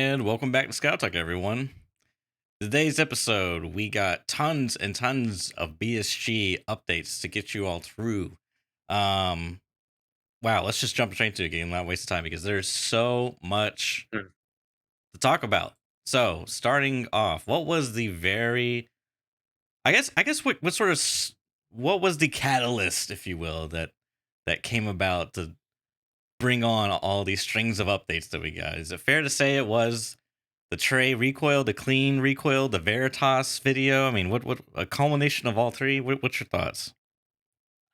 And welcome back to ScavTalk, everyone. Today's episode, we got tons and tons of BSG updates to get you all through. Um, wow, let's just jump straight into the game, not waste time, because there's so much Mm. to talk about. So, starting off, what was the very, I guess, what sort of, what was the catalyst, if you will, that came about to bring on all these strings of updates that we got? Is it fair to say it was the Trey recoil, the clean recoil, the Veritas video? I mean, what a culmination of all three? What's your thoughts?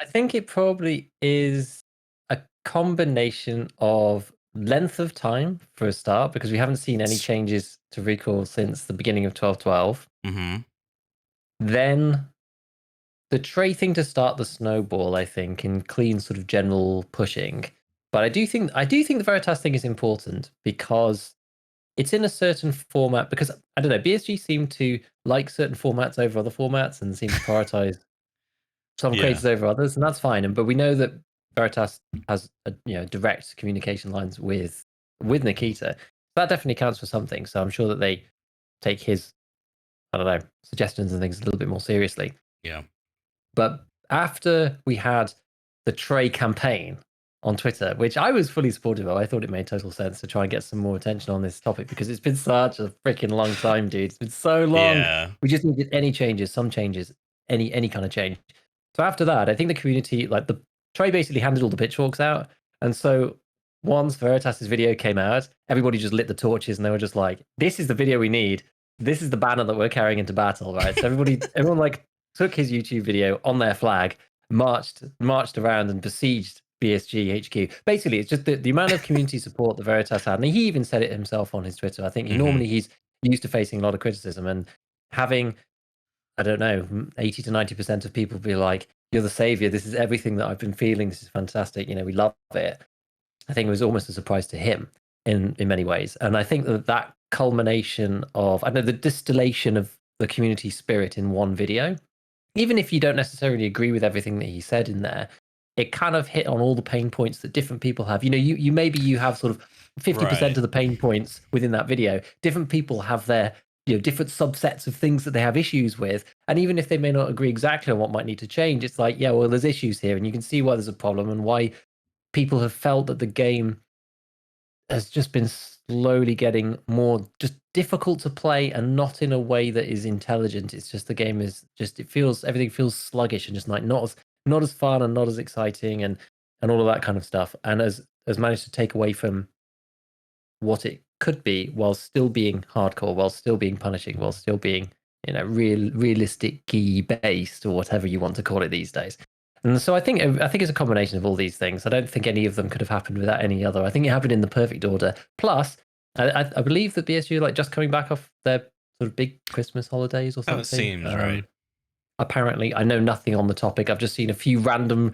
I think it probably is a combination of length of time for a start, because we haven't seen any changes to Recoil since the beginning of 12.12. Mm-hmm. Then the Trey thing to start the snowball, I think, in clean sort of general pushing. But I do think the Veritas thing is important because it's in a certain format. Because I don't know, BSG seem to like certain formats over other formats and seem to prioritize some Yeah. creators over others, and that's fine. But we know that Veritas has direct communication lines with Nikita. That definitely counts for something. So I'm sure that they take his, I don't know, suggestions and things a little bit more seriously. Yeah. But after we had the Trey campaign on Twitter, which I was fully supportive of, I thought it made total sense to try and get some more attention on this topic because it's been such a freaking long time, dude. It's been so long. Yeah. We just needed any changes, some changes, any kind of change. So after that, I think the community, like the Trey basically handed all the pitchforks out. And so once Veritas's video came out, everybody just lit the torches and they were just like, this is the video we need. This is the banner that we're carrying into battle, right? So everyone like took his YouTube video on their flag, marched around and besieged BSG HQ. Basically, it's just the amount of community support that Veritas had. And he even said it himself on his Twitter. I think Mm-hmm. he's used to facing a lot of criticism and having, I don't know, 80 to 90% of people be like, you're the savior. This is everything that I've been feeling. This is fantastic. We love it. I think it was almost a surprise to him in many ways. And I think that culmination of, I know, the distillation of the community spirit in one video, even if you don't necessarily agree with everything that he said in there, it kind of hit on all the pain points that different people have. You maybe you have sort of 50% Right. of the pain points within that video. Different people have their different subsets of things that they have issues with, and even if they may not agree exactly on what might need to change, it's like, yeah, well, there's issues here, and you can see why there's a problem and why people have felt that the game has just been slowly getting more just difficult to play, and not in a way that is intelligent. It's just the game is just, everything feels sluggish and just like not as fun and not as exciting and all of that kind of stuff. And has managed to take away from what it could be while still being hardcore, while still being punishing, while still being realistic based, or whatever you want to call it these days. And so I think it's a combination of all these things. I don't think any of them could have happened without any other. I think it happened in the perfect order. Plus, I believe that BSU like just coming back off their sort of big Christmas holidays or How it something. seems, right? Apparently, I know nothing on the topic. I've just seen a few random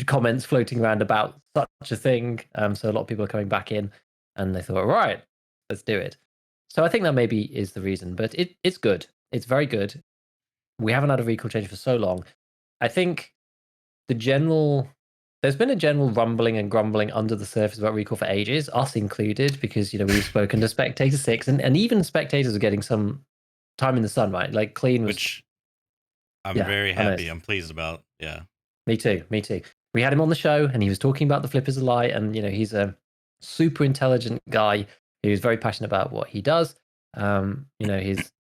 comments floating around about such a thing. So a lot of people are coming back in, and they thought, right, let's do it. So I think that maybe is the reason. But it's good. It's very good. We haven't had a recall change for so long. I think there's been a general rumbling and grumbling under the surface about recall for ages, us included, because we've spoken to Spectator 6, and even spectators are getting some time in the sun, right? Like Clean was, Which I'm yeah, very I know. happy. I'm pleased about. Yeah. Me too. Me too. We had him on the show, and he was talking about the flippers of light, and he's a super intelligent guy who's very passionate about what he does. He's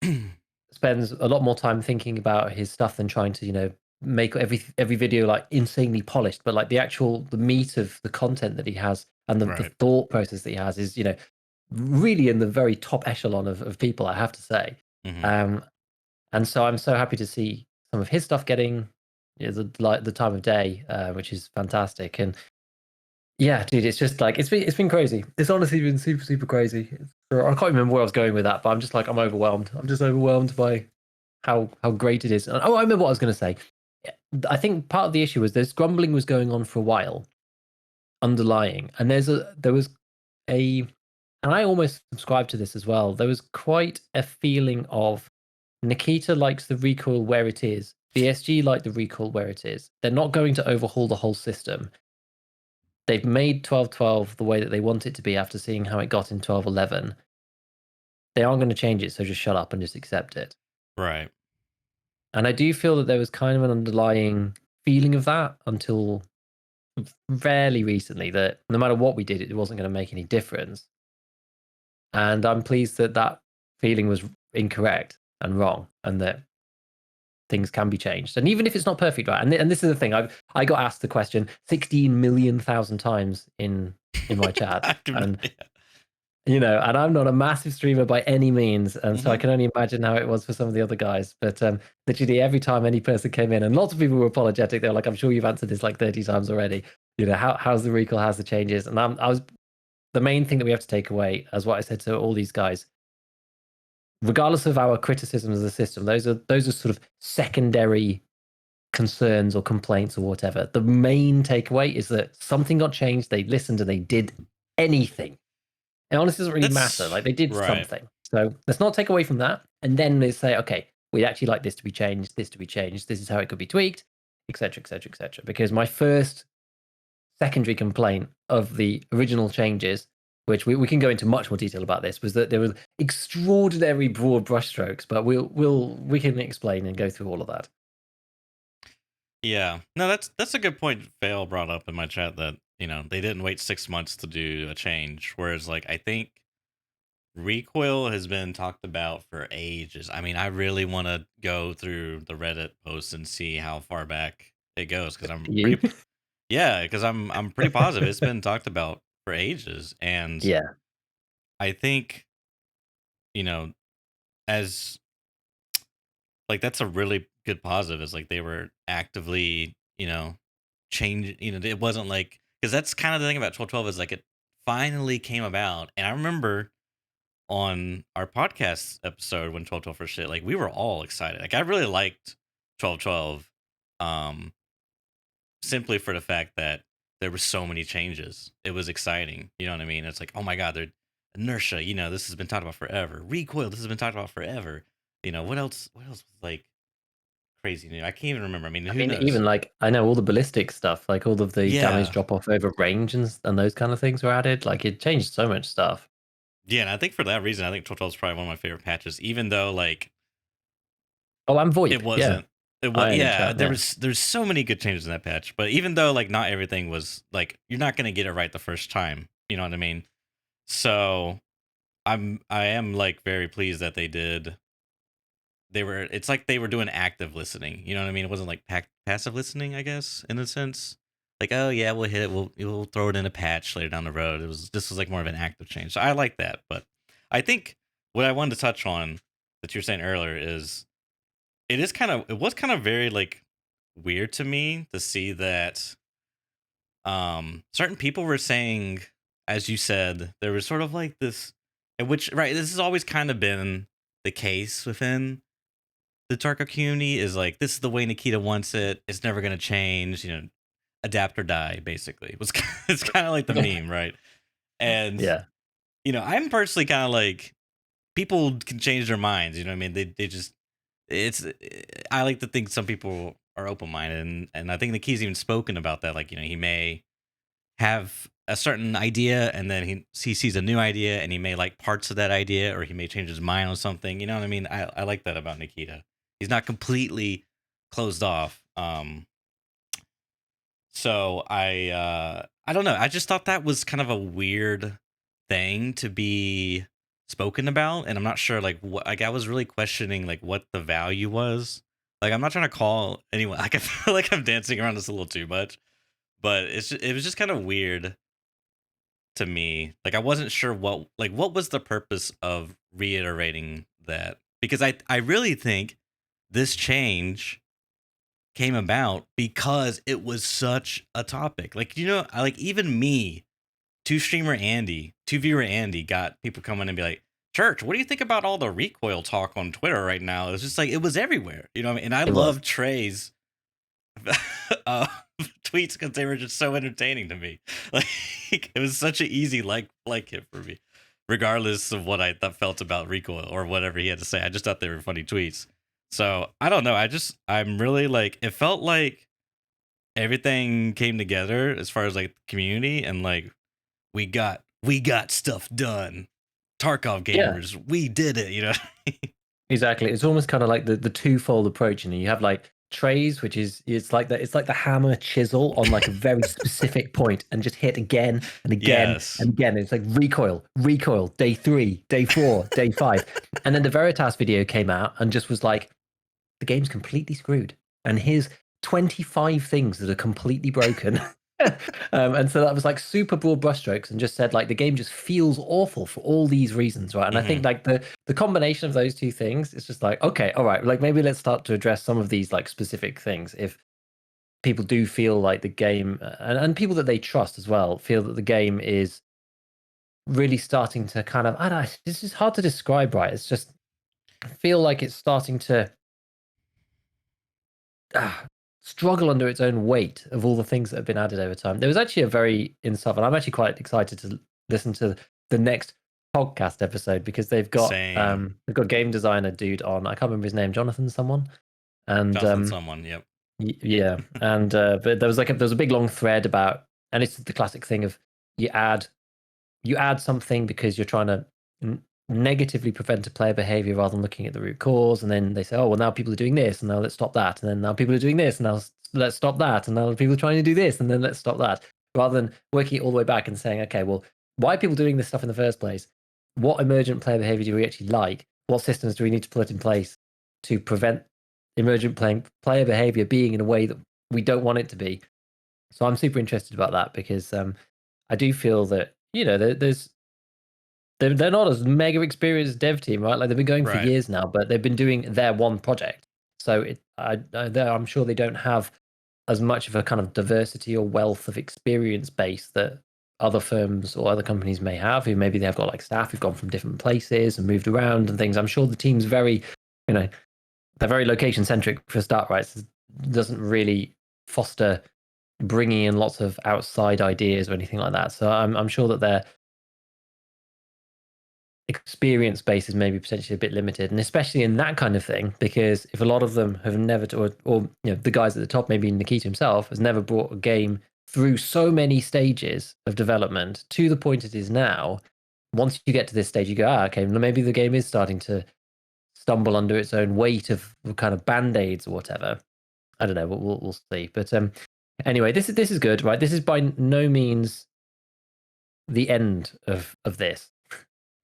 spends a lot more time thinking about his stuff than trying to make every video like insanely polished. But like the meat of the content that he has and the Right. thought process that he has is really in the very top echelon of people, I have to say. Mm-hmm. Um, and so I'm so happy to see some of his stuff getting the time of day, which is fantastic. And yeah, dude, it's just like it's been crazy. It's honestly been super super crazy. I can't remember where I was going with that, but I'm just like, I'm overwhelmed. I'm just overwhelmed by how great it is. Oh, I remember what I was going to say. I think part of the issue was this grumbling was going on for a while, underlying, and there was a, and I almost subscribe to this as well. There was quite a feeling of Nikita likes the recoil where it is. BSG like the recoil where it is. They're not going to overhaul the whole system. They've made 12.12 the way that they want it to be after seeing how it got in 12.11. they aren't going to change it, so just shut up and just accept it. Right. And I do feel that there was kind of an underlying feeling of that until fairly recently, that no matter what we did, it wasn't going to make any difference. And I'm pleased that that feeling was incorrect and wrong, and that things can be changed. And even if it's not perfect, right? And this is the thing, I got asked the question 16 million thousand times in my chat, and and I'm not a massive streamer by any means, and so I can only imagine how it was for some of the other guys. But literally every time any person came in, and lots of people were apologetic, they were like, "I'm sure you've answered this like 30 times already. How's the recoil? How's the changes?" And I was the main thing that we have to take away, as what I said to all these guys, regardless of our criticisms of the system, those are sort of secondary concerns or complaints or whatever. The main takeaway is that something got changed. They listened and they did anything. It honestly doesn't really matter. Like, they did something. So let's not take away from that. And then they say, okay, we'd actually like this to be changed, this to be changed. This is how it could be tweaked, etc., etc., etc. Because my first secondary complaint of the original changes, which we can go into much more detail about this, was that there were extraordinary broad brushstrokes. But we can explain and go through all of that. Yeah, no, that's a good point. Vale brought up in my chat that they didn't wait 6 months to do a change, whereas like I think Recoil has been talked about for ages. I mean, I really want to go through the Reddit posts and see how far back it goes, because I'm pretty because I'm pretty positive it's been talked about for ages, and Yeah. I think as like that's a really good positive, is like they were actively change. It wasn't like, because that's kind of the thing about 1212 is like it finally came about. And I remember on our podcast episode when 1212 first hit, like we were all excited. Like I really liked 1212, simply for the fact that there were so many changes. It was exciting. You know what I mean? It's like, oh my god, they're inertia. This has been talked about forever. Recoil. This has been talked about forever. What else? What else was like crazy new? I can't even remember. I mean, who knows? Even like, I know all the ballistic stuff, like all of the damage drop off over range and those kind of things were added. Like, it changed so much stuff. Yeah, and I think for that reason, I think 1212 is probably one of my favorite patches, even though like I'm Void. it wasn't. It was Chat, there's so many good changes in that patch, but even though like not everything was like, you're not gonna get it right the first time. You know what I mean? So I am like very pleased that they did. It's like they were doing active listening. You know what I mean? It wasn't like passive listening, I guess, in a sense. Like, oh yeah, we'll hit it. We'll throw it in a patch later down the road. This was like more of an active change. So I like that. But I think what I wanted to touch on that you were saying earlier is it was kind of very like weird to me to see that certain people were saying, as you said, there was sort of like this, which right, this has always kind of been the case within the Tarkov community, is like, this is the way Nikita wants it. It's never gonna change. Adapt or die. Basically, it's kind of like the meme, right? And yeah. I'm personally kind of like, people can change their minds. You know what I mean? They just it's. I like to think some people are open minded, and I think the key's even spoken about that. Like he may have a certain idea, and then he sees a new idea, and he may like parts of that idea, or he may change his mind on something. You know what I mean? I like that about Nikita. He's not completely closed off. So I don't know. I just thought that was kind of a weird thing to be spoken about, and I'm not sure like what. Like I was really questioning like what the value was. Like I'm not trying to call anyone. Like I feel like I'm dancing around this a little too much, but it was just kind of weird to me. Like I wasn't sure what was the purpose of reiterating that, because I really think this change came about because it was such a topic. Like I like, even me, two viewer Andy, got people coming and be like, Church, what do you think about all the recoil talk on Twitter right now? It's just like, it was everywhere, what I mean? And I love Trey's tweets because they were just so entertaining to me. Like it was such an easy like hit for me, regardless of what I felt about recoil or whatever he had to say. I just thought they were funny tweets. So I don't know. I'm really like, it felt like everything came together as far as like the community, and like we got stuff done. Tarkov Yeah, gamers, we did it, you know. exactly. It's almost kind of like the twofold approach. You have like trays, which is it's like the hammer chisel on like a very specific point and just hit again and again Yes. and again. It's like recoil, day 3, day 4, day 5. And then the Veritas video came out and just was like, the game's completely screwed. And here's 25 things that are completely broken. And so that was like super broad brushstrokes and just said like the game just feels awful for all these reasons, right? And I think like the combination of those two things is just like, okay, all right, like maybe let's start to address some of these like specific things. If people do feel like the game and people that they trust as well feel that the game is really starting to kind of, I don't know, it's just hard to describe, right? It's just I feel like it's starting to struggle under its own weight of all the things that have been added over time. There was actually a very insufferable, and I'm actually quite excited to listen to the next podcast episode because Same. they've got game designer dude on. I can't remember his name, Jonathan someone. And Jocelyn someone, yep. yeah, and but there was a big long thread about, and it's the classic thing of you add something because you're trying to negatively prevent a player behavior rather than looking at the root cause. And then they say, oh, well, now people are doing this, and now let's stop that. And then now people are doing this, and now let's stop that. And now people are trying to do this, and then let's stop that. Rather than working it all the way back and saying, okay, well, why are people doing this stuff in the first place? What emergent player behavior do we actually like? What systems do we need to put in place to prevent emergent player behavior being in a way that we don't want it to be? So I'm super interested about that because I do feel that, they're not as mega experienced dev team, right? Like they've been going for Right. years now, but they've been doing their one project. So I'm sure they don't have as much of a kind of diversity or wealth of experience base that other firms or other companies may have, who maybe they've got like staff who've gone from different places and moved around and things. I'm sure the team's very, they're very location centric for a start, right? So it doesn't really foster bringing in lots of outside ideas or anything like that. So I'm sure that their experience base is maybe potentially a bit limited, and especially in that kind of thing, because if a lot of them have never, or the guys at the top, maybe Nikita himself, has never brought a game through so many stages of development to the point it is now. Once you get to this stage, you go, okay, maybe the game is starting to stumble under its own weight of kind of band-aids or whatever. I don't know. We'll see. But anyway, this is good, right? This is by no means the end of this.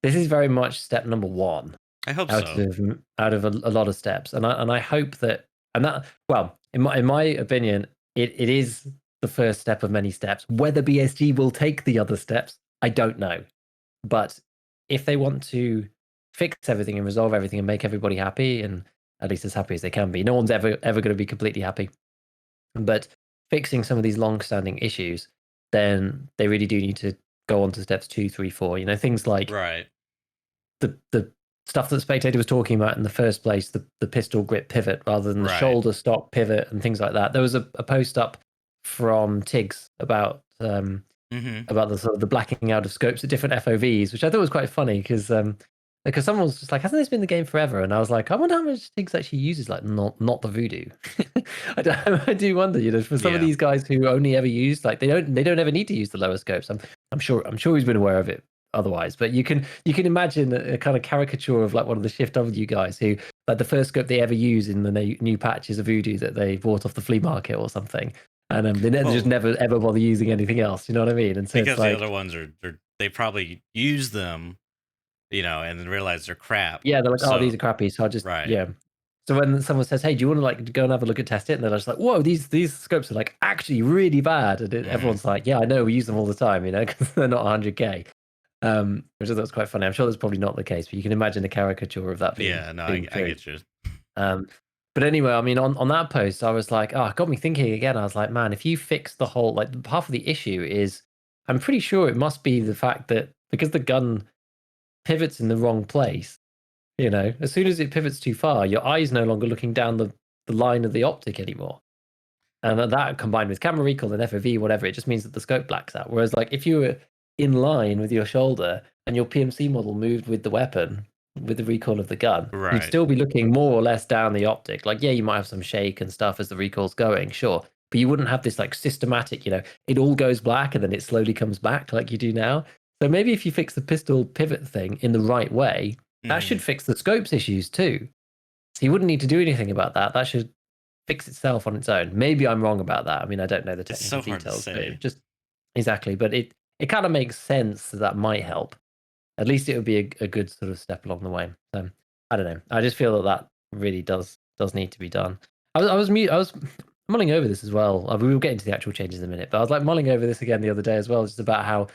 This is very much step number 1 I hope out so. of a lot of steps, and I hope that, well, in my opinion, it is the first step of many steps. Whether BSG will take the other steps, I don't know. But if they want to fix everything and resolve everything and make everybody happy, and at least as happy as they can be, no one's ever going to be completely happy. But fixing some of these long-standing issues, then they really do need to go on to steps 2, 3, 4. Things like Right. the stuff that Spectator was talking about in the first place, the pistol grip pivot rather than the Right. shoulder stock pivot and things like that. There was a post up from Tiggs about the sort of the blacking out of scopes at different FOVs, which I thought was quite funny because someone was just like, hasn't this been the game forever? And I was like, I wonder how much Tiggs actually uses like not the voodoo. I do wonder, for some of Yeah. these guys who only ever use, like, they don't ever need to use the lower scopes. I'm sure he's been aware of it otherwise, but you can imagine a kind of caricature of like one of the Shift W guys who, like, the first scope they ever use in the new patch is a voodoo that they bought off the flea market or something, and they just never ever bother using anything else. You know what I mean? And so Because it's the like, other ones they probably use them, and then realize they're crap. yeah, they're like, oh, these So are crappy, so I'll just, right. yeah. So when someone says, hey, do you want to like go and have a look at test it, and they're just like, whoa, these scopes are like actually really bad, and everyone's like, yeah, I know, we use them all the time, because they're not 100k. Which I thought was quite funny. I'm sure that's probably not the case, but you can imagine the caricature of that being, Yeah, no, being I true. get you. But anyway, I mean, on that post, I was like, oh, it got me thinking again. I was like, man, if you fix the whole, like, half of the issue is, I'm pretty sure it must be the fact that because the gun pivots in the wrong place, as soon as it pivots too far, your eye's no longer looking down the line of the optic anymore. And that combined with camera recall and FOV, whatever, it just means that the scope blacks out. Whereas, like, if you were in line with your shoulder and your PMC model moved with the weapon, with the recoil of the gun, you'd Right. still be looking more or less down the optic. Like, yeah, you might have some shake and stuff as the recoil's going, sure. But you wouldn't have this like systematic, it all goes black and then it slowly comes back like you do now. So maybe if you fix the pistol pivot thing in the right way, that Hmm. should fix the scopes issues too. So you wouldn't need to do anything about that. That should fix itself on its own. Maybe I'm wrong about that. I mean, I don't know the It's technical so hard to details, but say. it just exactly. But it kind of makes sense that that might help. At least it would be a good sort of step along the way. So I don't know. I just feel that that really does need to be done. I was mulling over this as well. We will get into the actual changes in a minute, but I was like mulling over this again the other day as well, just about how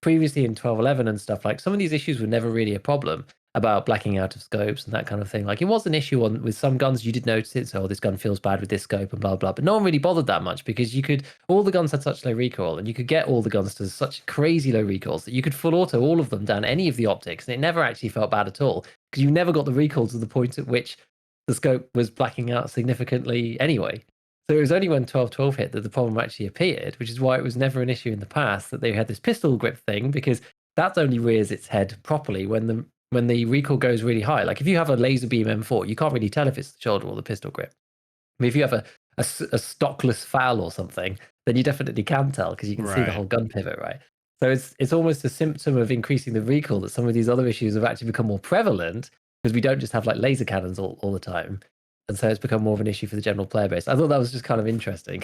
previously in 12.11 and stuff, like some of these issues were never really a problem about blacking out of scopes and that kind of thing. Like it was an issue on with some guns, you did notice it. So, oh, this gun feels bad with this scope and blah blah. But no one really bothered that much because you could all the guns had such low recoil and you could get all the guns to such crazy low recoils that you could full auto all of them down any of the optics, and it never actually felt bad at all because you never got the recoil to the point at which the scope was blacking out significantly anyway. So it was only when 12.12 hit that the problem actually appeared, which is why it was never an issue in the past that they had this pistol grip thing, because that only rears its head properly when the recoil goes really high. Like if you have a laser beam M4, you can't really tell if it's the shoulder or the pistol grip. I mean, if you have a stockless foul or something, then you definitely can tell because you can see the Right. whole gun pivot, right? So it's almost a symptom of increasing the recoil that some of these other issues have actually become more prevalent because we don't just have like laser cannons all the time. And so it's become more of an issue for the general player base. I thought that was just kind of interesting.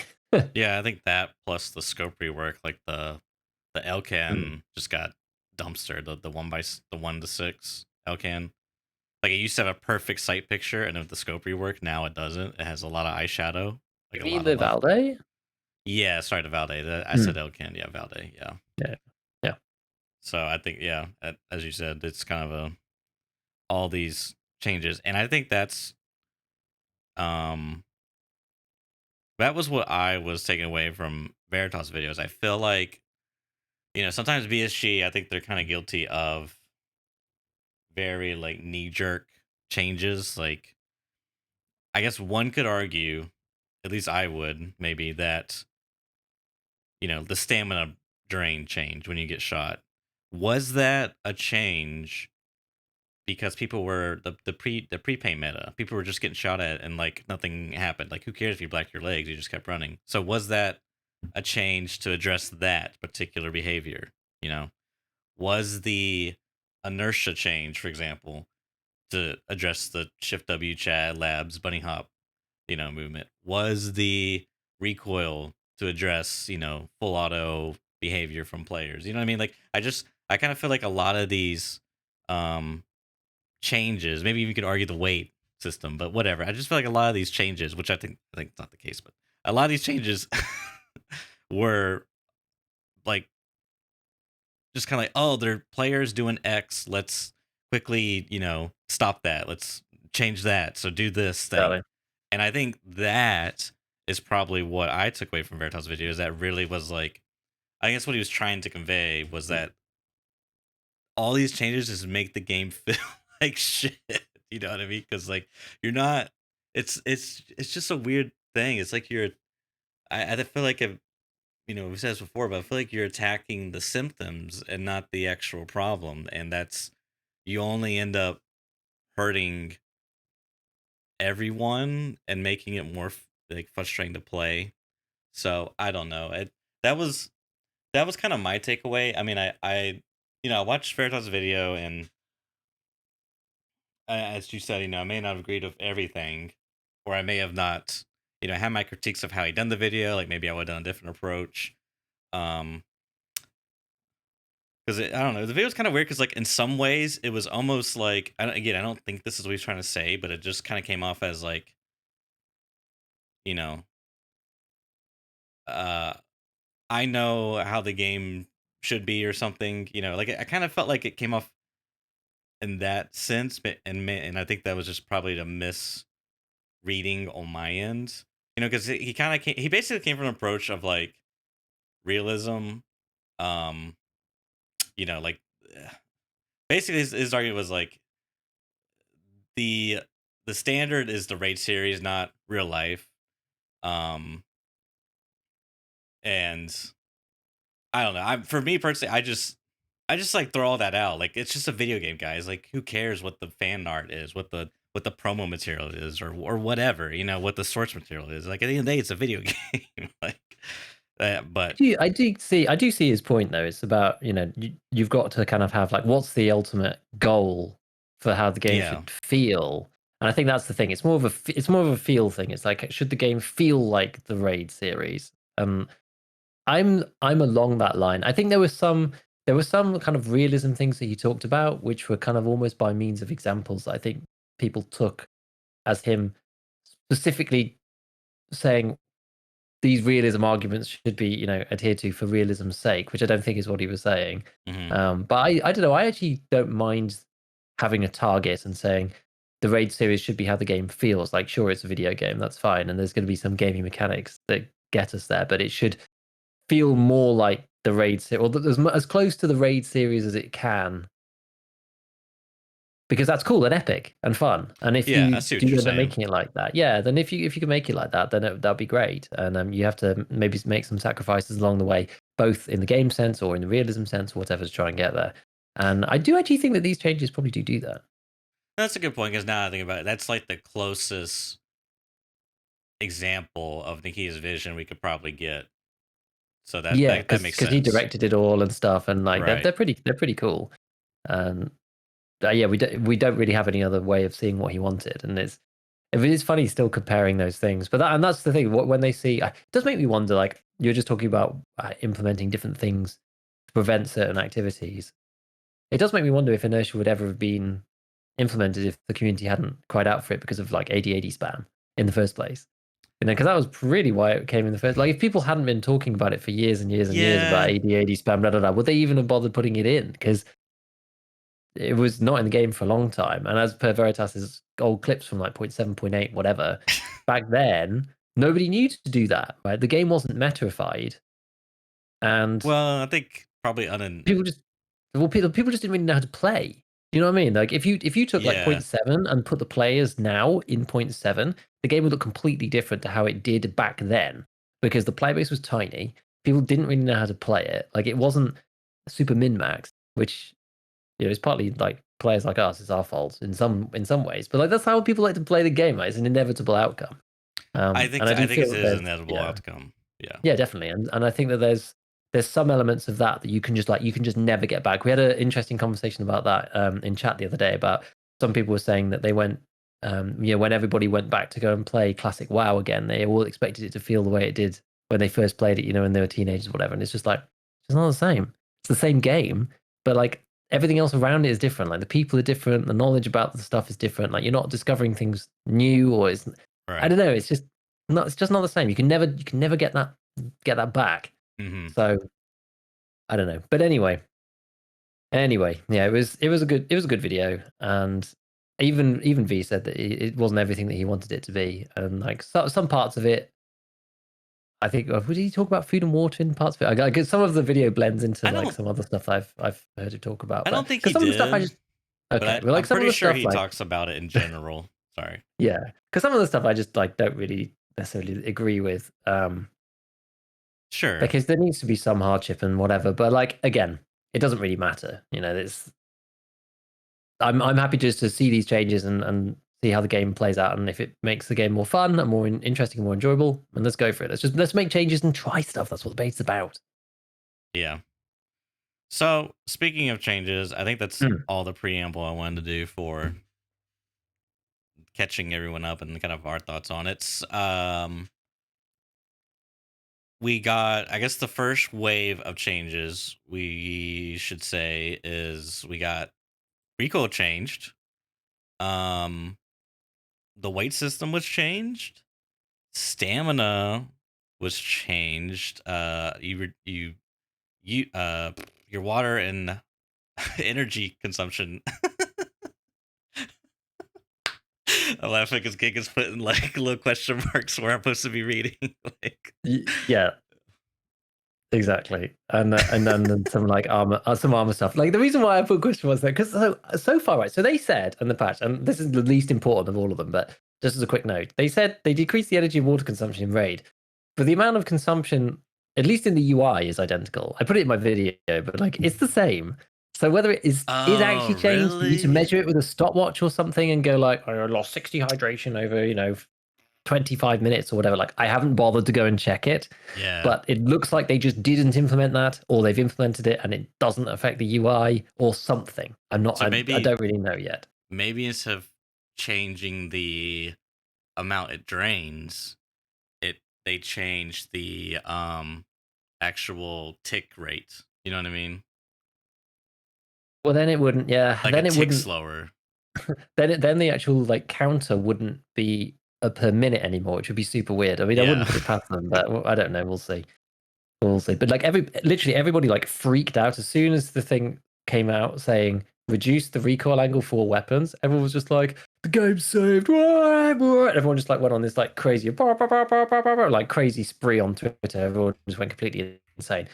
Yeah, I think that plus the scope rework, like the Mm. Elcan just got dumpstered. The 1 to 6 Elcan. Like it used to have a perfect sight picture, and with the scope rework, now it doesn't. It has a lot of eyeshadow, like You a mean lot the of Valde? Yeah. Sorry to Valde. I said Mm. Elcan. Yeah, Valde. Yeah. Yeah. Yeah. So I think as you said, it's kind of all these changes, and I think um that was what I was taking away from Veritas videos. I feel like sometimes BSG, I think they're kind of guilty of very like knee jerk changes. Like I guess one could argue, at least I would maybe, that the stamina drain change when you get shot, was that a change because people were the prepay meta, people were just getting shot at and like nothing happened? Like who cares if you black your legs, you just kept running. So was that a change to address that particular behavior? you know was the inertia change, for example, to address the shift W Chad Labs bunny hop movement? Was the recoil to address full auto behavior from players? You know what I mean? Like I kind of feel like a lot of these um changes, maybe you could argue the weight system, but whatever. I just feel like a lot of these changes, which I think it's not the case, but a lot of these changes were like just kind of like, oh, they're players doing X. Let's quickly, stop that. Let's change that. So do this thing. Exactly. And I think that is probably what I took away from Veritas' video, is that really was like, I guess what he was trying to convey was that all these changes just make the game feel like shit. You know what I mean? Because like you're not. It's just a weird thing. It's like I feel like we've said this before, but I feel like you're attacking the symptoms and not the actual problem, and that's you only end up hurting everyone and making it more like frustrating to play. So I don't know. That was that was kind of my takeaway. I mean, I watched Veritas' video, and as you said, I may not have agreed with everything, or I may have not, had my critiques of how he done the video. Like maybe I would have done a different approach. Um, because I don't know, the video was kind of weird because like in some ways it was almost like I don't think this is what he's trying to say, but it just kind of came off as like you know uh I know how the game should be or something. Like I kind of felt like it came off in that sense, but and I think that was just probably a misreading on my end. Because he basically came from an approach of like realism. Um, like basically his argument was like the the standard is the raid series, not real life. Um, and I don't know. For me personally, I just like throw all that out. Like it's just a video game, guys. Like who cares what the fan art is, what the promo material is, or whatever. What the source material is. Like at the end of the day, it's a video game. Like But I do see his point though. It's about, you've got to kind of have like, what's the ultimate goal for how the game yeah, should feel. And I think that's the thing. It's more of a feel thing. It's like, should the game feel like the Raid series? I'm along that line. I think there were some kind of realism things that he talked about, which were kind of almost by means of examples that I think people took as him specifically saying these realism arguments should be, adhered to for realism's sake, which I don't think is what he was saying. hmm But I don't know. I actually don't mind having a target and saying the Raid series should be how the game feels. Like, sure, it's a video game, that's fine, and there's going to be some gaming mechanics that get us there, but it should feel more like the Raid series, or as close to the Raid series as it can, because that's cool and epic and fun. And if yeah, I you see what do you're end up saying. making it like that, yeah, then if you can make it like that, then that'd be great. And you have to maybe make some sacrifices along the way, both in the game sense or in the realism sense, or whatever, to try and get there. And I do actually think that these changes probably do that. That's a good point because now I think about it, that's like the closest example of Niki's vision we could probably get. So that Yeah, that because makes he sense, directed it all and stuff, and like they're right? pretty cool. And yeah, we don't really have any other way of seeing what he wanted, and it is funny still comparing those things. But that's the thing. When they see, it does make me wonder. Like, you're just talking about implementing different things to prevent certain activities. It does make me wonder if inertia would ever have been implemented if the community hadn't cried out for it because of like AD spam in the first place. Because that was really why it came in the first. Like, if people hadn't been talking about it for years and years and years about Yeah. AD spam, blah, blah, blah, would they even have bothered putting it in? Because it was not in the game for a long time. And as per Veritas's old clips from like 0.7, 0.8, whatever, back then, nobody knew to do that, right? The game wasn't metrified. And Well, I think probably people just, people just didn't really know how to play. You know what I mean? Like, if you took like yeah. 0.7 and put the players now in 0.7, the game would look completely different to how it did back then, because the player base was tiny. People didn't really know how to play it. Like, it wasn't super min max, which, it's partly like players like us. It's our fault in some ways, but like, that's how people like to play the game. Like, it's an inevitable outcome. And I I do think feel it that is an there's, inevitable yeah, outcome. Yeah. yeah, definitely. And I think that there's some elements of that you can just never get back. We had an interesting conversation about that in chat the other day, about some people were saying that they went, when everybody went back to go and play classic WoW again, they all expected it to feel the way it did when they first played it, when they were teenagers or whatever. And it's just like, it's not the same. It's the same game, but like, everything else around it is different. Like, the people are different, the knowledge about the stuff is different. Like, you're not discovering things new, or I Right. don't know. It's just not the same. You can never get that back. hmm So I don't know. But anyway, yeah, it was a good video. And even V said that it wasn't everything that he wanted it to be. And like, some parts of it, I think, did he talk about food and water in parts of it? I guess some of the video blends into I like don't some other stuff I've heard him talk about. I But don't think because he some of the stuff I did, just, but okay, well, like I'm some of pretty the sure stuff, he like, talks about it in general. Sorry. yeah, because some of the stuff I just like don't really necessarily agree with. Sure. Because there needs to be some hardship and whatever. But like, again, it doesn't really matter. I'm happy just to see these changes and see how the game plays out, and if it makes the game more fun and more interesting and more enjoyable, and let's go for it. Let's make changes and try stuff. That's what the debate's about. Yeah. So, speaking of changes, I think that's Mm. all the preamble I wanted to do for catching everyone up and kind of our thoughts on it. We got, I guess, the first wave of changes, we should say, is we got Recoil changed. Um, the weight system was changed. Stamina was changed. Your water and energy consumption. I laugh because Gig is putting like little question marks where I'm supposed to be reading. like, Yeah, exactly. And then some like some armor stuff. Like, the reason why I put question was that because so far, right? So they said in the patch, and this is the least important of all of them, but just as a quick note, they said they decreased the energy and water consumption in raid, but the amount of consumption, at least in the UI, is identical. I put it in my video, but like, it's the same. So whether it is oh, actually changed, you need to really? measure it with a stopwatch or something and go like, I lost 60 hydration over 25 minutes or whatever. Like, I haven't bothered to go and check it, Yeah. but it looks like they just didn't implement that, or they've implemented it and it doesn't affect the UI or something. So I maybe don't really know yet. instead of changing the amount it drains, they change the actual tick rate. You know what I mean? Well, then it wouldn't, yeah. Like a Then it tick wouldn't, slower. then the actual like counter wouldn't be a per minute anymore, which would be super weird. I mean, I Yeah. wouldn't put it past them, but I don't know. We'll see. We'll see. But like literally everybody like freaked out as soon as the thing came out saying reduce the recoil angle for weapons. Everyone was just like, the game's saved. Everyone just like went on this like crazy, like crazy spree on Twitter. Everyone just went completely insane.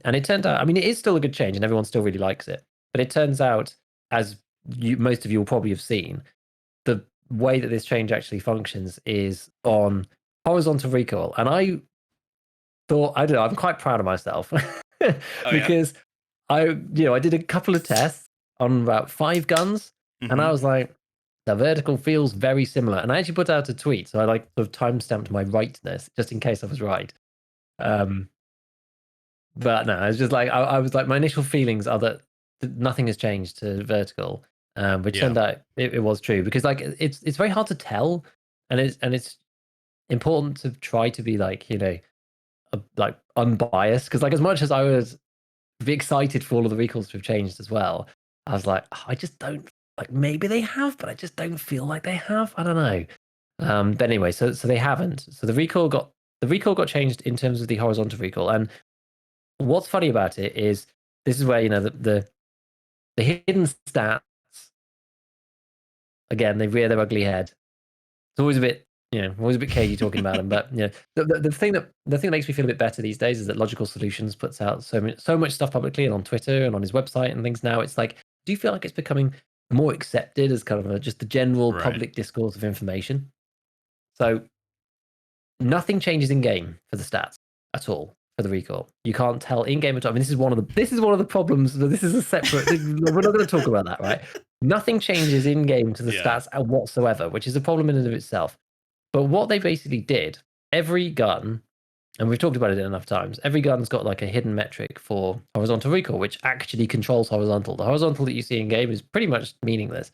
And it turned out, I mean, it is still a good change, and everyone still really likes it. But it turns out, as most of you will probably have seen, the way that this change actually functions is on horizontal recoil. And I thought, I don't know, I'm quite proud of myself Oh yeah. because I did a couple of tests on about 5 guns, and I Mm-hmm. was like, the vertical feels very similar. And I actually put out a tweet, so I like sort of timestamped my rightness just in case I was right. But no, I was just like, I was like, my initial feelings are that nothing has changed to vertical, which Yeah. turned out it was true, because like it's very hard to tell, and it's important to try to be like like unbiased, because like as much as I was excited for all of the recalls to have changed as well, I was like, "Oh, I just don't like, maybe they have, but I just don't feel like they have. I don't know. But anyway, so they haven't. So the recall got changed in terms of the horizontal recall, and what's funny about it is this is where the hidden stats again, they rear their ugly head. It's always a bit, always a bit cagey talking about them. But the thing that makes me feel a bit better these days is that Logical Solutions puts out so much stuff publicly and on Twitter and on his website and things now. It's like, do you feel like it's becoming more accepted as kind of just the general Right. public discourse of information? So nothing changes in game for the stats at all for the recall. You can't tell in game at all. I mean, this is one of the problems. This is a separate. We're not going to talk about that, right? Nothing changes in game to the Yeah. stats whatsoever, which is a problem in and of itself. But what they basically did, every gun, and we've talked about it enough times, every gun's got like a hidden metric for horizontal recoil, which actually controls horizontal. The horizontal that you see in game is pretty much meaningless.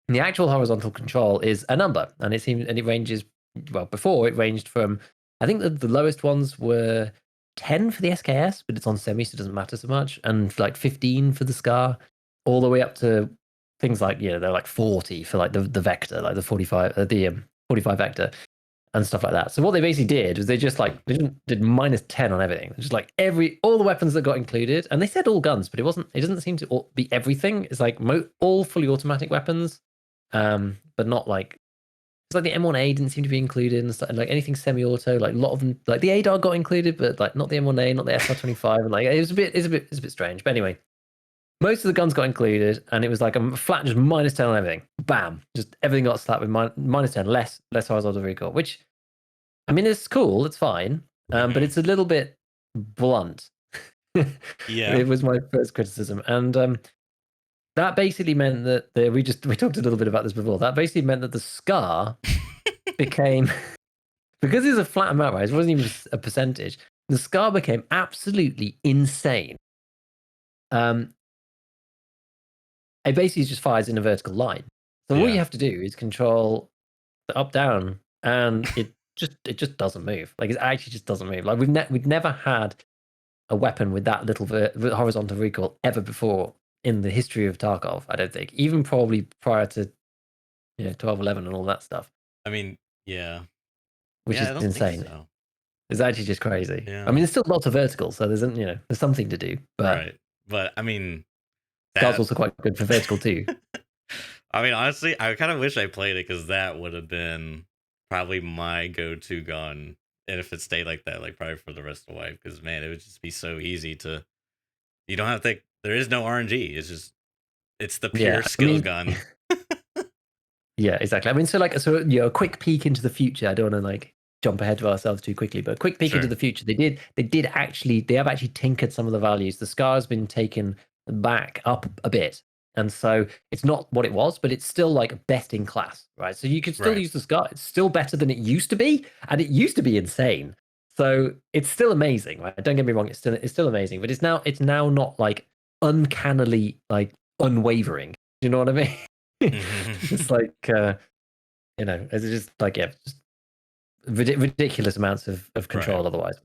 And the actual horizontal control is a number, and it ranges. Well, before it ranged from, I think the lowest ones were 10 for the SKS, but it's on semi, so it doesn't matter so much, and like 15 for the SCAR, all the way up to things like they're like 40 for like the vector, like the 45 45 vector and stuff like that. So what they basically did was they just like did minus 10 on everything. Just like all the weapons that got included, and they said all guns, but it doesn't seem to be everything. It's like all fully automatic weapons, but not like, it's like the M1A didn't seem to be included, and stuff, like anything semi-auto, like a lot of them, like the ADAR got included, but like not the M1A, not the SR25, and like it's a bit strange. But anyway, most of the guns got included, and it was like a flat just minus 10 on everything. Bam, just everything got slapped with minus 10, less horizontal recoil. Which, I mean, it's cool, it's fine, but Mm-hmm. it's a little bit blunt. Yeah. It was my first criticism, and that basically meant that we talked a little bit about this before. That basically meant that the SCAR became, because it's a flat amount, right? It wasn't even a percentage. The SCAR became absolutely insane. It basically just fires in a vertical line. So all you Yeah. have to do is control the up down, and it just doesn't move. Like, it actually just doesn't move. Like, we've never had a weapon with that little horizontal recoil ever before in the history of Tarkov. I don't think, even probably prior to 1211 and all that stuff, I mean, yeah. which Yeah, is I don't think insane. so. It's actually just crazy. I Yeah. mean, there's still lots of verticals, so there's something to do. But Right. But I mean, Scar's that also quite good for vertical too. I mean, honestly, I kind of wish I played it because that would have been probably my go-to gun. And if it stayed like that, like probably for the rest of the life, because man, it would just be so easy to. You don't have to. There is no RNG. It's the pure Yeah, I skill mean, gun. yeah, exactly. I mean, so a quick peek into the future. I don't want to like jump ahead of ourselves too quickly, but a quick peek into Sure. the future. They have actually tinkered some of the values. The Scar has been taken back up a bit. And so it's not what it was, but it's still like best in class, right? So you could still Right. use the Scar. It's still better than it used to be, and it used to be insane. So it's still amazing, right? Don't get me wrong, it's still amazing, but it's now not like uncannily like unwavering. Do you know what I mean? It's like it's just like just ridiculous amounts of Right. control otherwise.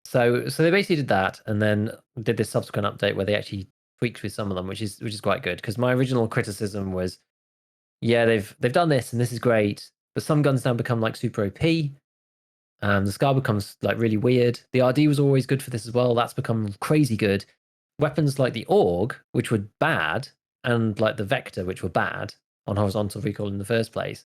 So they basically did that, and then did this subsequent update where they actually tweaked with some of them, which is quite good. Because my original criticism was, yeah, they've done this and this is great, but some guns now become like super OP. The Scar becomes like really weird. The RD was always good for this as well. That's become crazy good. Weapons like the AUG, which were bad, and like the Vector, which were bad on horizontal recoil in the first place,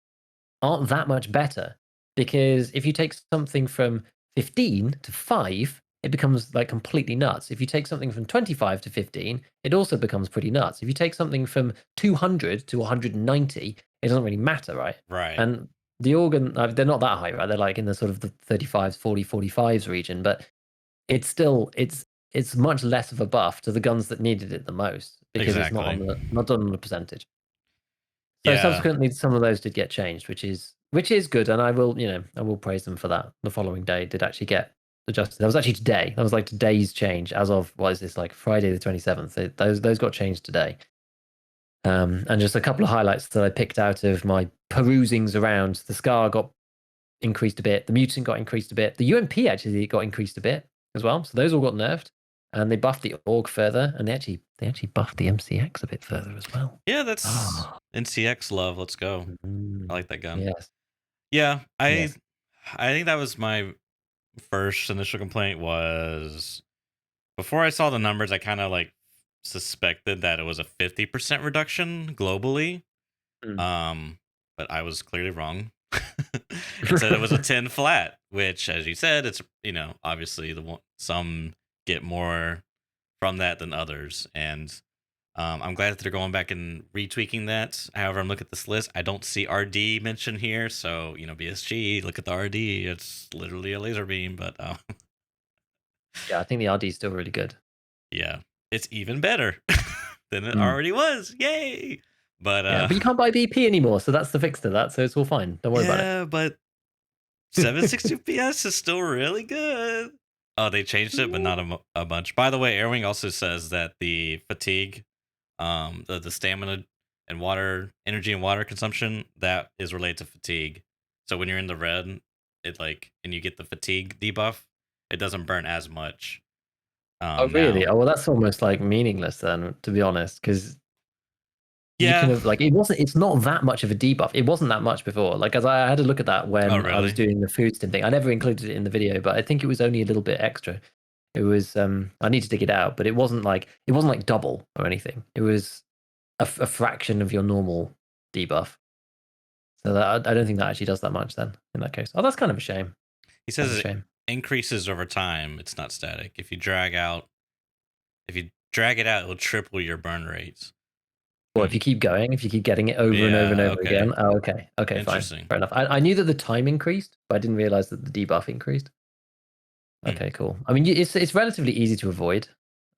aren't that much better, because if you take something from 15 to 5, it becomes like completely nuts. If you take something from 25 to 15, it also becomes pretty nuts. If you take something from 200 to 190, it doesn't really matter, right? Right. And the organ, they're not that high, right? They're like in the sort of the 35s, 40, 45s region, but it's much less of a buff to the guns that needed it the most, because it's Exactly. not done on the percentage. So Yeah. subsequently, some of those did get changed, which is good, and I will praise them for that. The following day did actually get adjusted. That was actually today. That was like today's change, as of what is this, like Friday the 27th. Those got changed today. And just a couple of highlights that I picked out of my perusings around. The Scar got increased a bit. The Mutant got increased a bit. The UMP actually got increased a bit as well. So those all got nerfed, and they buffed the AUG further, and they actually buffed the MCX a bit further as well. Yeah, that's Ah. NCX love. Let's go. I like that gun. Yes. Yeah, I Yes. I think that was my first initial complaint was before I saw the numbers, I kind of like suspected that it was a 50% reduction globally. Mm. Um, but I was clearly wrong. It said it was a 10 flat, which, as you said, it's obviously some get more from that than others, and I'm glad that they're going back and retweaking that. However, I'm looking at this list. I don't see RD mentioned here, so BSG. Look at the RD. It's literally a laser beam, but Yeah, I think the RD is still really good. yeah, it's even better than it Mm. already was. Yay! But Yeah, but you can't buy BP anymore, so that's the fix to that. So it's all fine. Don't worry about yeah, but 760 PS is still really good. Oh, they changed it, but not a bunch. By the way, Airwing also says that the fatigue, the stamina and water, energy and water consumption, that is related to fatigue. So when you're in the red, and you get the fatigue debuff, it doesn't burn as much. Oh, really? Now, Oh, well, that's almost like meaningless then, to be honest, because you can yeah. have like it's not that much of a debuff. It wasn't that much before. Like, as I had a look at that Oh, when I was really? doing the food stim thing. I never included it in the video, but I think it was only a little bit extra. It was I need to dig it out, but it wasn't like double or anything. It was a fraction of your normal debuff. So that I don't think that actually does that much then in that case. Oh, that's kind of a shame. He That's a says it shame. increases over time. It's not static. If you drag it out, it'll triple your burn rates. Or if Hmm. you keep going, if you keep getting it over and over and Yeah. over Okay. again. Oh, okay. Okay, fine. Interesting. Fair enough. I knew that the time increased, but I didn't realize that the debuff increased. Hmm. Okay, cool. I mean, it's relatively easy to avoid.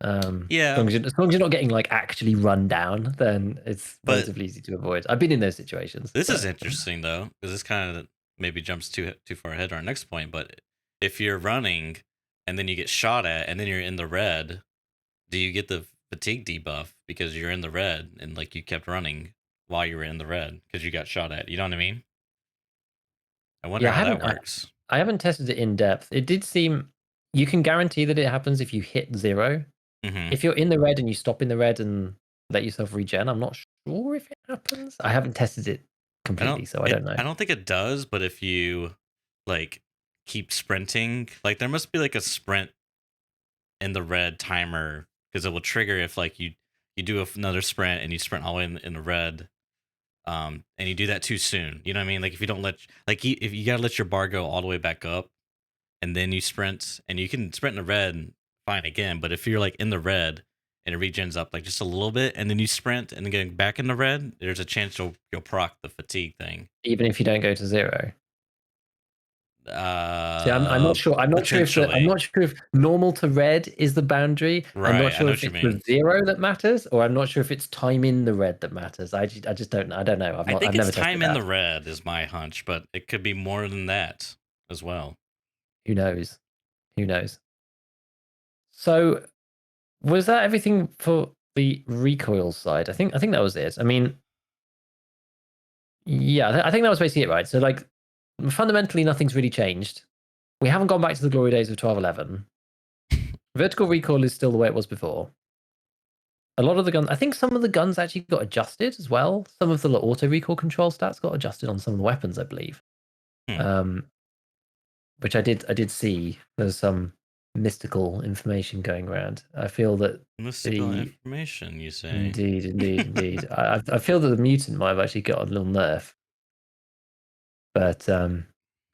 Yeah, As long as you're not getting like actually run down, then it's but relatively easy to avoid. I've been in those situations. this is So interesting though, because this kind of maybe jumps too far ahead to our next point. But if you're running and then you get shot at, and then you're in the red, do you get the fatigue debuff because you're in the red and like you kept running while you were in the red because you got shot at? You know what I mean? I wonder yeah, how that works. I haven't tested it in depth. It did seem you can guarantee that it happens if you hit 0. Hmm. If you're in the red and you stop in the red and let yourself regen, I'm not sure if it happens. I haven't tested it completely, so I don't know. I don't think it does, but if you like keep sprinting, like there must be like a sprint in the red timer because it will trigger if like you do another sprint and you sprint all the way in the red, and you do that too soon. You know what I mean? Like if you don't if you gotta let your bar go all the way back up and then you sprint, and you can sprint in the red fine again, but if you're like in the red and it regens up like just a little bit and then you sprint and then getting back in the red, there's a chance you'll proc the fatigue thing. Even if you don't go to 0. See, I'm not sure. I'm not sure if I'm Potentially. not sure if normal to red is the boundary. I'm not Right. I sure know if what you it's the mean. 0 that matters, or I'm not sure if it's time in the red that matters. I just don't know. I don't know. I think I've it's never tested time in that. the red is my hunch, but it could be more than that as well. Who knows? Who knows? So was that everything for the recoil side? I think that was it. I mean, yeah, I think that was basically it, right? So like fundamentally nothing's really changed. We haven't gone back to the glory days of 12.11. Vertical recoil is still the way it was before. A lot of the guns, I think some of the guns actually got adjusted as well. Some of the auto recoil control stats got adjusted on some of the weapons, I believe. Hmm. Um, which I did see. There's some mystical information going around. I feel that Mystical the information, you say? indeed. I feel that the mutant might have actually got a little nerf, but I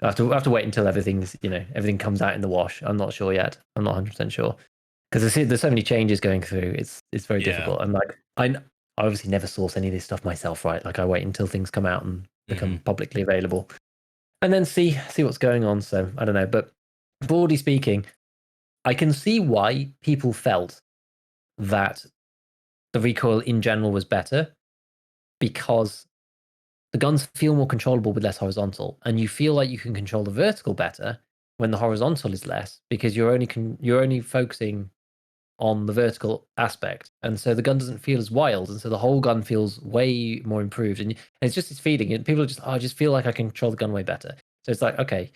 have to wait until everything comes out in the wash. I'm not sure yet. I'm not 100% sure because there's so many changes going through. It's very Yeah. difficult. And like I obviously never source any of this stuff myself, right? Like I wait until things come out and become publicly available, and then see what's going on. So I don't know, but broadly speaking, I can see why people felt that the recoil in general was better because the guns feel more controllable with less horizontal, and you feel like you can control the vertical better when the horizontal is less because you're only focusing on the vertical aspect, and so the gun doesn't feel as wild, and so the whole gun feels way more improved. And it's just this feeling, and people are just, I just feel like I can control the gun way better. So it's like, okay,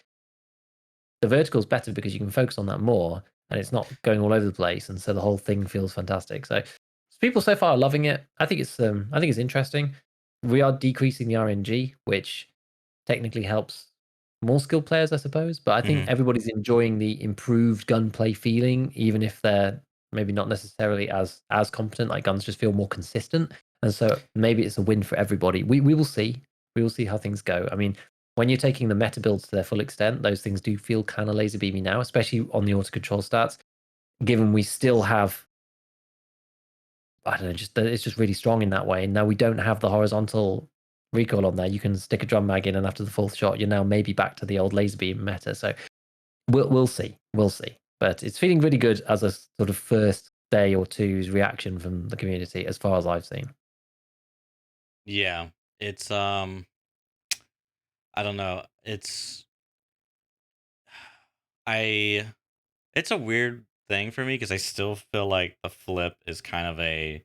the vertical is better because you can focus on that more, and it's not going all over the place, and so the whole thing feels fantastic. So people so far are loving it. I think it's interesting. We are decreasing the RNG, which technically helps more skilled players, I suppose. But I think Hmm. everybody's enjoying the improved gunplay feeling, even if they're maybe not necessarily as competent. Like guns just feel more consistent, and so maybe it's a win for everybody. We will see. We will see how things go. I mean, when you're taking the meta builds to their full extent, those things do feel kind of laser beamy now, especially on the auto control stats. Given we still have, I don't know, just it's just really strong in that way. And now we don't have the horizontal recoil on there. You can stick a drum mag in, and after the fourth shot, you're now maybe back to the old laser beam meta. So we'll see, we'll see. But it's feeling really good as a sort of first day or two's reaction from the community, as far as I've seen. Yeah. It's I don't know. I it's a weird thing for me because I still feel like the flip is kind of a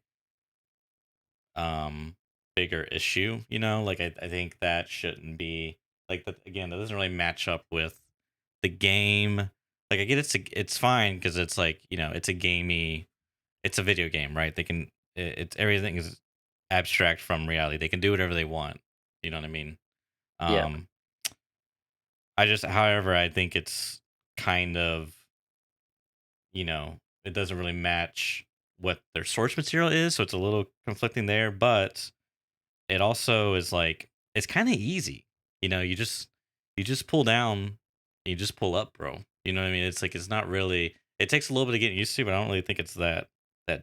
um bigger issue, like I think that shouldn't be like that again, that doesn't really match up with the game. Like I get it's fine because it's like, it's a gamey, it's a video game, right? They can it's everything is abstract from reality. They can do whatever they want. You know what I mean? Yeah, Um however, I think it's kind of, it doesn't really match what their source material is, so it's a little conflicting there, but it also is like it's kind of easy. You just pull down, you just pull up, bro. You know what I mean? It's like it's not really. It takes a little bit of getting used to, but I don't really think it's that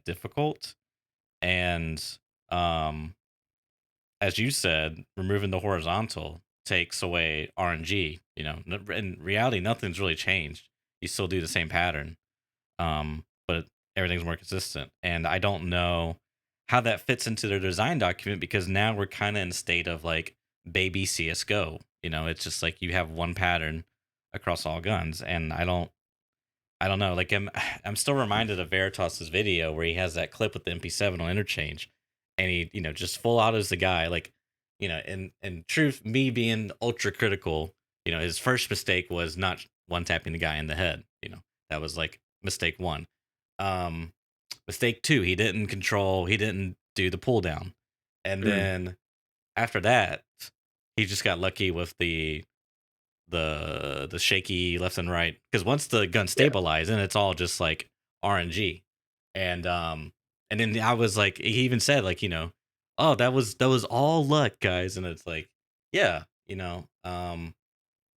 difficult. And um, as you said, removing the horizontal takes away RNG. In reality, nothing's really changed. You still do the same pattern, but everything's more consistent. And I don't know how that fits into their design document because now we're kind of in a state of like baby CS:GO. It's just like you have one pattern across all guns, and I don't know. Like I'm still reminded of Veritas's video where he has that clip with the MP7 on interchange, and he just full autos the guy. Like, in truth, me being ultra critical, his first mistake was not one tapping the guy in the head. That was like mistake one. Um, Mistake two, he didn't do the pull down, and mm, then after that, he just got lucky with the shaky left and right because once the gun yeah, stabilized, and it's all just like RNG, and and then I was like, he even said like, oh, that was all luck, guys, and it's like, yeah,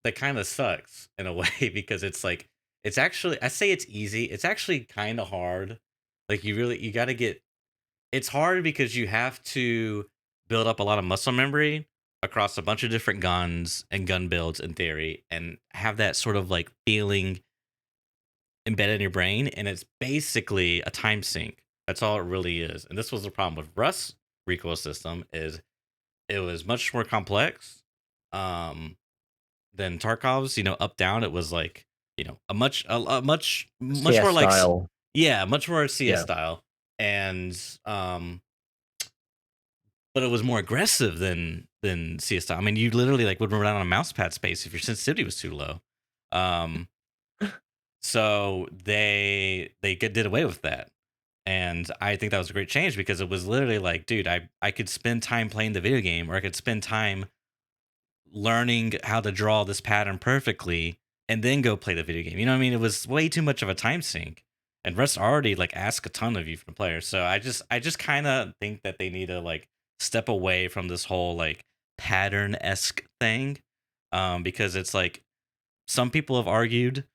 that kind of sucks in a way because it's like it's actually, I say it's easy, it's actually kind of hard. Like you got to get, it's hard because you have to build up a lot of muscle memory across a bunch of different guns and gun builds in theory, and have that sort of like feeling embedded in your brain, and it's basically a time sink. That's all it really is. And this was the problem with Rust's recoil system, is it was much more complex um than Tarkov's, up down. It was like, a much CS more like style. yeah, much more CS Yeah. style. And but it was more aggressive than CS style. I mean, you literally like would run out on a mouse pad space if your sensitivity was too low. Um so did away with that. And I think that was a great change, because it was literally like, dude, I could spend time playing the video game, or I could spend time learning how to draw this pattern perfectly and then go play the video game. You know what I mean? It was way too much of a time sink. And Rust already like ask a ton of you from players. So I just kind of think that they need to like step away from this whole like pattern-esque thing. Because it's like, some people have argued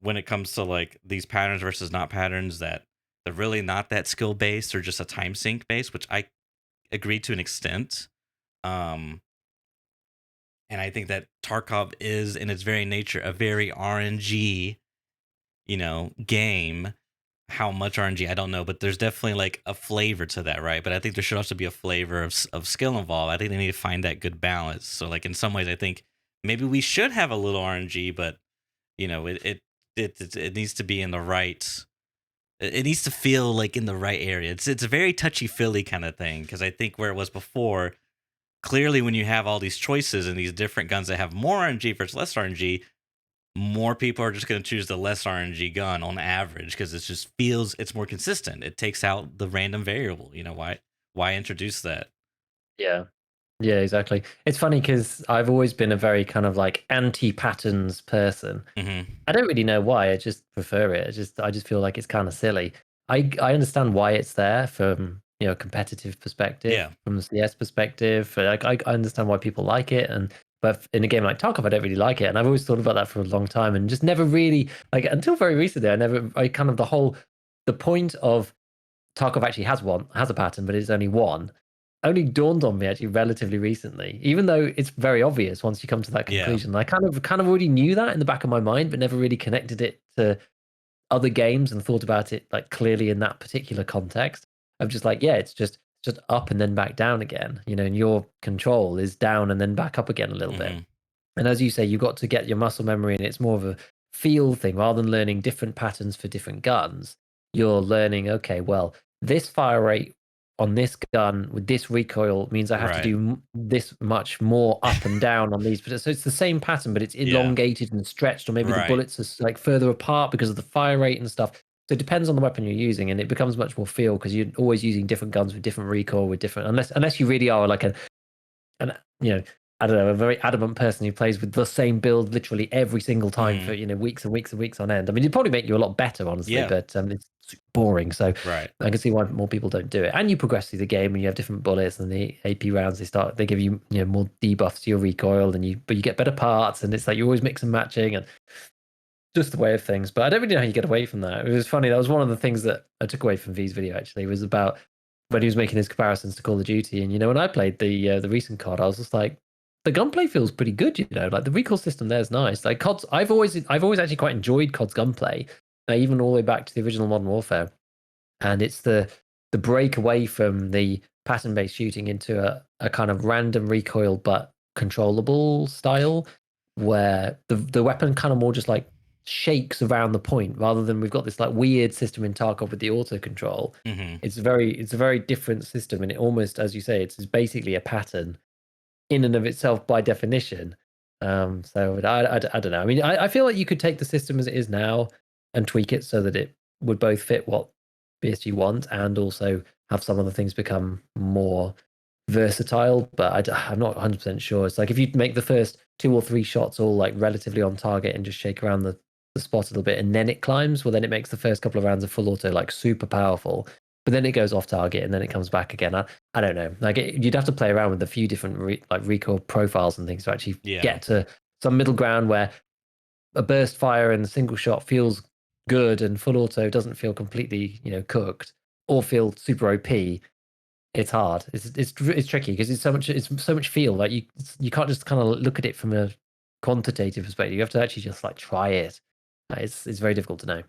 when it comes to like these patterns versus not patterns, that they're really not that skill based, or just a time sink based, which I agree to an extent. Um, and I think that Tarkov is, in its very nature, a very RNG, game. How much RNG, I don't know, but there's definitely like a flavor to that, right? But I think there should also be a flavor of skill involved. I think they need to find that good balance. So, like, in some ways, I think maybe we should have a little RNG, but it needs to be in the right. It needs to feel like in the right area. It's a very touchy feely kind of thing, because I think where it was before, clearly when you have all these choices and these different guns that have more RNG versus less RNG, more people are just going to choose the less RNG gun on average, because it just feels it's more consistent. It takes out the random variable. Why introduce that? Yeah. Yeah, exactly. It's funny because I've always been a very kind of like anti-patterns person. Hmm. I don't really know why. I just prefer it. I just feel like it's kind of silly. I understand why it's there from competitive perspective, Yeah, from the CS perspective. Like I understand why people like it, and but in a game like Tarkov, I don't really like it, and I've always thought about that for a long time, and just never really like until very recently. I kind of the point of Tarkov actually has a pattern, but it's only one. Only dawned on me actually relatively recently, even though it's very obvious once you come to that yeah, conclusion. I kind of already knew that in the back of my mind, but never really connected it to other games and thought about it like clearly in that particular context. Of just like, yeah, it's just up and then back down again, and your control is down and then back up again a little bit. hmm, And as you say, you've got to get your muscle memory, and it's more of a feel thing rather than learning different patterns for different guns. You're learning, okay, well, this fire rate on this gun with this recoil means I have to right, do this much more up and down on these. So it's the same pattern, but it's yeah, elongated and stretched, or maybe the right, bullets are like further apart because of the fire rate and stuff. So it depends on the weapon you're using, and it becomes much more feel because you're always using different guns with different recoil, with different unless you really are like and I don't know, a very adamant person who plays with the same build literally every single time for hmm, weeks and weeks and weeks on end. I mean, it'd probably make you a lot better, honestly, yeah, but it's boring. So right, I can see why more people don't do it. And you progress through the game, and you have different bullets, and the AP rounds they give you more debuffs to your recoil, and but you get better parts, and it's like you always mix and matching, and just the way of things. But I don't really know how you get away from that. It was funny. That was one of the things that I took away from V's video. Actually, was about when he was making his comparisons to Call of Duty. And when I played the recent COD, I was just like, the gunplay feels pretty good. Like the recoil system there is nice. Like COD's, I've always actually quite enjoyed COD's gunplay, even all the way back to the original Modern Warfare. And it's the break away from the pattern based shooting into a kind of random recoil but controllable style, where the weapon kind of more just like shakes around the point rather than we've got this like weird system in Tarkov with the auto control. hmm, It's a very different system, and it almost, as you say, it's basically a pattern in and of itself by definition. So I don't know. I mean, I feel like you could take the system as it is now and tweak it so that it would both fit what BSG want and also have some of the things become more versatile. But I'm not 100% sure. It's like if you make the first 2 or 3 shots all like relatively on target and just shake around the spot a little bit, and then it climbs, well, then it makes the first couple of rounds of full auto like super powerful. But then it goes off target and then it comes back again. I don't know. Like you'd have to play around with a few different like recoil profiles and things to actually yeah, get to some middle ground where a burst fire and a single shot feels good and full auto doesn't feel completely cooked or feel super OP. It's hard. It's tricky because it's so much feel. Like you can't just kind of look at it from a quantitative perspective. You have to actually just like try it. It's very difficult to know.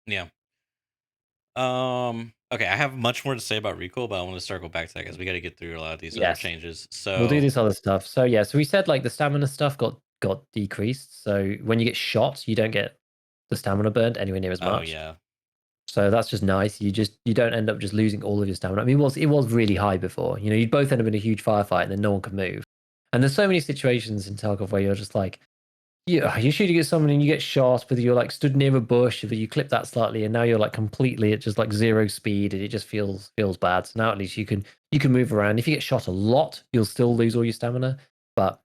Yeah. Okay, I have much more to say about Recoil, but I want to circle back to that because we got to get through a lot of these other Yes, changes. we'll do So, this other stuff. So yeah, so we said like the stamina stuff got decreased. So when you get shot, you don't get the stamina burned anywhere near as oh much. yeah, So that's just nice. You don't end up just losing all of your stamina. I mean, it was really high before. You know, you'd both end up in a huge firefight and then no one can move. And there's so many situations in Tarkov where you're just like, you're shooting at someone and you get shot, but you're like stood near a bush, but you clip that slightly, and now you're like completely at just like zero speed, and it just feels bad. So now at least you can move around. If you get shot a lot, you'll still lose all your stamina, but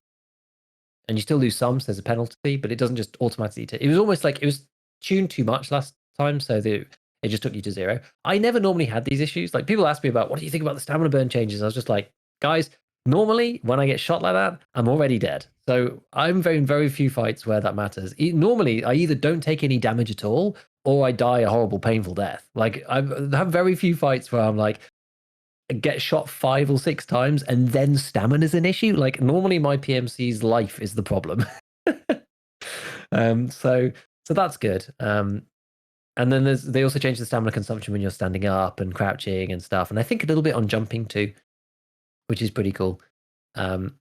and you still lose some, so there's a penalty, but it doesn't just automatically it was almost like it was tuned too much last time, so that it just took you to zero. I never normally had these issues. Like people ask me about what do you think about the stamina burn changes? I was just like, guys, normally when I get shot like that, I'm already dead. So I'm in very few fights where that matters. Normally, I either don't take any damage at all or I die a horrible, painful death. Like I have very few fights where I'm like, get shot 5 or 6 times and then stamina's an issue. Like normally my PMC's life is the problem. So that's good. And then they also changed the stamina consumption when you're standing up and crouching and stuff. And I think a little bit on jumping too, which is pretty cool. Um,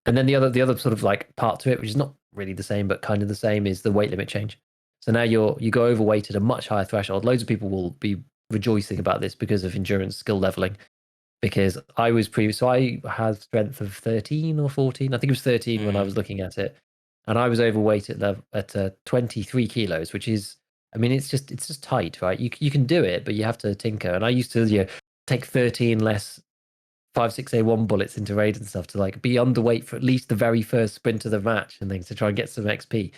and then the other sort of like part to it, which is not really the same but kind of the same, is the weight limit change. So now you go overweight at a much higher threshold. Loads of people will be rejoicing about this because of endurance skill leveling, because I was so I had strength of 13 or 14. I think it was 13 when I hmm was looking at it, and I was overweight at 23 kilos, which is, I mean, it's just tight, right? You can do it, but you have to tinker. And I used to take 13 less 5.6A1 bullets into raid and stuff to like be underweight for at least the very first sprint of the match and things to try and get some XP.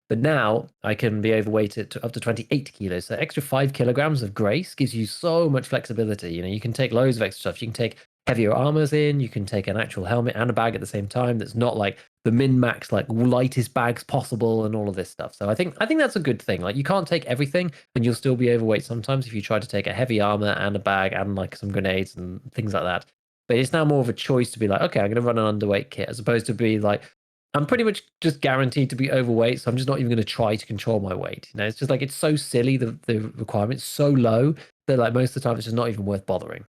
But now I can be overweight at up to 28 kilos. So extra 5 kilograms of grace gives you so much flexibility. You know, you can take loads of extra stuff. You can take heavier armors in, you can take an actual helmet and a bag at the same time that's not like the min-max, like lightest bags possible and all of this stuff. So I think that's a good thing. Like you can't take everything and you'll still be overweight sometimes if you try to take a heavy armor and a bag and like some grenades and things like that. But it's now more of a choice to be like, okay, I'm going to run an underweight kit, as opposed to be like, I'm pretty much just guaranteed to be overweight, so I'm just not even going to try to control my weight. You know, it's just like it's so silly, the requirement's so low that like most of the time it's just not even worth bothering.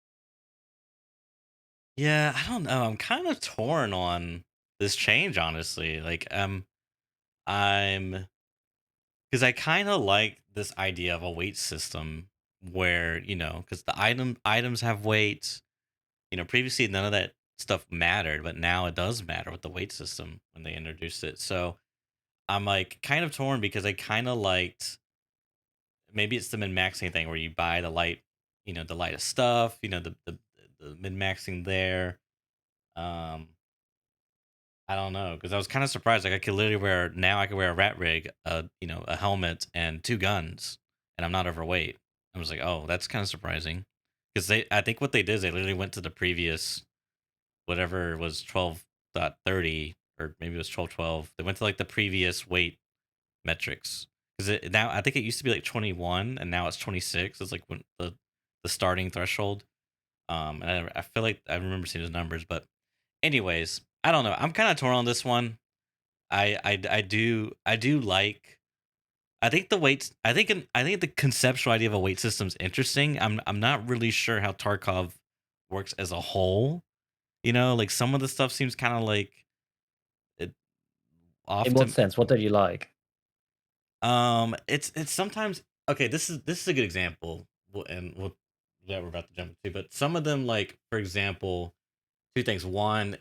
yeah. I don't know. I'm kind of torn on this change, honestly. Like, I'm because I kind of like this idea of a weight system where because the items have weight. Previously none of that stuff mattered, but now it does matter with the weight system when they introduced it. So I'm like kind of torn because I kind of liked, maybe it's the min maxing thing where you buy the the lightest stuff, the min maxing there. Um, I don't know because I was kind of surprised. Like I could wear a rat rig, a helmet and two guns, and I'm not overweight. I was like, oh, that's kind of surprising because I think what they did is they literally went to the previous whatever was 12.30 or maybe it was 12.12. They went to like the previous weight metrics because now I think it used to be like 21 and now it's 26. It's like when the starting threshold. And I feel like I remember seeing those numbers, but anyways, I don't know. I'm kind of torn on this one. I do like. I think the weights. I think the conceptual idea of a weight system is interesting. I'm not really sure how Tarkov works as a whole. Like some of the stuff seems kind of like it In off what to. sense? What don't you like? It's sometimes okay. This is a good example, and that we're about to jump into. But some of them, like for example, two things. One,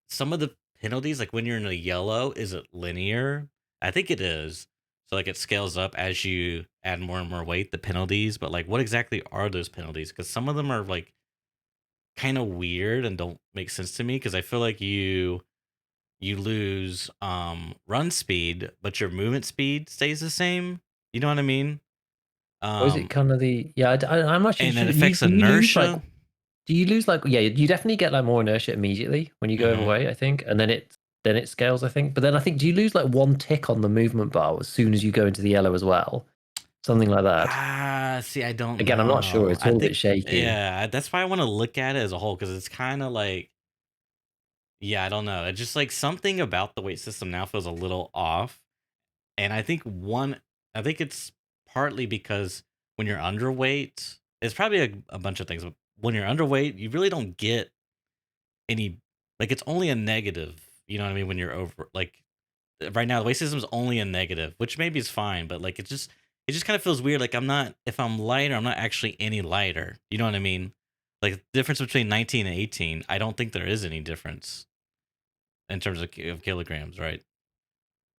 some of the penalties, like when you're in a yellow, is it linear? I think it is. So like it scales up as you add more and more weight, the penalties. But like, what exactly are those penalties? Because some of them are like kind of weird and don't make sense to me. Because I feel like you lose run speed, but your movement speed stays the same. You know what I mean? Or is it Um, kind of the yeah? I'm not and it sure. You affects do you lose like inertia. do you lose like yeah? You definitely get like more inertia immediately when you go hmm overweight, I think, and then it scales, I think. But then I think, do you lose like one tick on the movement bar as soon as you go into the yellow as well? something like that. See, I don't Again, I'm not sure. know. It's I all a bit think, shaky. yeah, that's why I want to look at it as a whole because it's kind of like, yeah, I don't know. It's just like something about the weight system now feels a little off. And I think it's partly because when you're underweight, it's probably a bunch of things, but when you're underweight, you really don't get any, like, it's only a negative. You know what I mean? When you're over, like, right now, the weight system is only a negative, which maybe is fine, but like, it just kind of feels weird. Like, if I'm lighter, I'm not actually any lighter. You know what I mean? Like, the difference between 19 and 18, I don't think there is any difference in terms of kilograms, right?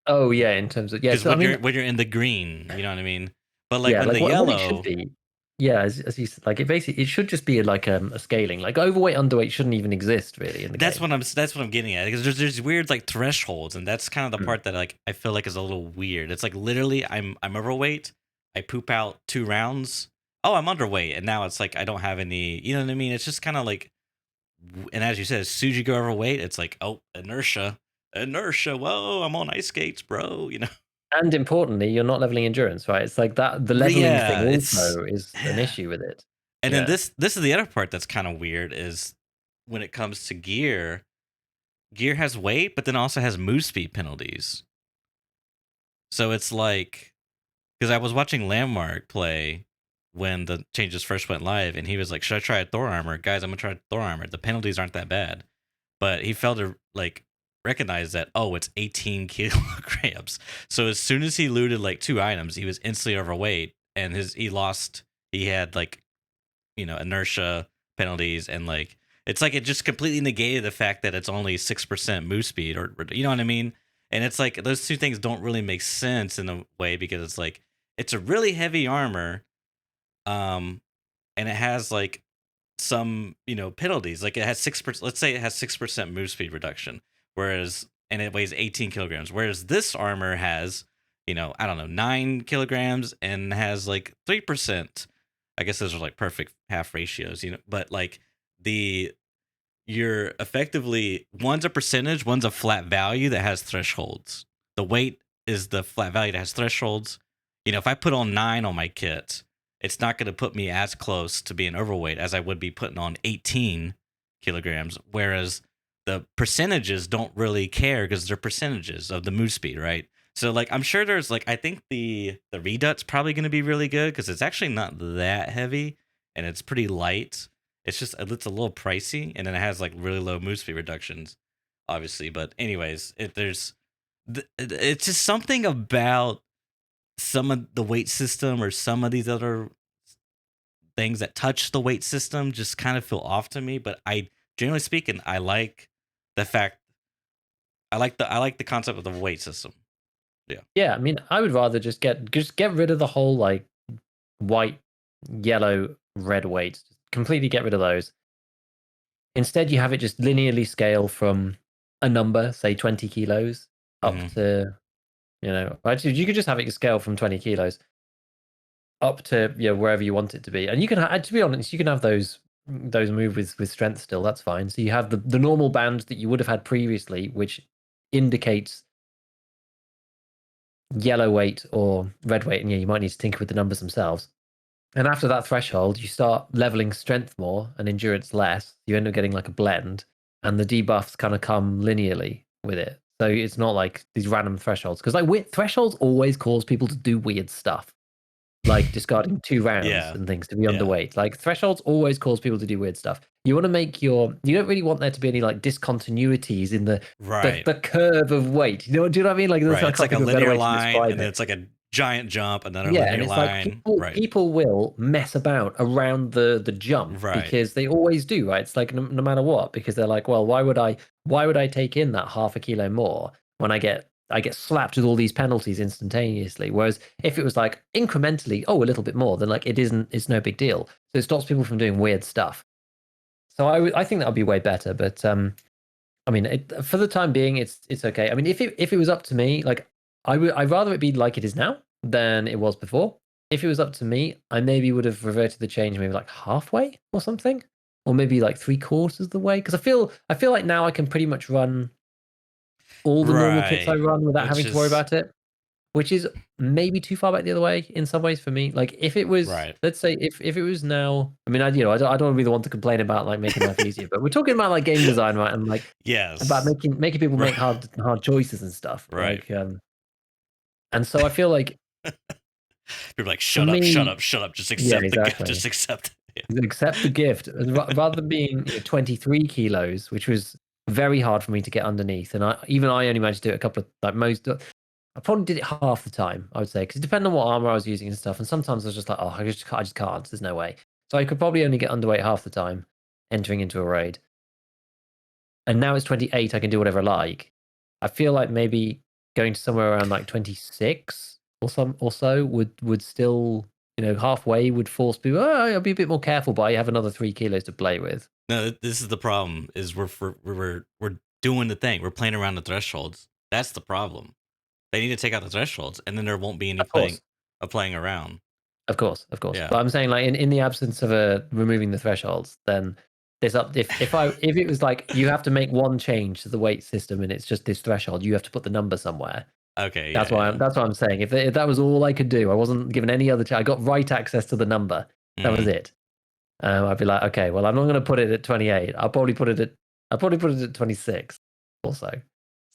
Oh yeah, in terms of yeah. Because So I mean, when you're in the green, you know what I mean. But like yeah, when like the what it should yellow, be. Yeah, as you said, like it basically it should just be like a scaling. Like overweight, underweight shouldn't even exist really in the game. that's what I'm getting at. Because there's weird like thresholds, and that's kind of the Mm. part that like I feel like is a little weird. It's like literally I'm overweight. I poop out 2 rounds. Oh, I'm underweight, and now it's like I don't have any. You know what I mean? It's just kind of like, and as you said, as soon as you go overweight, it's like, oh, inertia. Whoa, I'm on ice skates, bro. You know. And importantly, you're not leveling endurance, right? It's like that the leveling thing Yeah, it's also is an yeah. issue with it. And then Yeah. this is the other part that's kind of weird is when it comes to gear. Gear has weight, but then also has move speed penalties. So it's like, because I was watching Landmark play when the changes first went live, and he was like, "Should I try a Thor armor, guys? I'm gonna try Thor armor. The penalties aren't that bad." But he failed to like recognize that, oh, it's 18 kilograms. So as soon as he looted like 2 items, he was instantly overweight, and he had like, inertia penalties, and like it's like it just completely negated the fact that it's only 6% move speed, or you know what I mean. And it's like those two things don't really make sense in a way, because it's like it's a really heavy armor, um and it has like some, penalties. Like it has 6%, let's say it has 6% move speed reduction, whereas, and it weighs 18 kilograms, whereas this armor has, I don't know, 9 kilograms and has like 3%. I guess those are like perfect half ratios, but like the you're effectively, one's a percentage, one's a flat value that has thresholds. The weight is the flat value that has thresholds. If I put on 9 on my kit, it's not going to put me as close to being overweight as I would be putting on 18 kilograms. Whereas the percentages don't really care because they're percentages of the move speed, right? So like I'm sure there's like, I think the redut's probably going to be really good because it's actually not that heavy and it's pretty light. It's a little pricey, and then it has like really low move speed reductions, obviously. But anyways, it's just something about some of the weight system or some of these other things that touch the weight system just kind of feel off to me. But I, generally speaking, I like the fact I like the concept of the weight system. Yeah. Yeah, I mean, I would rather just get rid of the whole like white, yellow, red weights. Just completely get rid of those. Instead, you have it just linearly scale from a number, say 20 kilos, up Hmm. to, actually, you could just have it scale from 20 kilos up to, wherever you want it to be. And you can, to be honest, you can have those move with strength still. That's fine. So you have the normal band that you would have had previously, which indicates yellow weight or red weight. And yeah, you might need to tinker with the numbers themselves. And after that threshold, you start leveling strength more and endurance less. You end up getting like a blend, and the debuffs kind of come linearly with it. So it's not like these random thresholds, because like thresholds always cause people to do weird stuff, like discarding 2 rounds Yeah. and things to be Yeah. underweight. Like thresholds always cause people to do weird stuff. You want to make you don't really want there to be any like discontinuities in the Right. the curve of weight. Do you know what I mean? Like Right. I It's can't like a think of a better linear way to line, describe and then it. it's like a giant jump, another Yeah, and linear it's like line. people Right. people will mess about around the jump Right. because they always do, right? It's like no matter what, because they're like, well, why would I take in that half a kilo more when I get slapped with all these penalties instantaneously? Whereas if it was like incrementally, oh, a little bit more, then like it's no big deal. So it stops people from doing weird stuff. So I think that would be way better. But I mean, for the time being, it's okay. I mean, if it was up to me, like I'd rather it be like it is now than it was before. If it was up to me, I maybe would have reverted the change maybe like halfway or something, or maybe like 3/4 of the way. Because I feel like now I can pretty much run all the normal kits I Right. run without Which having to worry is about it. which is maybe too far back the other way in some ways for me. Like if it was, Right. let's say, if it was now, I mean, I don't want to be the one to complain about like making life easier, but we're talking about like game design, right? And like about Yes. making people make hard choices and stuff. Right. Like, and so I feel like People are like, for shut up, shut me, up, shut up. Just yeah, accept the gift. exactly. Just accept it. Accept the gift rather than being 23 kilos, which was very hard for me to get underneath. And I only managed to do it a couple of like most. I probably did it half the time, I would say, because it depended on what armor I was using and stuff. And sometimes I was just like, oh, I just can't. There's no way. So I could probably only get underweight half the time entering into a raid. And now it's 28. I can do whatever I like. I feel like maybe going to somewhere around like 26 or so would still, halfway would force people. Oh, I'll be a bit more careful, but I have another 3 kilos to play with. No, this is the problem. Is we're doing the thing. We're playing around the thresholds. That's the problem. They need to take out the thresholds, and then there won't be any Of course. playing around. Of course. Yeah. But I'm saying like in the absence of removing the thresholds, then there's if it was like you have to make one change to the weight system and it's just this threshold, you have to put the number somewhere. Okay. That's Yeah. that's what I'm saying. If that was all I could do, I wasn't given any other. I got right access to the number. That was it. I'd be like, okay, well, I'm not going to put it at 28. I'll probably put it at 26 also.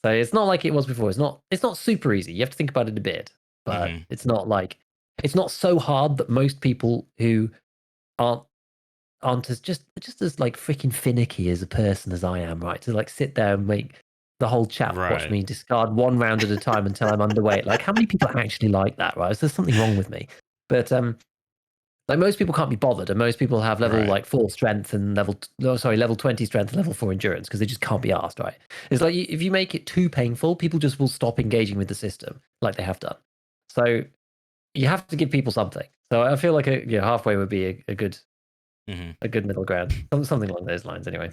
So it's not like it was before. It's not super easy. You have to think about it a bit, but it's not so hard that most people who aren't as just as like freaking finicky as a person as I am, right? To like sit there and make the whole chat watch me discard one round at a time until I'm underweight. Like how many people actually like that, right? There's something wrong with me. But like most people can't be bothered, and most people have level like 4 strength and level 20 strength and level 4 endurance because they just can't be asked, right? It's like if you make it too painful, people just will stop engaging with the system like they have done. So you have to give people something. So I feel like halfway would be a good middle ground, something along those lines. Anyway.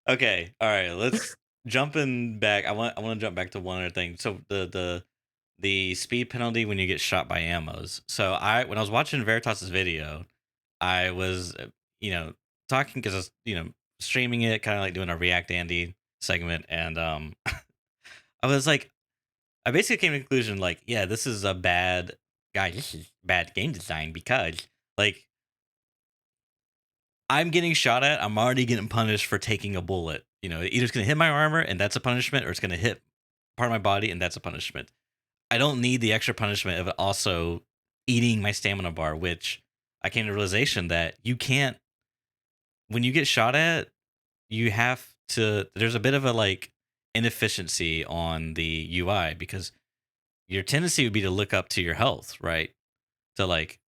Okay. All right. Let's jumping back. I want to jump back to one other thing. So the speed penalty when you get shot by ammos. So when I was watching Veritas's video, I was talking because I was streaming it, kind of like doing a React Andy segment, and I was like, I basically came to the conclusion like, yeah, this is a bad guy. This is bad game design because like I'm getting shot at. I'm already getting punished for taking a bullet. Either it's going to hit my armor and that's a punishment, or it's going to hit part of my body and that's a punishment. I don't need the extra punishment of also eating my stamina bar, which I came to the realization that you can't. When you get shot at, you have to. There's a bit of a like inefficiency on the UI because your tendency would be to look up to your health, right? To like,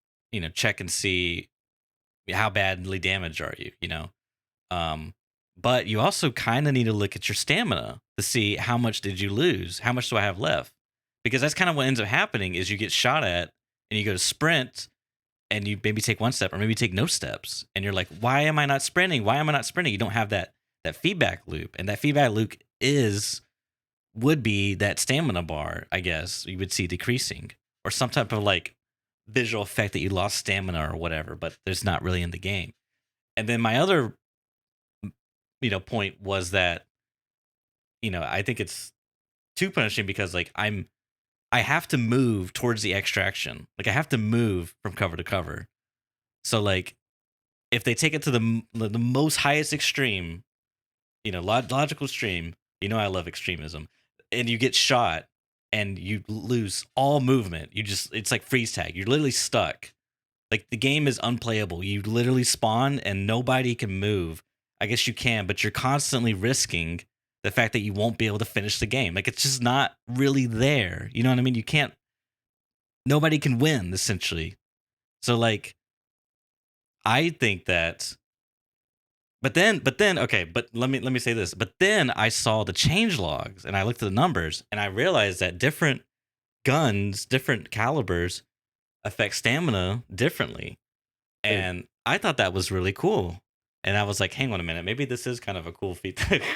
check and see how badly damaged are you, but you also kind of need to look at your stamina to see how much did you lose, how much do I have left, because that's kind of what ends up happening is you get shot at and you go to sprint and you maybe take one step or maybe take no steps and you're like, why am I not sprinting, you don't have that feedback loop, and that feedback loop would be that stamina bar, I guess you would see decreasing, or some type of like visual effect that you lost stamina or whatever, but there's not really in the game. And then my other point was that I think it's too punishing because like I have to move towards the extraction, like I have to move from cover to cover. So like if they take it to the most highest extreme, logical extreme, I love extremism, and you get shot and you lose all movement, it's like freeze tag, you're literally stuck. Like the game is unplayable. You literally spawn and nobody can move. I guess you can, but you're constantly risking the fact that you won't be able to finish the game. Like it's just not really there. You know what I mean? You can't. Nobody can win essentially. So like, I think that. But then, okay. But let me say this. But then I saw the change logs and I looked at the numbers and I realized that different guns, different calibers affect stamina differently. And I thought that was really cool. And I was like, hang on a minute, maybe this is kind of a cool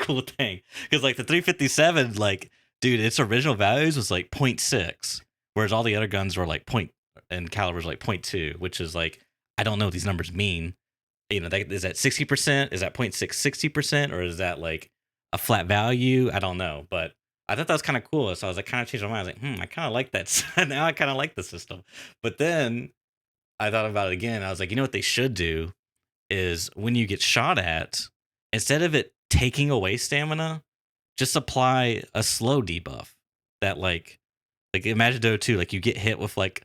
cool thing. Because like the 357, like, dude, its original values was like 0.6, whereas all the other guns were like point and calibers like 0.2, which is like, I don't know what these numbers mean. Is that 60%? Is that 0.6 60%? Or is that like a flat value? I don't know. But I thought that was kind of cool. So I was like, kind of changed my mind. I was like, I kind of like that. Now I kind of like the system. But then I thought about it again. I was like, you know what they should do is when you get shot at, instead of it taking away stamina, just apply a slow debuff that like imagine though too, like you get hit with like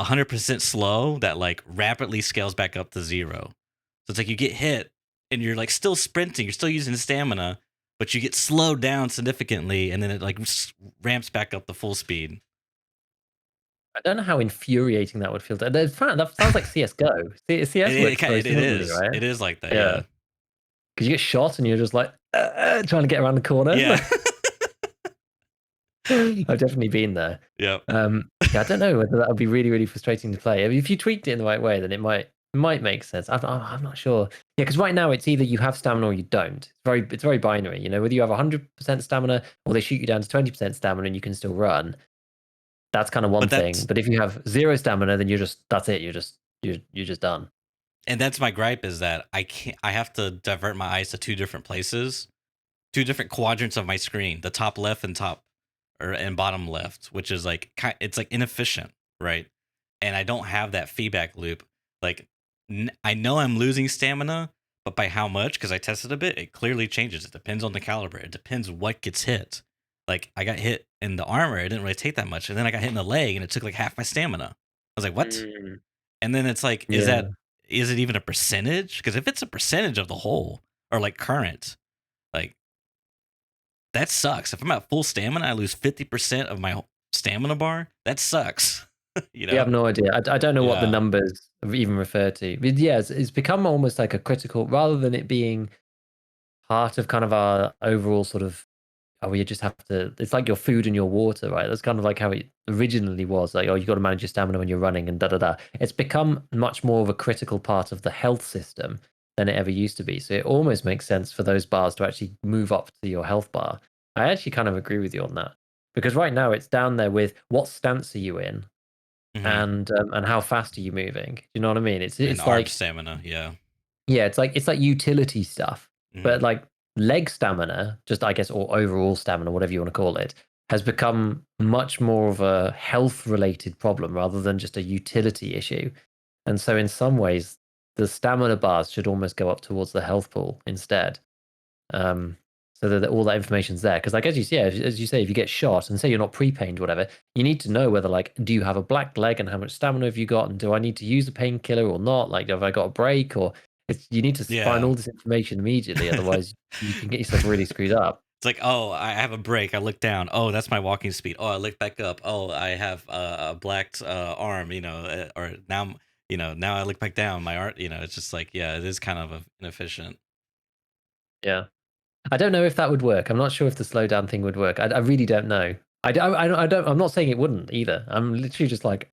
100% slow that like rapidly scales back up to 0. So it's like you get hit and you're like still sprinting, you're still using stamina, but you get slowed down significantly and then it like ramps back up to full speed. I don't know how infuriating that would feel. That sounds like CS:GO. CS works very It similarly, is. right? It is like that, Yeah, yeah. because you get shot and you're just like trying to get around the corner. Yeah. I've definitely been there. Yep. Yeah, I don't know whether that would be really, really frustrating to play. I mean, if you tweaked it in the right way, then it might make sense. I'm not sure. Yeah, because right now it's either you have stamina or you don't. It's very binary. You know, whether you have 100% stamina or they shoot you down to 20% stamina and you can still run. That's kind of one But thing. But if you have 0 stamina, then that's it. You're just done. and that's my gripe is that I have to divert my eyes to 2 different places, 2 different quadrants of my screen, the top left and top or and bottom left, which is like it's like inefficient, right? And I don't have that feedback loop. Like I know I'm losing stamina, but by how much? Because I tested a bit, it clearly changes. It depends on the caliber. It depends what gets hit. Like I got hit in the armor, it didn't really take that much, and then I got hit in the leg, and it took like half my stamina. I was like, what? Mm, And then it's like, yeah. is it even a percentage? Because if it's a percentage of the whole or like current, like that sucks. If I'm at full stamina, I lose 50% of my stamina bar. That sucks. You We know? have no idea. I don't know what the Yeah. numbers even refer to. But yeah, it's become almost like a critical rather than it being part of kind of our overall sort of oh, you just have to. It's like your food and your water, right? That's kind of like how it originally was. Like, oh, you got to manage your stamina when you're running, and da da da. It's become much more of a critical part of the health system than it ever used to be. So it almost makes sense for those bars to actually move up to your health bar. I actually kind of agree with you on that because right now it's down there with what stance are you in Hmm. and how fast are you moving. You know what I mean? And It's arm like stamina. Yeah. yeah, it's like utility stuff, Hmm. but like leg stamina, just I guess, or overall stamina, whatever you want to call it, has become much more of a health related problem rather than just a utility issue. And so, in some ways, the stamina bars should almost go up towards the health pool instead. Um, so that all that information's there. Because, like, as you say, if you get shot and say you're not pre-pained, whatever, you need to know whether, like, do you have a black leg and how much stamina have you got, and do I need to use a painkiller or not? Like, have I got a break? Or you need to find Yeah. all this information immediately, otherwise you can get yourself really screwed up. It's like, oh, I have a break. I look down. Oh, that's my walking speed. Oh, I look back up. Oh, I have a black arm. Or now, now I look back down. My art. It's just like, yeah, it is kind of inefficient. Yeah, I don't know if that would work. I'm not sure if the slowdown thing would work. I really don't know. I don't. I'm not saying it wouldn't either. I'm literally just like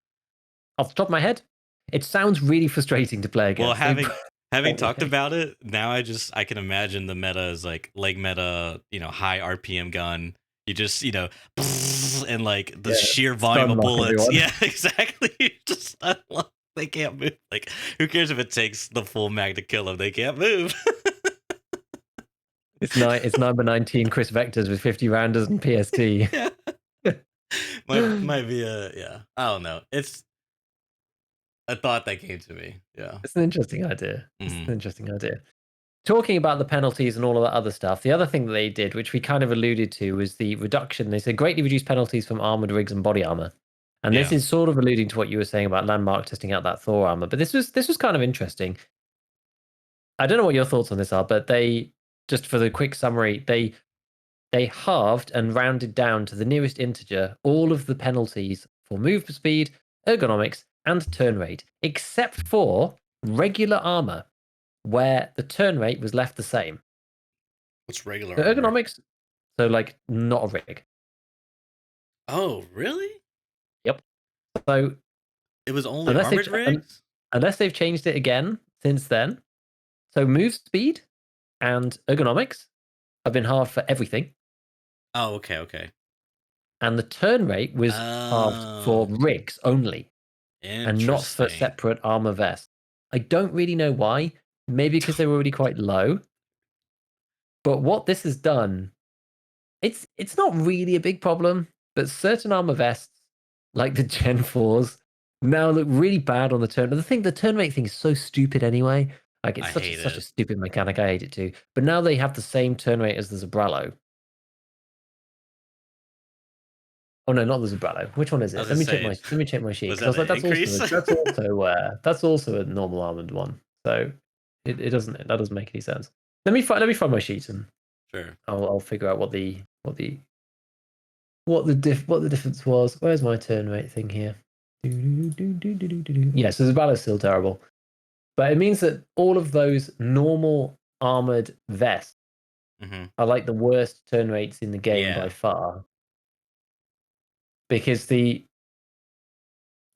off the top of my head, it sounds really frustrating to play Well, against. having talked Probably. about it, now I can imagine the meta is like leg meta, high RPM gun. You just, and like the Yeah, sheer volume stun of lock bullets. everyone. Yeah, exactly. Just unlock. They can't move. Like, who cares if it takes the full mag to kill them? They can't move. It's number 19 Chris Vectors with 50 rounders and PST. Yeah, might be yeah. I don't know. It's a thought that came to me. Yeah. It's an interesting idea. It's Hmm. an interesting idea. Talking about the penalties and all of that other stuff, the other thing that they did, which we kind of alluded to, was the reduction. They said greatly reduced penalties from armored rigs and body armor. And this Yeah. is sort of alluding to what you were saying about Landmark testing out that Thor armor. But this was kind of interesting. I don't know what your thoughts on this are, but they just for the quick summary, they halved and rounded down to the nearest integer all of the penalties for move speed, ergonomics, and turn rate, except for regular armor, where the turn rate was left the same. What's regular The armor? ergonomics, so like not a rig. Oh, really? Yep. So It was only unless they've armored rigs? unless they've changed it again since then, so move speed and ergonomics have been halved for everything, Oh, okay, okay. and the turn rate was halved for Oh, rigs only, and not for interesting. separate armor vests. I don't really know why. Maybe because they were already quite low. But what this has done it's not really a big problem, but certain armor vests, like the Gen 4s, now look really bad on the turn. The turn rate thing is so stupid anyway. Like it's I such hate a it. stupid mechanic. I hate it too. But now they have the same turn rate as the Zabralo. Oh no, not the Zabralo. Which one is I was it? gonna say, Let me check my sheet was because I that was like, an increase? that's also a normal armored one. So it doesn't that doesn't make any sense. Let me find my sheet and Sure. I'll figure out what the difference was. Where's my turn rate thing here? Yeah, so Zabralo's still terrible. But it means that all of those normal armored vests Mm-hmm. are like the worst turn rates in the game by Yeah. far. Because the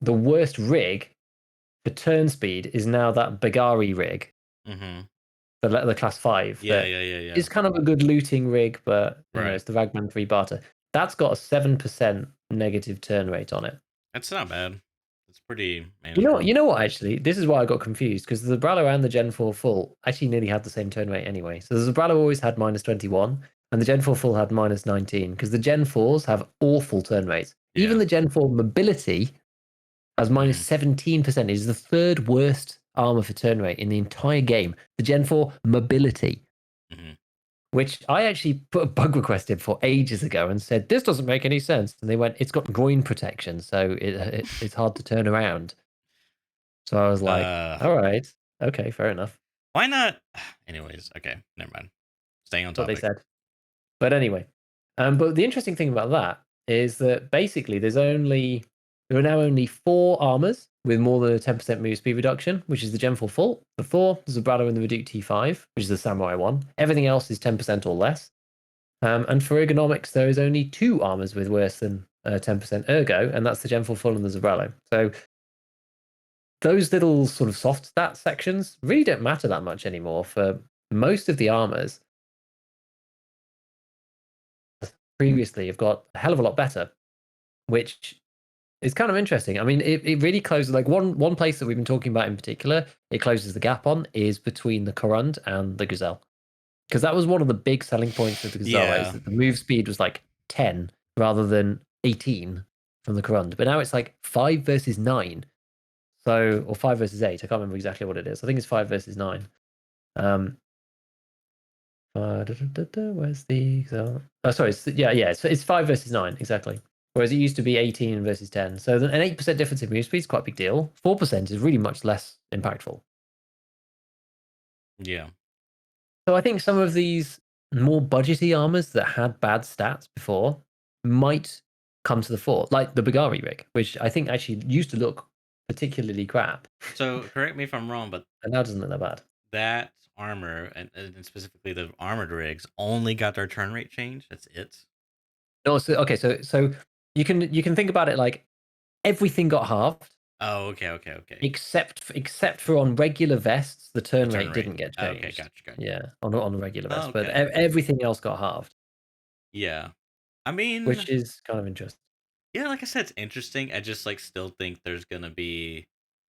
worst rig for turn speed is now that Bagari rig, Mm-hmm. the class 5, Yeah, that yeah, yeah, yeah. is kind of a good looting rig, but Right. it's the Ragman 3 barter. That's got a 7% negative turn rate on it. That's not bad. It's pretty You know, manageable. you know what? Actually, this is why I got confused because the Zabralo and the Gen 4 full actually nearly had the same turn rate anyway. So the Zabralo always had -21, and the Gen 4 full had -19 because the Gen 4s have awful turn rates. Even Yeah. the Gen 4 mobility has Mm-hmm. -17%. It is the third worst armor for turn rate in the entire game. The Gen 4 mobility, Mm-hmm. which I actually put a bug request in for ages ago and said this doesn't make any sense, and they went, it's got groin protection, so it's hard to turn around. So I was like, all right, okay, fair enough. Why not? Anyways, okay, never mind. Staying on What they topic. said. But anyway, but the interesting thing about that is that basically there are now only 4 armors with more than a 10% move speed reduction, which is the Gen 4 full, the 4, the Zabrado, and the Reduc T5, which is the Samurai one. Everything else is 10% or less. And for ergonomics, there is only 2 armors with worse than 10% ergo, and that's the Gen 4 full and the Zabralo. So those little sort of soft stat sections really don't matter that much anymore for most of the armors. Previously have got a hell of a lot better, which is kind of interesting. I mean, it really closes like one place that we've been talking about in particular, it closes the gap on is between the Corund and the Gazelle. Because that was one of the big selling points of the Gazelle, right? Is Yeah. that the move speed was like 10 rather than 18 from the Corund. But now it's like 5 versus 9. So, or 5 versus 8. I can't remember exactly what it is. I think it's 5 versus 9. Where's the Excel? Oh, sorry. It's 5 versus 9, exactly. Whereas it used to be 18 versus 10. So an 8% difference in move speed is quite a big deal. 4% is really much less impactful. Yeah. So I think some of these more budgety armors that had bad stats before might come to the fore, like the Bagari rig, which I think actually used to look particularly crap, So correct me if I'm wrong, but and now doesn't look that bad. that armor and specifically the armored rigs only got their turn rate change. That's it. No, so you can think about it like everything got halved. Oh, okay, okay, okay. Except for on regular vests, the The turn turn rate rate. didn't get Okay, changed. gotcha. Yeah, on a regular vest, but Okay. everything else got halved, Yeah. I mean, which is kind of interesting. yeah, like I said, it's interesting. I just like still think there's gonna be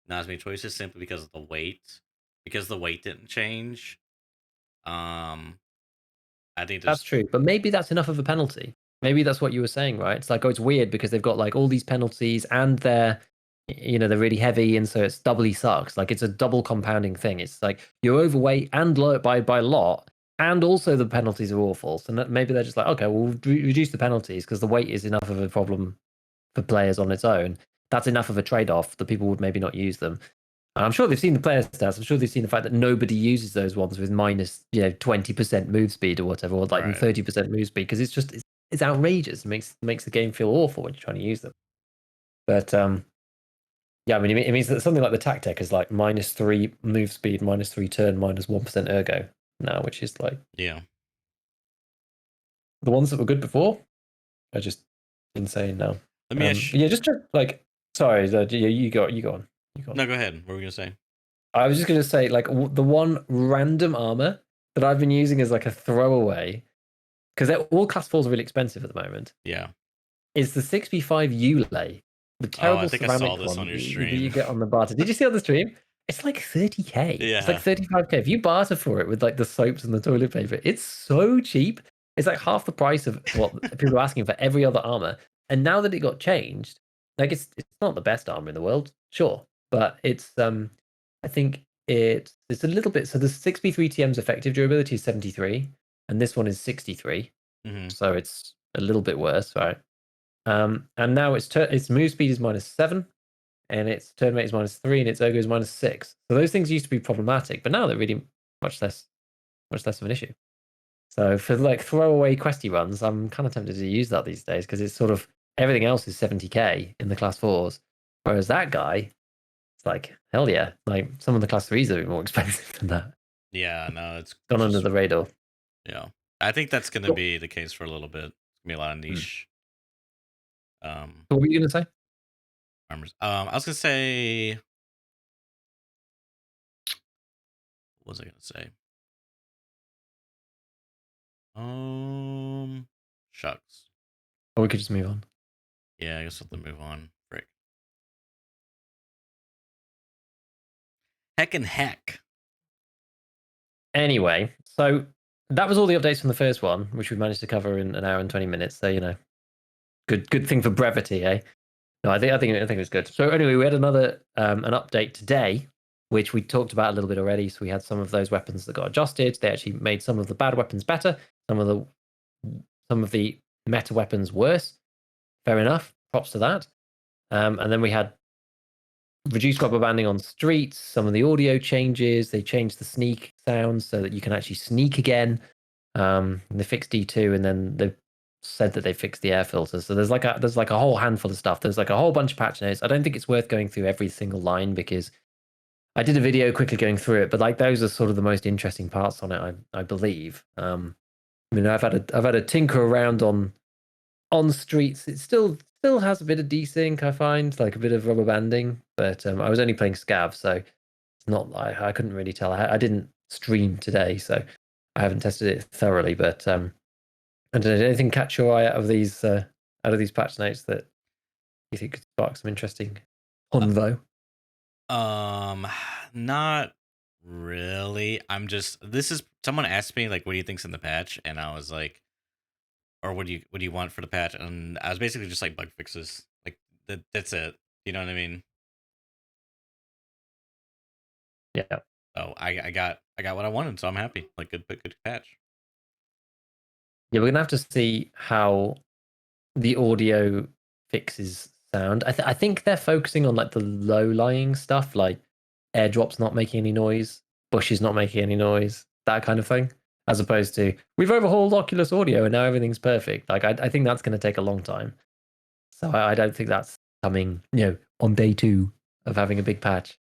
not as many choices simply because of the weight. Because the weight didn't change. Um, I think That's there's true, but maybe that's enough of a penalty. Maybe that's what you were saying, right? It's like, oh, it's weird because they've got like all these penalties and they're really heavy, and so it's doubly sucks. Like it's a double compounding thing. It's like you're overweight and low by a lot, and also the penalties are awful. So maybe they're just like, okay, we'll reduce the penalties because the weight is enough of a problem for players on its own. That's enough of a trade-off that people would maybe not use them. I'm sure they've seen the player stats. I'm sure they've seen the fact that nobody uses those ones with minus 20% move speed or whatever, or like right. 30% move speed, because it's outrageous. It makes the game feel awful when you're trying to use them. But yeah, I mean, it means that something like the Tactec is like -3 move speed, -3 turn, -1% ergo now, which is like Yeah. the ones that were good before are just insane now. Let me ask. Yeah, just like sorry, you go on. You go on. No, go ahead. What were we gonna say? I was just going to say, like, the one random armor that I've been using as like a throwaway, because all class 4s are really expensive at the moment, Yeah. is the 6v5 Ulay, the Oh, I terrible think I saw ceramic this one on your that you stream. get on the barter. Did you see on the stream? It's like 30k. It's like Yeah. 35k. If you barter for it with like the soaps and the toilet paper, it's so cheap. it's like half the price of what people are asking for every other armor. And now that it got changed, like it's not the best armor in the world, sure, but it's I think it's a little bit. So the 6B3TM's effective durability is 73, and this one is 63. Mhm. So it's a little bit worse, right? And now its move speed is -7, and its turn rate is -3, and its ergo is -6. So those things used to be problematic, but now they're really much less of an issue. So for like throwaway questy runs, I'm kind of tempted to use that these days because it's sort of everything else is 70k in the class 4s, whereas that guy, it's like hell yeah, like some of the class 3s are a bit more expensive than that. Yeah, no, it's Gone under just the radar. yeah. I think that's gonna What, be the case for a little bit. It's gonna be a lot of hmm. niche What were you gonna say? armors. I was gonna say, what was I gonna say? Um, Shucks. Or we could just move on. Yeah, I guess we'll have to move on. Frick. Heck and heck. Anyway, so that was all the updates from the first one, which we managed to cover in an hour and 20 minutes. So good thing for brevity, eh? No, I think it was good. So anyway, we had another an update today, which we talked about a little bit already. So we had some of those weapons that got adjusted. They actually made some of the bad weapons better, some of the meta weapons worse. Fair enough. Props to that. And then we had reduced rubber banding on streets. Some of the audio changes. They changed the sneak sounds so that you can actually sneak again. They fixed D2, and then they said that they fixed the air filters. So there's like a whole handful of stuff. There's like a whole bunch of patch notes. I don't think it's worth going through every single line because I did a video quickly going through it, but like those are sort of the most interesting parts on it, I believe. I mean, I've had a tinker around on streets. It still has a bit of desync, I find, like a bit of rubber banding, but I was only playing Scav, so it's not. I couldn't really tell. I didn't stream today, so I haven't tested it thoroughly. But I don't know. Did anything catch your eye out of these patch notes that you think could spark some interesting convo? Not really. This is someone asked me like, what do you think's in the patch, and I was like, or what do you want for the patch, and I was basically just like bug fixes, like that's it. You know what I mean? Yeah. So I got what I wanted, so I'm happy. Like good patch. Yeah, we're gonna have to see how the audio fixes sound. I think they're focusing on like the low lying stuff, like airdrops not making any noise, bushes not making any noise, that kind of thing, as opposed to we've overhauled Oculus Audio and now everything's perfect. Like I think that's going to take a long time. So I don't think that's coming, on day 2 of having a big patch.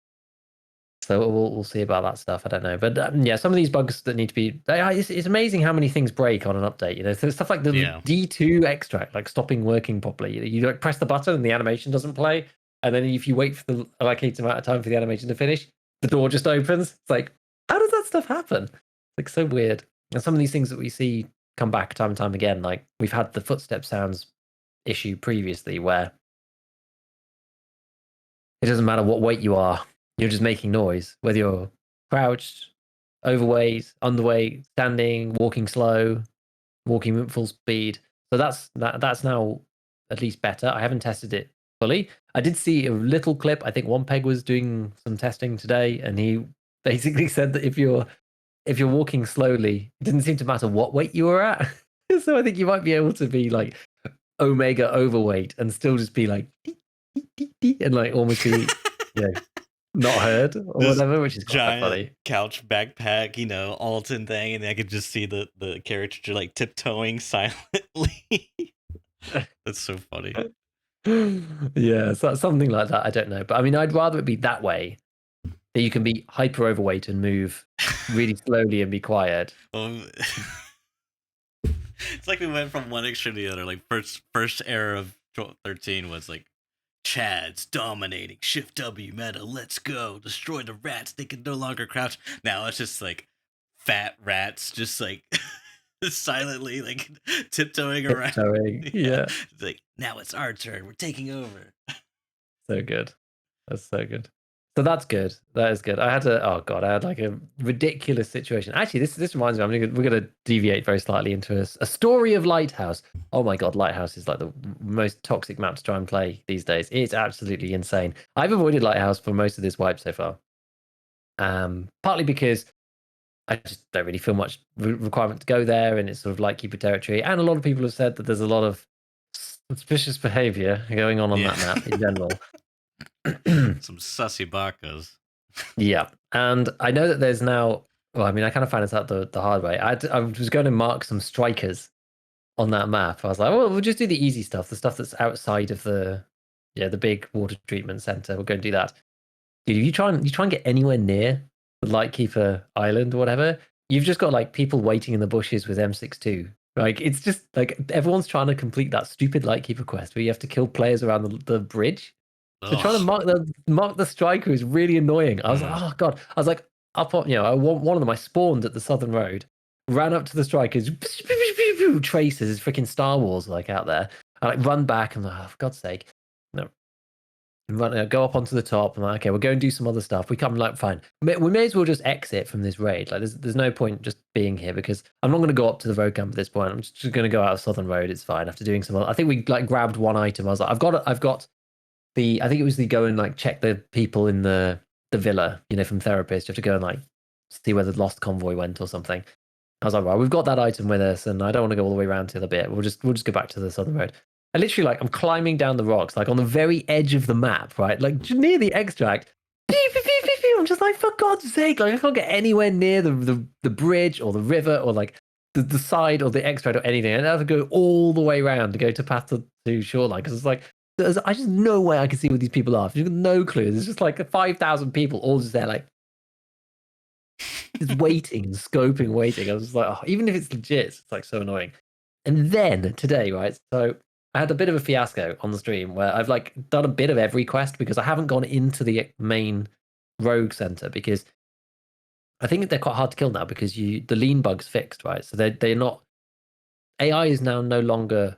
So we'll see about that stuff. I don't know, but yeah, some of these bugs that need to be. It's amazing how many things break on an update. So stuff like the Yeah. D2 extract, like stopping working properly. You like press the button and the animation doesn't play, and then if you wait for the allocated amount of time for the animation to finish, the door just opens. It's like, how does that stuff happen? It's like so weird. And some of these things that we see come back time and time again, like we've had the footstep sounds issue previously, where it doesn't matter what weight you are, you're just making noise, whether you're crouched, overweight, underweight, standing, walking slow, walking at full speed. So that's now at least better. I haven't tested it fully. I did see a little clip. I think One Peg was doing some testing today, and he basically said that if you're walking slowly, it didn't seem to matter what weight you were at. So I think you might be able to be like omega overweight and still just be like and like almost be not heard or This whatever, which is quite giant funny. couch backpack, Alton thing, and I could just see the character like tiptoeing silently. That's so funny. Yeah, so something like that. I don't know, but I mean, I'd rather it be that way, that you can be hyper overweight and move really slowly and be quiet. It's like we went from one extreme to the other. Like first era of 13 was like Chad's dominating, shift W meta, let's go, destroy the rats, they can no longer crouch. Now it's just like fat rats just like silently like tiptoeing around. Tiptoeing, yeah. It's like now it's our turn, we're taking over. So good. That's so good. So that's good. That is good. I had like a ridiculous situation. Actually, this reminds me. We're gonna deviate very slightly into a story of Lighthouse. Oh my god, Lighthouse is like the most toxic map to try and play these days. It's absolutely insane. I've avoided Lighthouse for most of this wipe so far. Partly because I just don't really feel much requirement to go there, and it's sort of like keeper territory. And a lot of people have said that there's a lot of suspicious behavior going on that map in general. Some sussy bakas. Yeah, and I know that there's now. Well, I mean, I kind of found this out the hard way. I was going to mark some strikers on that map. I was like, well, we'll just do the easy stuff, the stuff that's outside of the big water treatment center. We'll go and do that. Dude, if you try and get anywhere near the Lightkeeper Island or whatever, you've just got like people waiting in the bushes with M62. Like it's just like everyone's trying to complete that stupid Lightkeeper quest where you have to kill players around the bridge. So trying to mark the striker is really annoying. I was like, oh god. I was like, up on one of them. I spawned at the southern road, ran up to the strikers, traces is freaking Star Wars like out there. I like run back and like, oh, for God's sake, no. Go up onto the top. I'm like, okay, we'll go and do some other stuff. We come like fine. We may as well just exit from this raid. Like, there's no point just being here because I'm not going to go up to the road camp at this point. I'm just going to go out of Southern Road. It's fine. After doing some, I think we like grabbed one item. I was like, I've got I think it was the go and like check the people in the villa, from Therapist. You have to go and like see where the lost convoy went or something. I was like, right, we've got that item with us, and I don't want to go all the way around to the bit. We'll just go back to the southern road. I literally like I'm climbing down the rocks, like on the very edge of the map, right? Like near the extract. I'm just like, for God's sake, like I can't get anywhere near the bridge or the river or like the side or the extract or anything. I have to go all the way around to go to path to shoreline because it's like I just no way I can see where these people are. There's no clue. There's just like 5,000 people all just there, like just waiting and scoping, waiting. I was just like, oh, even if it's legit, it's like so annoying. And then today, right? So I had a bit of a fiasco on the stream where I've like done a bit of every quest because I haven't gone into the main rogue center because I think they're quite hard to kill now because the lean bug's fixed, right? So they're not. AI is now no longer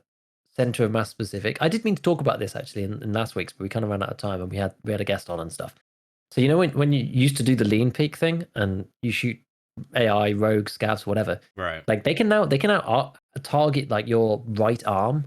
center of mass specific. I did mean to talk about this actually in last week's, but we kind of ran out of time and we had a guest on and stuff. So when you used to do the lean peak thing and you shoot AI, rogue, scavs, whatever, right? like they can now target like your right arm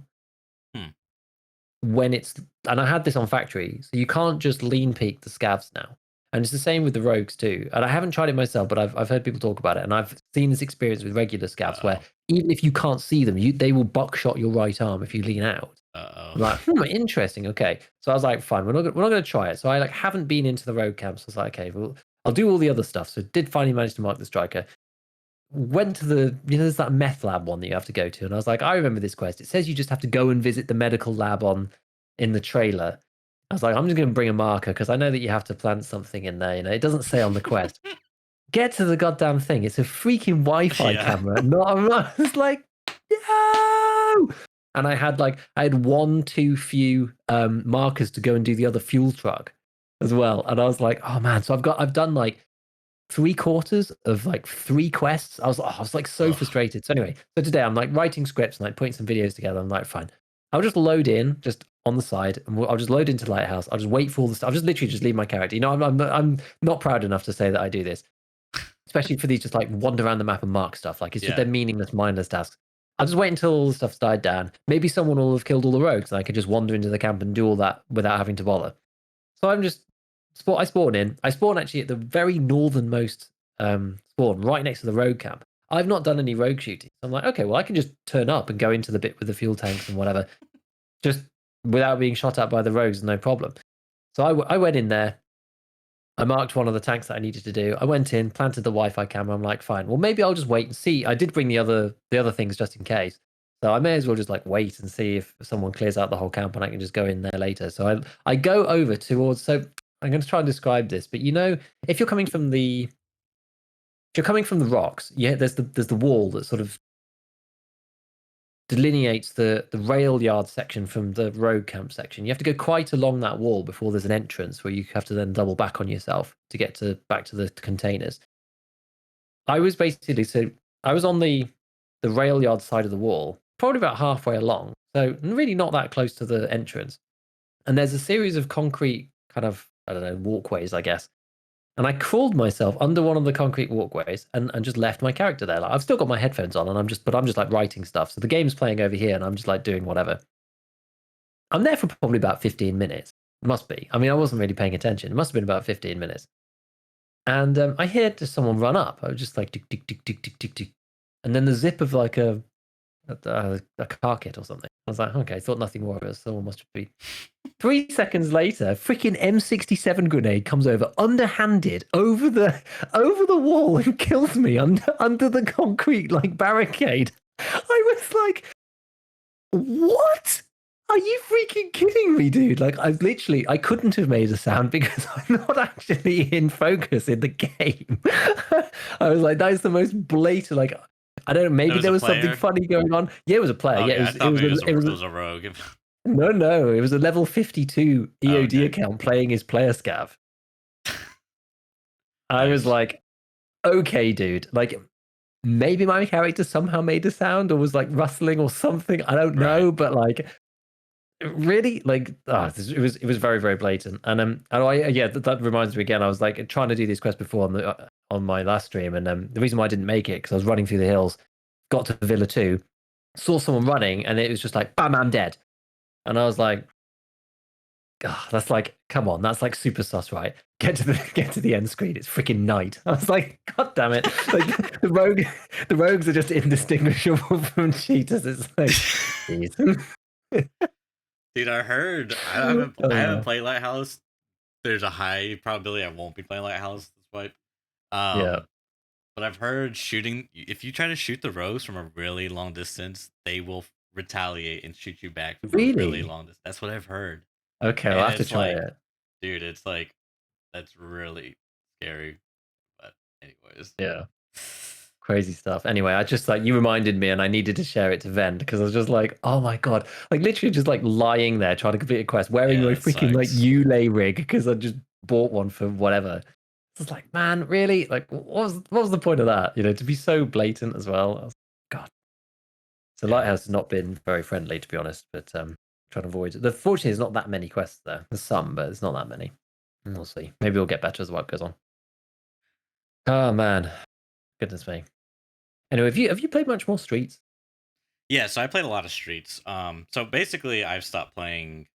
when it's. And I had this on factory, so you can't just lean peak the scavs now. And it's the same with the rogues too. And I haven't tried it myself, but I've heard people talk about it, and I've seen this experience with regular scavs where even if you can't see them, they will buckshot your right arm if you lean out. I'm like, interesting. Okay, so I was like, fine, we're not going to try it. So I like haven't been into the rogue camps. So I was like, okay, well, I'll do all the other stuff. So did finally manage to mark the striker. Went to the there's that meth lab one that you have to go to, and I was like, I remember this quest. It says you just have to go and visit the medical lab in the trailer. I was like, I'm just going to bring a marker because I know that you have to plant something in there. It doesn't say on the quest. Get to the goddamn thing. It's a freaking Wi-Fi camera. It's like, no. And I had one too few markers to go and do the other fuel truck as well. And I was like, oh man. So I've done like 3/4 of like 3 quests. I was like so frustrated. So anyway, so today I'm like writing scripts and like putting some videos together. I'm like, fine. I'll just load in just on the side, and I'll just load into Lighthouse. I'll just wait for all the stuff. I'll just literally just leave my character. I'm not proud enough to say that I do this, especially for these just like wander around the map and mark stuff. Like it's just they're meaningless, mindless tasks. I'll just wait until all the stuff's died down. Maybe someone will have killed all the rogues, and I could just wander into the camp and do all that without having to bother. So I spawn in. I spawn actually at the very northernmost spawn, right next to the rogue camp. I've not done any rogue shooting. So I'm like, okay, well, I can just turn up and go into the bit with the fuel tanks and whatever, just without being shot at by the rogues, no problem. So I went in there. I marked one of the tanks that I needed to do. I went in, planted the Wi-Fi camera. I'm like, fine. Well, maybe I'll just wait and see. I did bring the other things just in case. So I may as well just like wait and see if someone clears out the whole camp and I can just go in there later. So I go over towards. So I'm going to try and describe this, but if you're coming from the rocks, there's the wall that sort of delineates the rail yard section from the road camp section. You have to go quite along that wall before there's an entrance where you have to then double back on yourself to get back to the containers. I was on the rail yard side of the wall, probably about halfway along, so really not that close to the entrance. And there's a series of concrete kind of I don't know, walkways, I guess. And I crawled myself under one of the concrete walkways and just left my character there. Like I've still got my headphones on and I'm just like writing stuff. So the game's playing over here and I'm just like doing whatever. I'm there for probably about 15 minutes. Must be. I mean, I wasn't really paying attention. It must have been about 15 minutes. And I heard someone run up. I was just like, tick, tick, tick, tick, tick, tick, tick. And then the zip of like a car kit or something. I was like, okay, thought nothing more of it. Someone must be. 3 seconds later, freaking M67 grenade comes over underhanded over the wall and kills me under the concrete like barricade. I was like, what? Are you freaking kidding me, dude? Like I couldn't have made a sound because I'm not actually in focus in the game. I was like, that is the most blatant, like I don't know, maybe there was something funny going on. Yeah, it was a player. Oh, yeah, I thought maybe it was a rogue. no, it was a level 52 EOD Okay. account playing his player scav. I was like, okay, dude. Like, maybe my character somehow made a sound or was like rustling or something. I don't know, but like, really, like, it was very very blatant. And that reminds me again. I was like trying to do this quest before on my last stream, and the reason why I didn't make it because I was running through the hills, got to Villa 2, saw someone running, and it was just like, bam, I'm dead. And I was like, oh, that's like, come on, that's like super sus, right? Get to the end screen. It's freaking night. I was like, God damn it! Like the rogues are just indistinguishable from cheaters. It's like, dude, I heard I haven't played Lighthouse. There's a high probability I won't be playing Lighthouse this wipe. Yeah. But I've heard shooting. If you try to shoot the rogues from a really long distance, they will retaliate and shoot you back from a really long distance. That's what I've heard. Okay, And I'll have to it's try like, it. dude, it's like that's really scary. But anyways, Yeah. Crazy stuff. Anyway, I just like you reminded me, and I needed to share it to Vend because I was just like, oh my god, like literally just like lying there trying to complete a quest, wearing my freaking like Ulay rig because I just bought one for whatever. It's like, man, really? Like, what was the point of that? You know, to be so blatant as well. I was, God. So Lighthouse has not been very friendly, to be honest. But trying to avoid it. Fortunately, there's not that many quests there. There's some, but it's not that many. And we'll see. Maybe we'll get better as the wipe goes on. Oh man, goodness me. Anyway, have you played much more Streets? Yeah, so I played a lot of Streets. So basically, I've stopped playing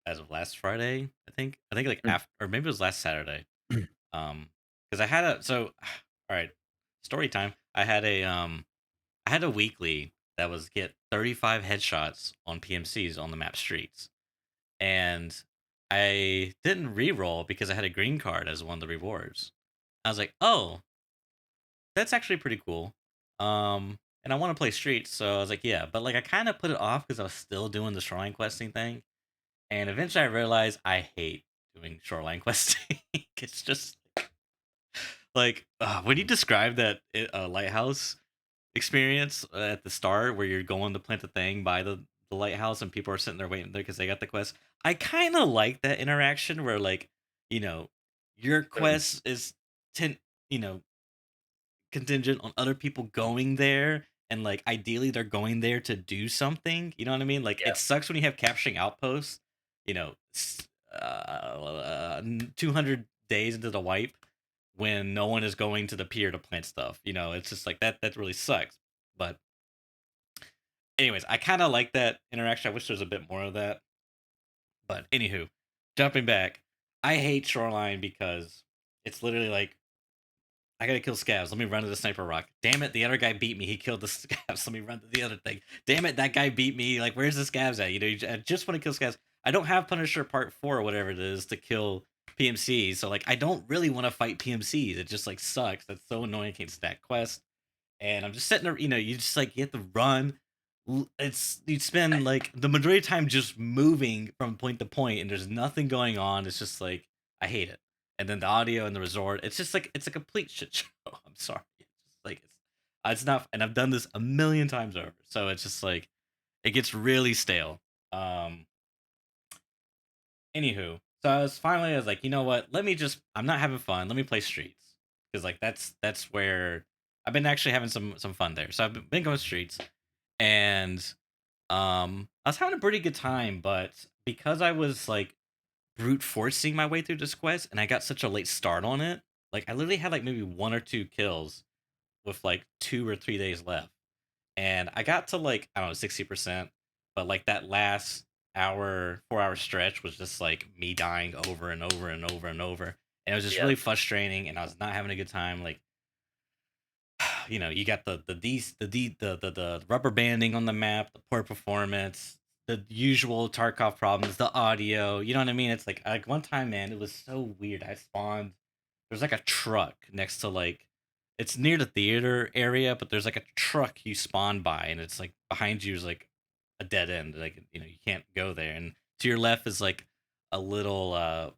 as of last Friday. I think like after, or maybe it was last Saturday. Because I had all right, story time. I had a weekly that was get 35 headshots on PMCs on the map Streets, and I didn't re-roll because I had a green card as one of the rewards. I was like, oh, that's actually pretty cool. And I want to play Streets, so I was like, yeah. But like, I kind of put it off because I was still doing the shoreline questing thing, and eventually I realized I hate doing shoreline questing. It's just like when you describe that lighthouse experience at the start where you're going to plant the thing by the lighthouse and people are sitting there waiting there because they got the quest. I kind of like that interaction where like, you know, your quest is ten, you know, contingent on other people going there, and like ideally they're going there to do something, you know what I mean? Like it sucks when you have capturing outposts, you know, 200 days into the wipe when no one is going to the pier to plant stuff, you know. It's just like that really sucks. But anyways, I kind of like that interaction. I wish there was a bit more of that. But anywho, jumping back, I hate shoreline because it's literally like I gotta kill scavs. Let me run to the sniper rock. Damn it, the other guy beat me. He killed the scavs. Let me run to the other thing. Damn it, that guy beat me. Like, where's the scavs at? You know, I just want to kill scavs. I don't have Punisher Part 4 or whatever it is to kill PMCs. So, like, I don't really want to fight PMCs. It just, like, sucks. That's so annoying. I can't stack quests. And I'm just sitting there, you know, you just, like, you have to run. You spend, like, the majority of time just moving from point to point, and there's nothing going on. It's just, like, I hate it. And then the audio and the resort, it's just like it's a complete shit show. I'm sorry, it's just like it's not. And I've done this a million times over, so it's just like it gets really stale. Anywho, so I was like, you know what? Let me just. I'm not having fun. Let me play Streets because like that's where I've been actually having some fun there. So I've been going Streets, and I was having a pretty good time, but because I was like brute forcing my way through this quest, and I got such a late start on it. Like I literally had like maybe 1 or 2 kills with like 2 or 3 days left, and I got to like I don't know 60%, but like that last hour 4 hour stretch was just like me dying over and over and over and over, and it was just Yeah. really frustrating, and I was not having a good time. Like you got the rubber banding on the map, the poor performance, the usual Tarkov problems, the audio. You know what I mean? It's like one time, man, it was so weird. I spawned. There's like a truck next to like it's near the theater area, but there's like a truck you spawn by, and it's like behind you is like a dead end. Like you can't go there, and to your left is like a little a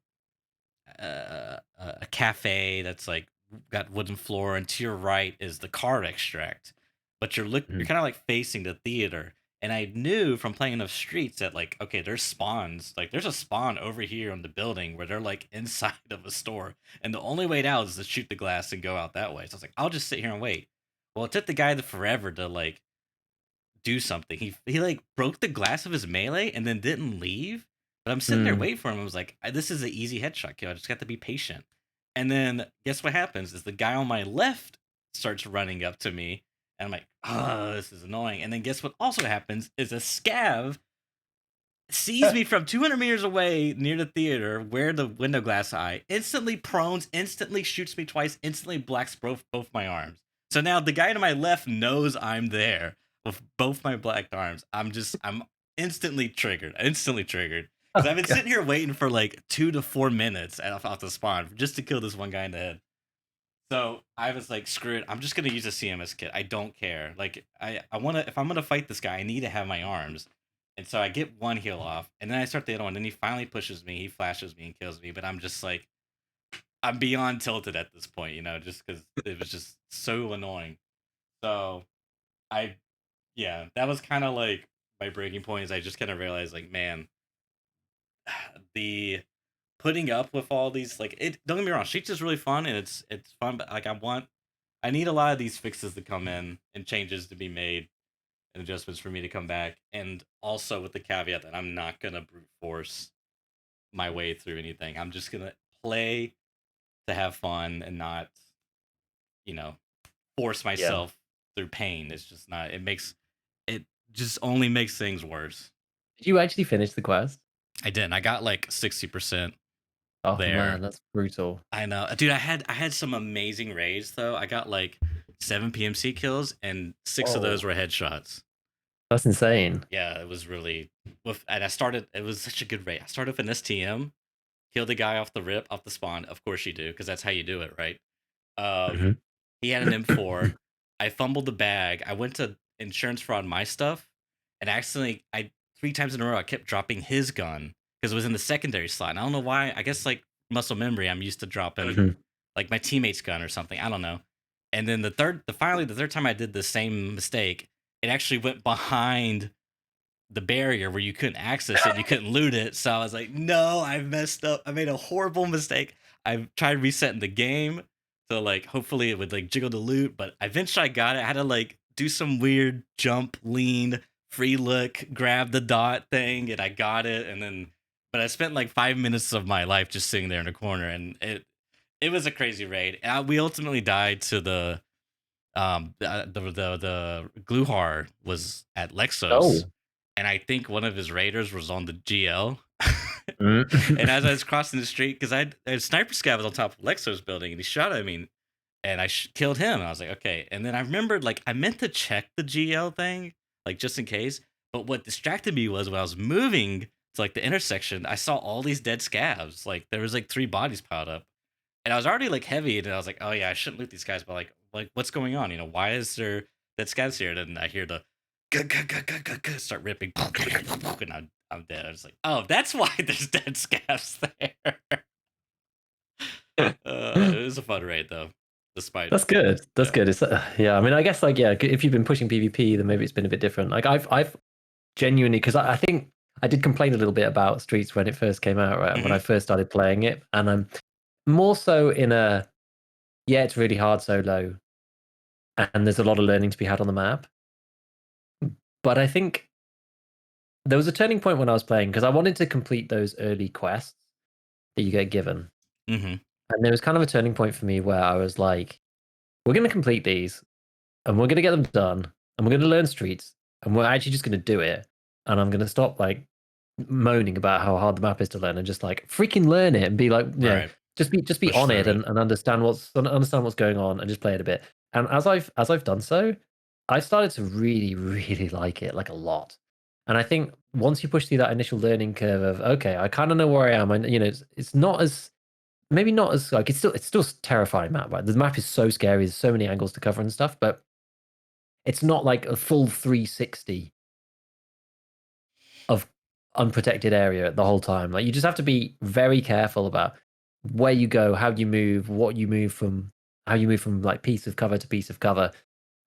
cafe that's like got wooden floor, and to your right is the card extract. But you're Mhm. kind of like facing the theater, and I knew from playing enough streets that like okay, there's spawns. Like there's a spawn over here on the building where they're like inside of a store, and the only way out is to shoot the glass and go out that way. So I was like, I'll just sit here and wait. Well, it took the guy forever to like do something. He like broke the glass of his melee and then didn't leave. But I'm sitting there Mm. waiting for him. I was like, this is an easy headshot kill. I just got to be patient. And then guess what happens? Is the guy on my left starts running up to me, and I'm like, oh, this is annoying. And then guess what also happens is a scav sees me from 200 meters away near the theater where the window glass eye instantly prones, instantly shoots me twice, instantly blacks both my arms. So now the guy to my left knows I'm there with both my blacked arms. I'm instantly triggered because I've Oh, been God. sitting here waiting for like 2 to 4 minutes off the spawn just to kill this one guy in the head. So I was like, screw it. I'm just gonna use a CMS kit. I don't care. Like I wanna if I'm gonna fight this guy, I need to have my arms. And so I get one heal off, and then I start the other one. Then he finally pushes me, he flashes me and kills me. But I'm just like I'm beyond tilted at this point, just because it was just so annoying. So I yeah, that was kind of like my breaking point is I just kind of realized like, man, the putting up with all these like it don't get me wrong, Streets is really fun and it's fun, but like I need a lot of these fixes to come in and changes to be made and adjustments for me to come back. And also with the caveat that I'm not gonna brute force my way through anything. I'm just gonna play to have fun and not, you know, force Yeah. myself through pain. It's just not it just only makes things worse. Did you actually finish the quest? I didn't. I got like 60% Oh, there. man, that's brutal. I know. Dude, I had some amazing raids though. I got like 7 PMC kills and 6 of those Oh, were headshots. that's insane. Yeah, it was really and I started it was such a good raid. I started with an STM, killed the guy off the rip, off the spawn. Of course you do, because that's how you do it, right? Mhm. He had an M4. I fumbled the bag. I went to insurance fraud my stuff, and accidentally, I 3 times in a row I kept dropping his gun because it was in the secondary slot. And I don't know why. I guess like muscle memory. I'm used to dropping Mhm. like my teammate's gun or something. I don't know. And then the third time I did the same mistake, it actually went behind the barrier where you couldn't access it and you couldn't loot it. So I was like, no, I messed up. I made a horrible mistake. I tried resetting the game. So like hopefully it would like jiggle the loot, but eventually I got it. I had to like do some weird jump, lean, free look, grab the dot thing, and I got it. And then but I spent like 5 minutes of my life just sitting there in a corner, and it was a crazy raid. We ultimately died to the Gluhar was at Lexos, Oh. and I think one of his raiders was on the GL. Mm. And as I was crossing the street, because I a sniper scav was on top of Lexos building, and he shot at me, and I killed him. And I was like, okay. And then I remembered like I meant to check the GL thing, like just in case. But what distracted me was when I was moving to like the intersection, I saw all these dead scavs. Like there was like 3 bodies piled up, and I was already like heavy, and I was like, oh yeah, I shouldn't loot these guys, but like what's going on? Why is there that scavs here? And then I hear the start ripping, and I'm dead. I was like, oh, that's why there's dead scavs there. It was a fun raid though, despite That's good. That's yeah. good. It's yeah. I mean, I guess like yeah, if you've been pushing PvP, then maybe it's been a bit different. Like I've genuinely because I think I did complain a little bit about Streets when it first came out, right? When I Hmm. first started playing it, and I'm more so in a yeah, it's really hard solo, and there's a lot of learning to be had on the map. But I think there was a turning point when I was playing because I wanted to complete those early quests. that you get given. Mm-hmm. And there was kind of a turning point for me where I was like, we're going to complete these and we're going to get them done and we're going to learn streets and we're actually just going to do it. And I'm going to stop like moaning about how hard the map is to learn and just like freaking learn it and be like, Right. just be Push on it through it. and understand what's going on and just play it a bit. And as I've done so, I started to really, really like it, like a lot. And I think once you push through that initial learning curve of, okay, I kind of know where I am, and it's not as, maybe not as like, it's still terrifying map, right? The map is so scary, there's so many angles to cover and stuff, but it's not like a full 360 of unprotected area the whole time. Like you just have to be very careful about where you go, how you move, what you move from, how you move from like piece of cover to piece of cover.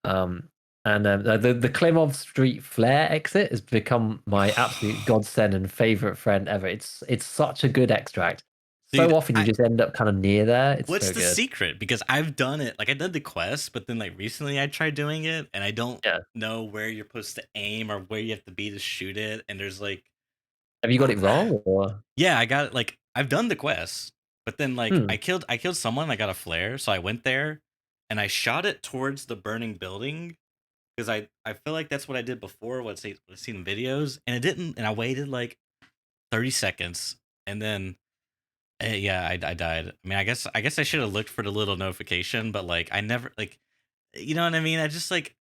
Um, and the Klimov Street Flare exit has become my absolute godsend and favorite friend ever. It's such a good extract. Dude, So often you just end up kind of near there. It's what's so the good. secret? Because I've done it. Like I did the quest, but then like recently I tried doing it, and I don't Yeah. know where you're supposed to aim or where you have to be to shoot it. And there's like, Have you got it wrong or? yeah, I got it. Like I've done the quest, but then like Hmm. I killed someone. I got a flare, so I went there, and I shot it towards the burning building because I feel like that's what I did before. What I've seen in videos, and it didn't. And I waited like 30 seconds, and then yeah, I died. I mean, I guess I should have looked for the little notification, but like I never like, you know what I mean? I just like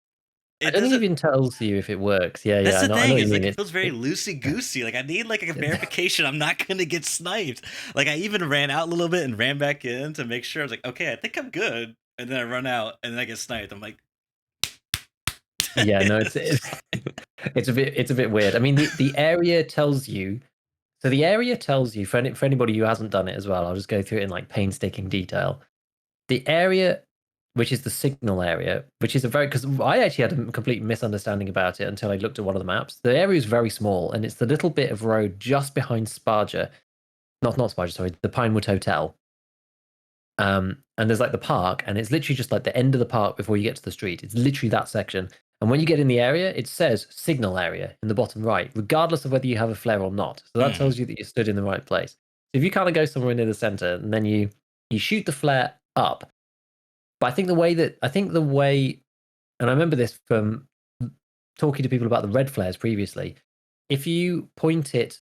I it don't think it doesn't. even tells you if it works. Yeah, That's yeah. the I know thing what you is like mean. it feels very loosey goosey. Like I need like a verification. I'm not gonna get sniped. Like I even ran out a little bit and ran back in to make sure. I was like, okay, I think I'm good. And then I run out and then I get sniped. I'm like, Yeah, no, it's a bit weird. I mean, the area tells you. So the area tells you for anybody who hasn't done it as well. I'll just go through it in like painstaking detail. The area, which is the signal area, which is a very, because I actually had a complete misunderstanding about it until I looked at one of the maps. The area is very small, and it's the little bit of road just behind Sparger, not Sparger, sorry, the Pinewood Hotel. And there's like the park, and it's literally just like the end of the park before you get to the street. It's literally that section. And when you get in the area, it says signal area in the bottom right, regardless of whether you have a flare or not. So that hmm. tells you that you stood in the right place. So if you kind of go somewhere near the center and then you shoot the flare up, but I think the way, and I remember this from talking to people about the red flares previously. If you point it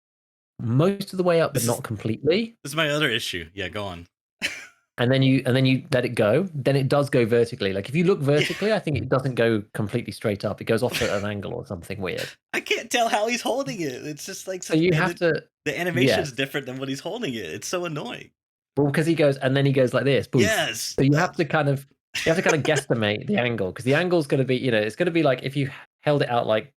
most of the way up, but This is not completely, this is my other issue. Yeah, go on. and then you let it go, then it does go vertically. Like if you look Yeah. vertically, I think it doesn't go completely straight up. It goes off at an angle or something weird. I can't tell how he's holding it. It's just like So you have to, the animation's yes. different than what he's holding it. It's so annoying. Well, because he goes and then he goes like this, boof. Yes. So you have to kind of guesstimate the angle because the angle's going to be, it's going to be like if you held it out like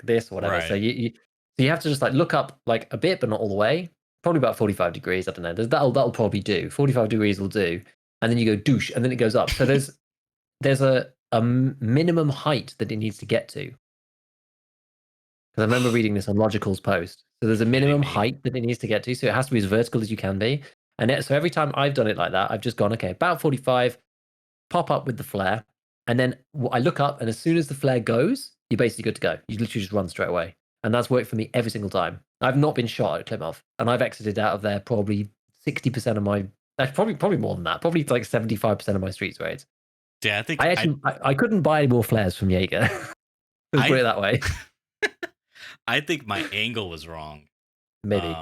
this or whatever. So Right. you have to just like look up like a bit, but not all the way. Probably about 45 degrees. I don't know. That'll probably do. 45 degrees will do. And then you go douche, and then it goes up. So there's a minimum height that it needs to get to. Because I remember reading this on Logical's post. So there's a Kidding minimum me. height that it needs to get to. So it has to be as vertical as you can be. So every time I've done it like that, I've just gone, okay, about 45, pop up with the flare. And then I look up, and as soon as the flare goes, you're basically good to go. You literally just run straight away. And that's worked for me every single time. I've not been shot at Klimov, and I've exited out of there probably 60% of my, probably more than that, probably like 75% of my streets raids. Yeah, I think I couldn't buy any more flares from Jaeger. Let's put I it that way. I think my angle was wrong. Maybe.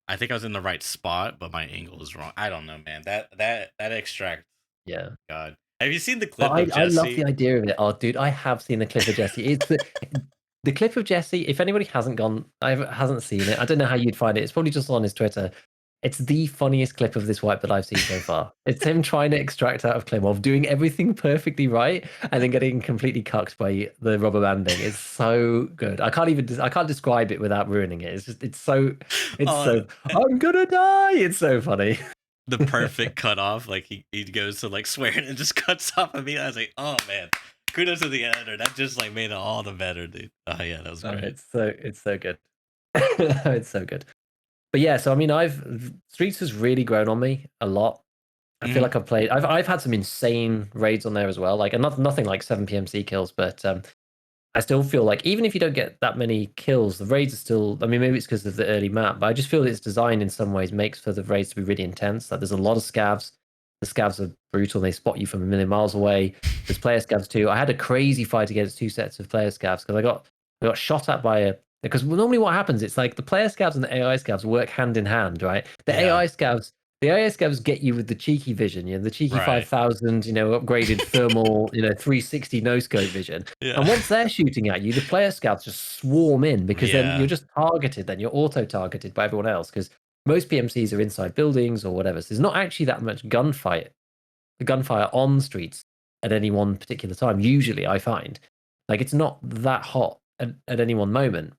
I think I was in the right spot, but my angle was wrong. I don't know, man. That extract. Yeah. God, have you seen the But clip of I love Jesse? the idea of it. Oh, dude, I have seen the clip of Jesse. It's the clip of Jesse. If anybody hasn't seen it, I don't know how you'd find it. It's probably just on his Twitter. It's the funniest clip of this wipe that I've seen so far. It's him trying to extract out of Klimov, doing everything perfectly right, and then getting completely cucked by the rubber banding. It's so good. I can't describe it without ruining it. It's Oh, so I'm gonna die. It's so funny. the perfect cutoff. Like he goes to like swear and just cuts off of me. I was like, oh man, kudos to the editor. That just like made it all the better, dude. Oh yeah, that was Oh, great. it's so good. It's so good. But yeah, so I mean, Streets has really grown on me a lot. I feel Mhm. like I've had some insane raids on there as well. Like, and nothing like 7 PMC kills, but I still feel like even if you don't get that many kills, the raids are still. I mean, maybe it's because of the early map, but I just feel it's designed in some ways makes for the raids to be really intense. Like there's a lot of scavs. The scavs are brutal. They spot you from a million miles away. There's player scavs too. I had a crazy fight against two sets of player scavs because I got shot at by a. Because normally what happens, it's like the player scavs and the AI scavs work hand in hand, right? Yeah. The AI scavs get you with the cheeky vision, the cheeky Right. 5000, upgraded thermal, 360 no scope vision. Yeah. And once they're shooting at you, the player scouts just swarm in because then Yeah. you're just targeted, then you're auto-targeted by everyone else because most PMCs are inside buildings or whatever. So there's not actually that much gunfire on streets at any one particular time. Usually I find. Like it's not that hot at any one moment.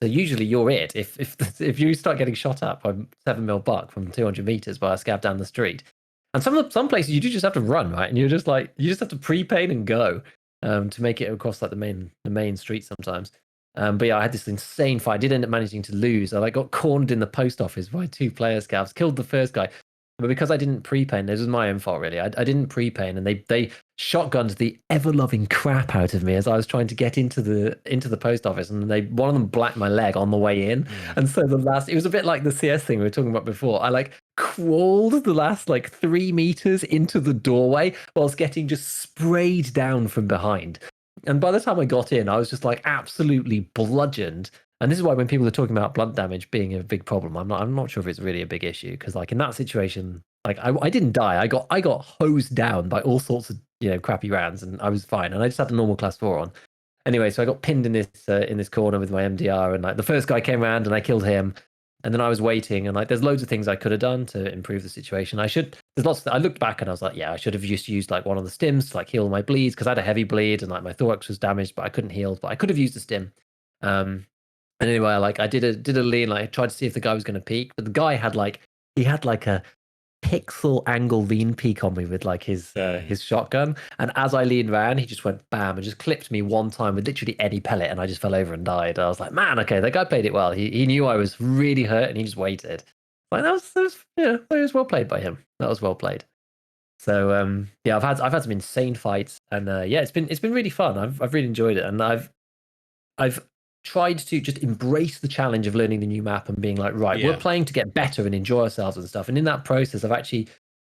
So usually you're it. If you start getting shot at by 7 mil buck from 200 meters by a scab down the street, and some places you do just have to run, right? And you're just like you just have to pre-paint and go to make it across like the main street sometimes. But yeah, I had this insane fight. I did end up managing to lose. I like got cornered in the post office by two player scabs. Killed the first guy, but because I didn't pre-paint, this was my own fault really. I didn't pre-paint, and they shotgunned the ever-loving crap out of me as I was trying to get into the post office, and one of them blacked my leg on the way in. And so it was a bit like the CS thing we were talking about before. I like crawled the last like 3 meters into the doorway whilst getting just sprayed down from behind. And by the time I got in, I was just like absolutely bludgeoned. And this is why when people are talking about blunt damage being a big problem, I'm not sure if it's really a big issue because like in that situation, like I didn't die. I got hosed down by all sorts of crappy rounds, and I was fine. And I just had a normal class 4 on. Anyway, so I got pinned in this corner with my MDR, and like the first guy came around and I killed him. And then I was waiting, and like there's loads of things I could have done to improve the situation. I looked back and I was like, yeah, I should have just used like one of the stims to like heal my bleeds because I had a heavy bleed and like my thorax was damaged, but I couldn't heal. But I could have used a stim. And anyway, I did a lean, like I tried to see if the guy was going to peek, but the guy had like a pixel angle lean peek on me with like his shotgun, and as I leaned around, he just went bam and just clipped me one time with literally any pellet, and I just fell over and died. I was like, man, okay, that guy played it well. He knew I was really hurt, and he just waited. Like that was it was well played by him. That was well played. So yeah, I've had some insane fights, and yeah, it's been really fun. I've really enjoyed it, and I've tried to just embrace the challenge of learning the new map and being like, right, we're Yeah. playing to get better and enjoy ourselves and stuff. And in that process, I've actually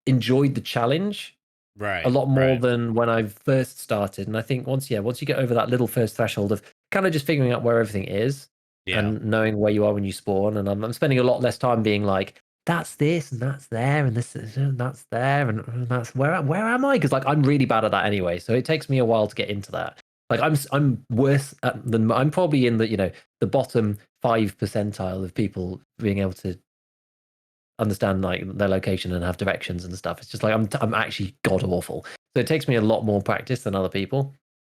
enjoyed the challenge Right. a lot more Right. than when I first started. And I think once you get over that little first threshold of kind of just figuring out where everything is Yeah. and knowing where you are when you spawn, and I'm spending a lot less time being like, that's this and that's there and this and that's there and that's where am I? Because like I'm really bad at that anyway, so it takes me a while to get into that. Like I'm worse than I'm probably in the bottom 5 percentile of people being able to understand like their location and have directions and stuff. It's just like I'm actually god awful. So it takes me a lot more practice than other people.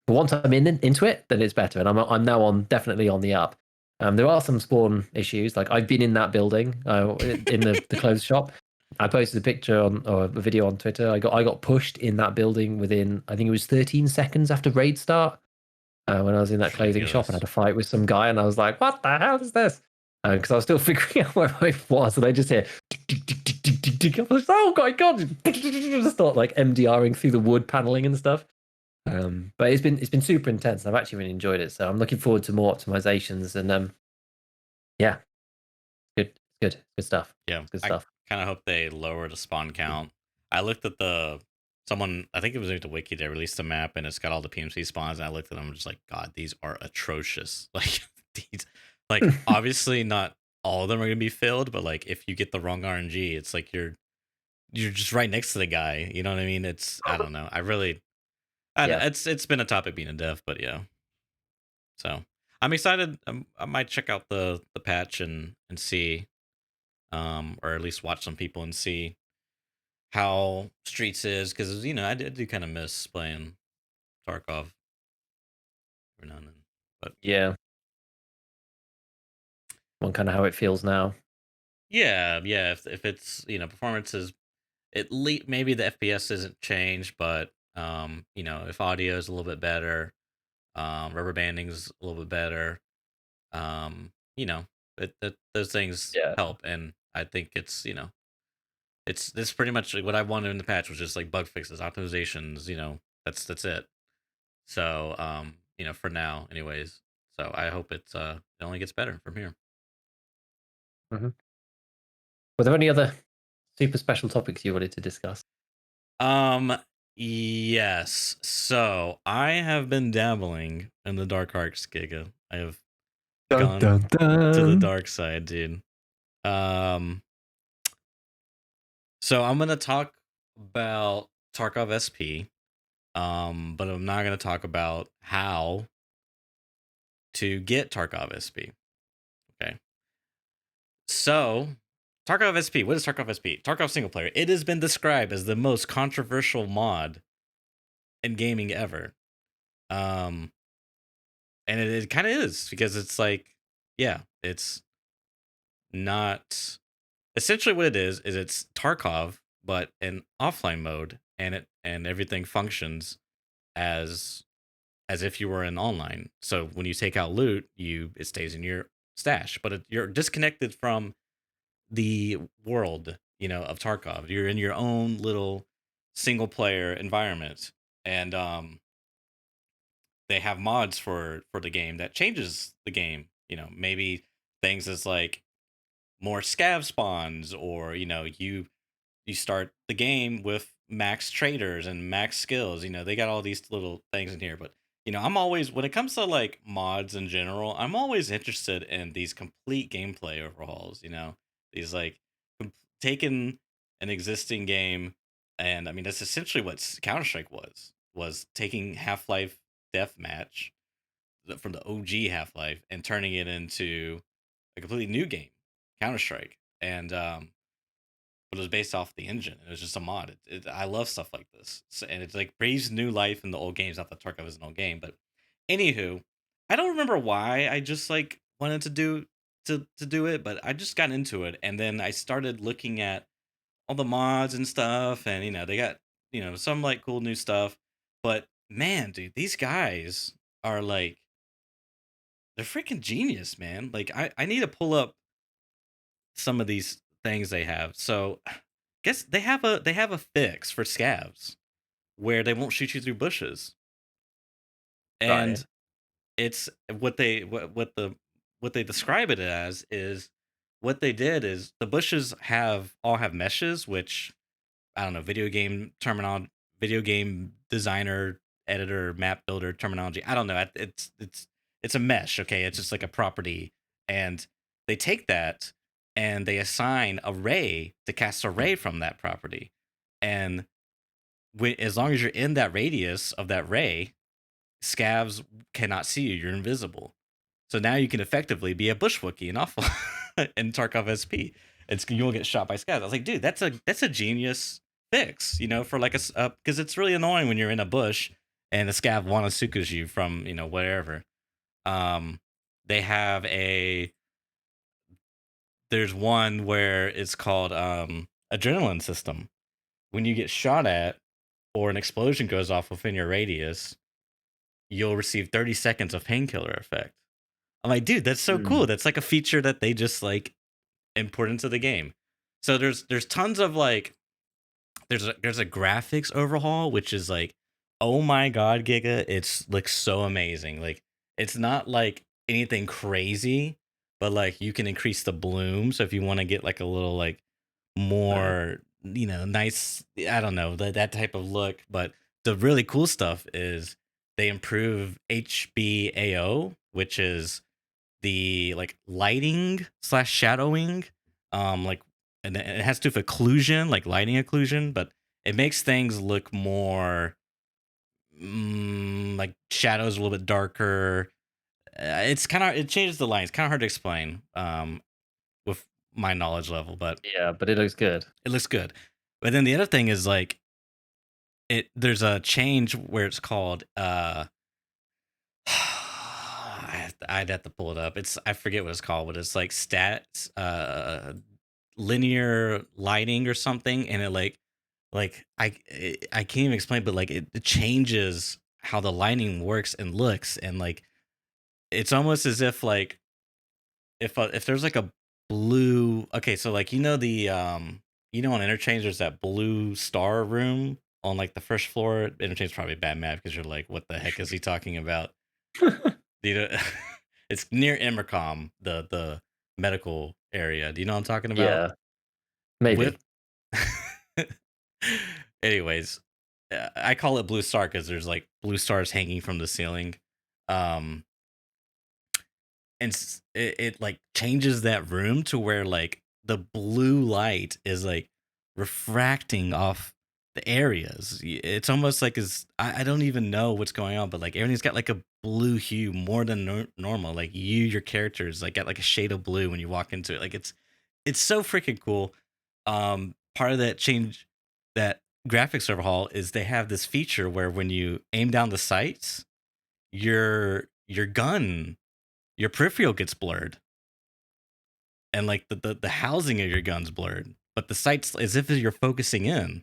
But once I'm into it, then it's better, and I'm now definitely on the up. There are some spawn issues. Like I've been in that building in the clothes shop. I posted a picture or a video on Twitter. I got pushed in that building within I think it was 13 seconds after raid start. When I was in that clothing shop and Ridiculous. had a fight with some guy, and I was like, "What the hell is this?" Because I was still figuring out where I was, and I just hear, I was like, "Oh my god!" Just start like MDRing through the wood paneling and stuff. But it's been super intense. I've actually really enjoyed it, so I'm looking forward to more optimizations. And yeah, good stuff. Yeah. Good I stuff. kind of hope they lower the spawn count. I looked at someone, I think it was maybe the wiki that released the map, and it's got all the PMC spawns, and I looked at them and just like, God, these are atrocious. Like these, like obviously not all of them are gonna be filled, but like if you get the wrong RNG, it's like you're just right next to the guy. You know what I mean? I don't know. Yeah, It's been a topic being a dev, but yeah. So I'm excited. I might check out the patch and see, or at least watch some people and see how Streets is, because I do kind of miss playing Tarkov every now and then. But yeah. One kind of how it feels now. yeah, if it's performance is at least maybe the FPS isn't changed, but if audio is a little bit better, rubber banding's a little bit better, um, you know, those things Yeah, help, and I think it's pretty much like what I wanted in the patch was just like bug fixes, optimizations. That's it. So for now, anyways. So I hope it only gets better from here. Mhm. Were there any other super special topics you wanted to discuss? Um, yes. So I have been dabbling in the dark arts, Giga. I have Dun, gone dun, to the dun. dark side, dude. Um, so I'm gonna talk about Tarkov SP. But I'm not gonna talk about how to get Tarkov SP. Okay. So Tarkov SP. What is Tarkov SP? Tarkov single player. It has been described as the most controversial mod in gaming ever. Um, and it kind of is because it's like, yeah, it's not essentially what it is it's Tarkov but in offline mode, and everything functions as if you were in online. So when you take out loot, it stays in your stash, but you're disconnected from the world, of Tarkov. You're in your own little single player environment, and they have mods for the game that changes the game. Maybe things as like more scav spawns, or you start the game with max traders and max skills. They got all these little things in here, but I'm always, when it comes to like mods in general, I'm always interested in these complete gameplay overhauls. These like taking an existing game, and I mean that's essentially what Counter Strike was taking Half Life Deathmatch from the OG Half Life and turning it into a completely new game, Counter Strike, and but it was based off the engine. It was just a mod. I love stuff like this, and it's like breathes new life in the old games. Not that Tarkov is an old game, but anywho, I don't remember why I just like wanted to do it, but I just got into it, and then I started looking at all the mods and stuff, and they got some like cool new stuff, but man, dude, these guys are like, they're freaking genius, man. Like I need to pull up some of these things they have. So guess they have a fix for scavs where they won't shoot you through bushes. Right. And it's what they describe it as is, what they did is the bushes all have meshes, which I don't know, video game designer, editor, map builder terminology. I don't know. It's a mesh. Okay, it's just like a property, and they take that and they assign a ray to cast a ray from that property, and as long as you're in that radius of that ray, scavs cannot see you. You're invisible. So now you can effectively be a bush Wookiee in awful in Tarkov SP. You will get shot by scavs. I was like, dude, that's a genius fix, for like because it's really annoying when you're in a bush and the scav wanasukas you from wherever. Um, they have there's one where it's called adrenaline system. When you get shot at or an explosion goes off within your radius, you'll receive 30 seconds of painkiller effect. I'm like, dude, that's so cool. Mm. That's like a feature that they just like import into the game. So there's tons of like, there's a graphics overhaul, which is like, oh my god, Giga, it's looks so amazing. Like it's not like anything crazy, but like you can increase the bloom. So if you want to get like a little like Right. more, nice, I don't know, that type of look. But the really cool stuff is they improve HBAO, which is the like lighting slash shadowing, like, and it has to do with occlusion, like lighting occlusion, but it makes things look more like shadows a little bit darker. It's kind of, it changes the lines. Kind of hard to explain with my knowledge level, but Yeah, but it looks good. it looks good. But then the other thing is like, there's a change where it's called I'd have to pull it up. I forget what it's called, but it's like stats, linear lighting or something, and it I can't even explain, but like it changes how the lighting works and looks, and like it's almost as if like if there's like a blue, okay, so like on interchange there's that blue star room on like the first floor. Interchange is probably bad map because you're like, what the heck is he talking about? You know, it's near Emercom, the medical area. Do you know what I'm talking about? Yeah, maybe. With anyways, I call it blue star because there's like blue stars hanging from the ceiling. Um, and it like changes that room to where like the blue light is like refracting off the areas. It's almost like I don't even know what's going on, but like everything's got like a blue hue more than normal. Like your characters like got like a shade of blue when you walk into it. Like it's so freaking cool. Part of that change, that graphics overhaul, is they have this feature where when you aim down the sights, your gun, your peripheral gets blurred, and like the housing of your gun's blurred, but the sights as if you're focusing in.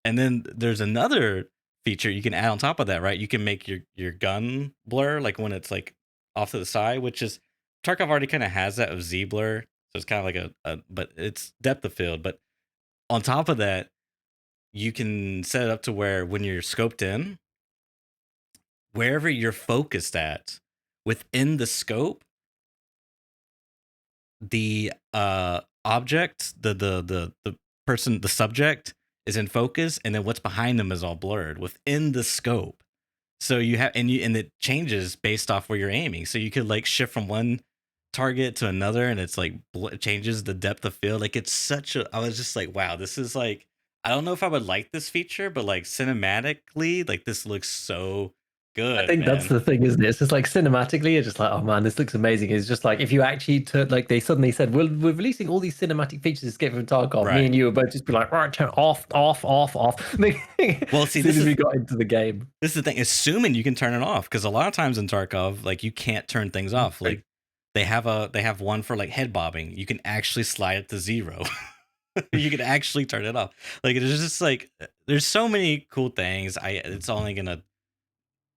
And then there's another feature you can add on top of that, right? You can make your gun blur like when it's like off to the side, which is Tarkov already kind of has that of Z blur, so it's kind of like a but it's depth of field. But on top of that, you can set it up to where when you're scoped in, wherever you're focused at within the scope, the object, the person, the subject is in focus, and then what's behind them is all blurred within the scope. So you have and it changes based off where you're aiming. So you could like shift from one target to another, and it's like it changes the depth of field. Like it's such a. I was just like, wow, this is like. I don't know if I would like this feature, but like cinematically, like this looks so I good, think that's man. the thing, isn't it? It's just like cinematically, it's just like, oh man, this looks amazing. It's just like if you actually took, like, they suddenly said, we're releasing all these cinematic features to Escape from Tarkov. Me Right. and you would both just be like, right, turn off, off, off, off. Well, As see, soon as we got into the game. this is the thing. Assuming you can turn it off, because a lot of times in Tarkov, like you can't turn things off. Like they have one for like head bobbing. You can actually slide it to 0. You can actually turn it off. Like it's just like there's so many cool things. It's only gonna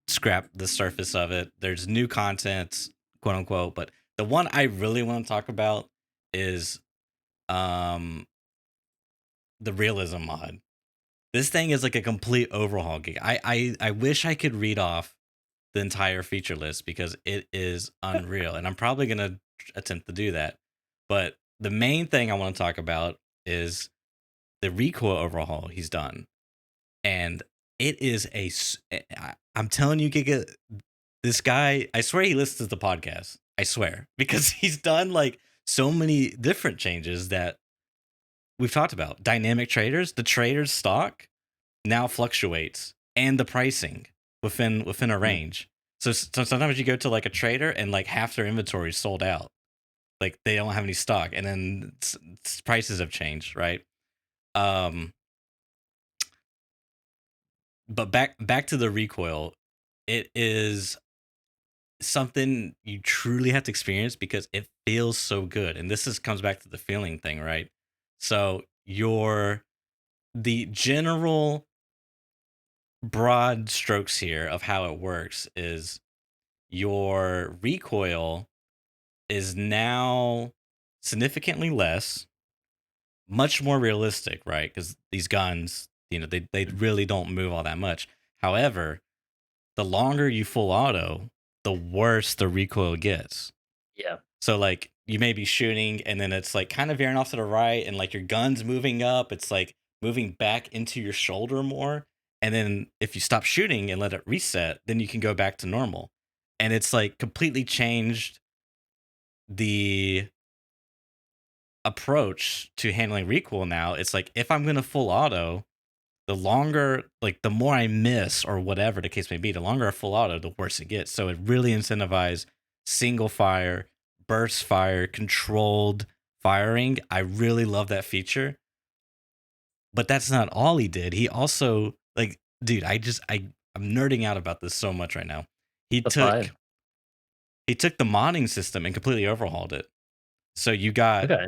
scrap the surface of it. There's new content, quote unquote. But the one I really want to talk about is um the realism mod. This thing is like a complete overhaul gig. I wish I could read off the entire feature list because it is unreal, and I'm probably gonna attempt to do that. But the main thing I want to talk about is the recoil overhaul he's done, and it is I'm telling you, Giga, this guy, I swear he listens to the podcast. I swear, because he's done like so many different changes that we've talked about. Dynamic traders, the traders stock now fluctuates, and the pricing within a range. So sometimes you go to like a trader and like half their inventory is sold out, like they don't have any stock, and then prices have changed, right? Um, but back to the recoil, it is something you truly have to experience because it feels so good, and this is comes back to the feeling thing, right? So the general broad strokes here of how it works is your recoil is now significantly less, much more realistic, right? Because these guns, they really don't move all that much. However, the longer you full auto, the worse the recoil gets. Yeah. So like you may be shooting and then it's like kind of veering off to the right and like your gun's moving up, it's like moving back into your shoulder more. And then if you stop shooting and let it reset, then you can go back to normal. And it's like completely changed the approach to handling recoil now. It's like if I'm going to full auto, the longer, like the more I miss or whatever the case may be, the longer I full auto, the worse it gets. So it really incentivizes single fire, burst fire, controlled firing. I really love that feature. But that's not all he did. He also, like, dude, I'm nerding out about this so much right now. He That's took fine. he took the modding system and completely overhauled it. So you got, Okay.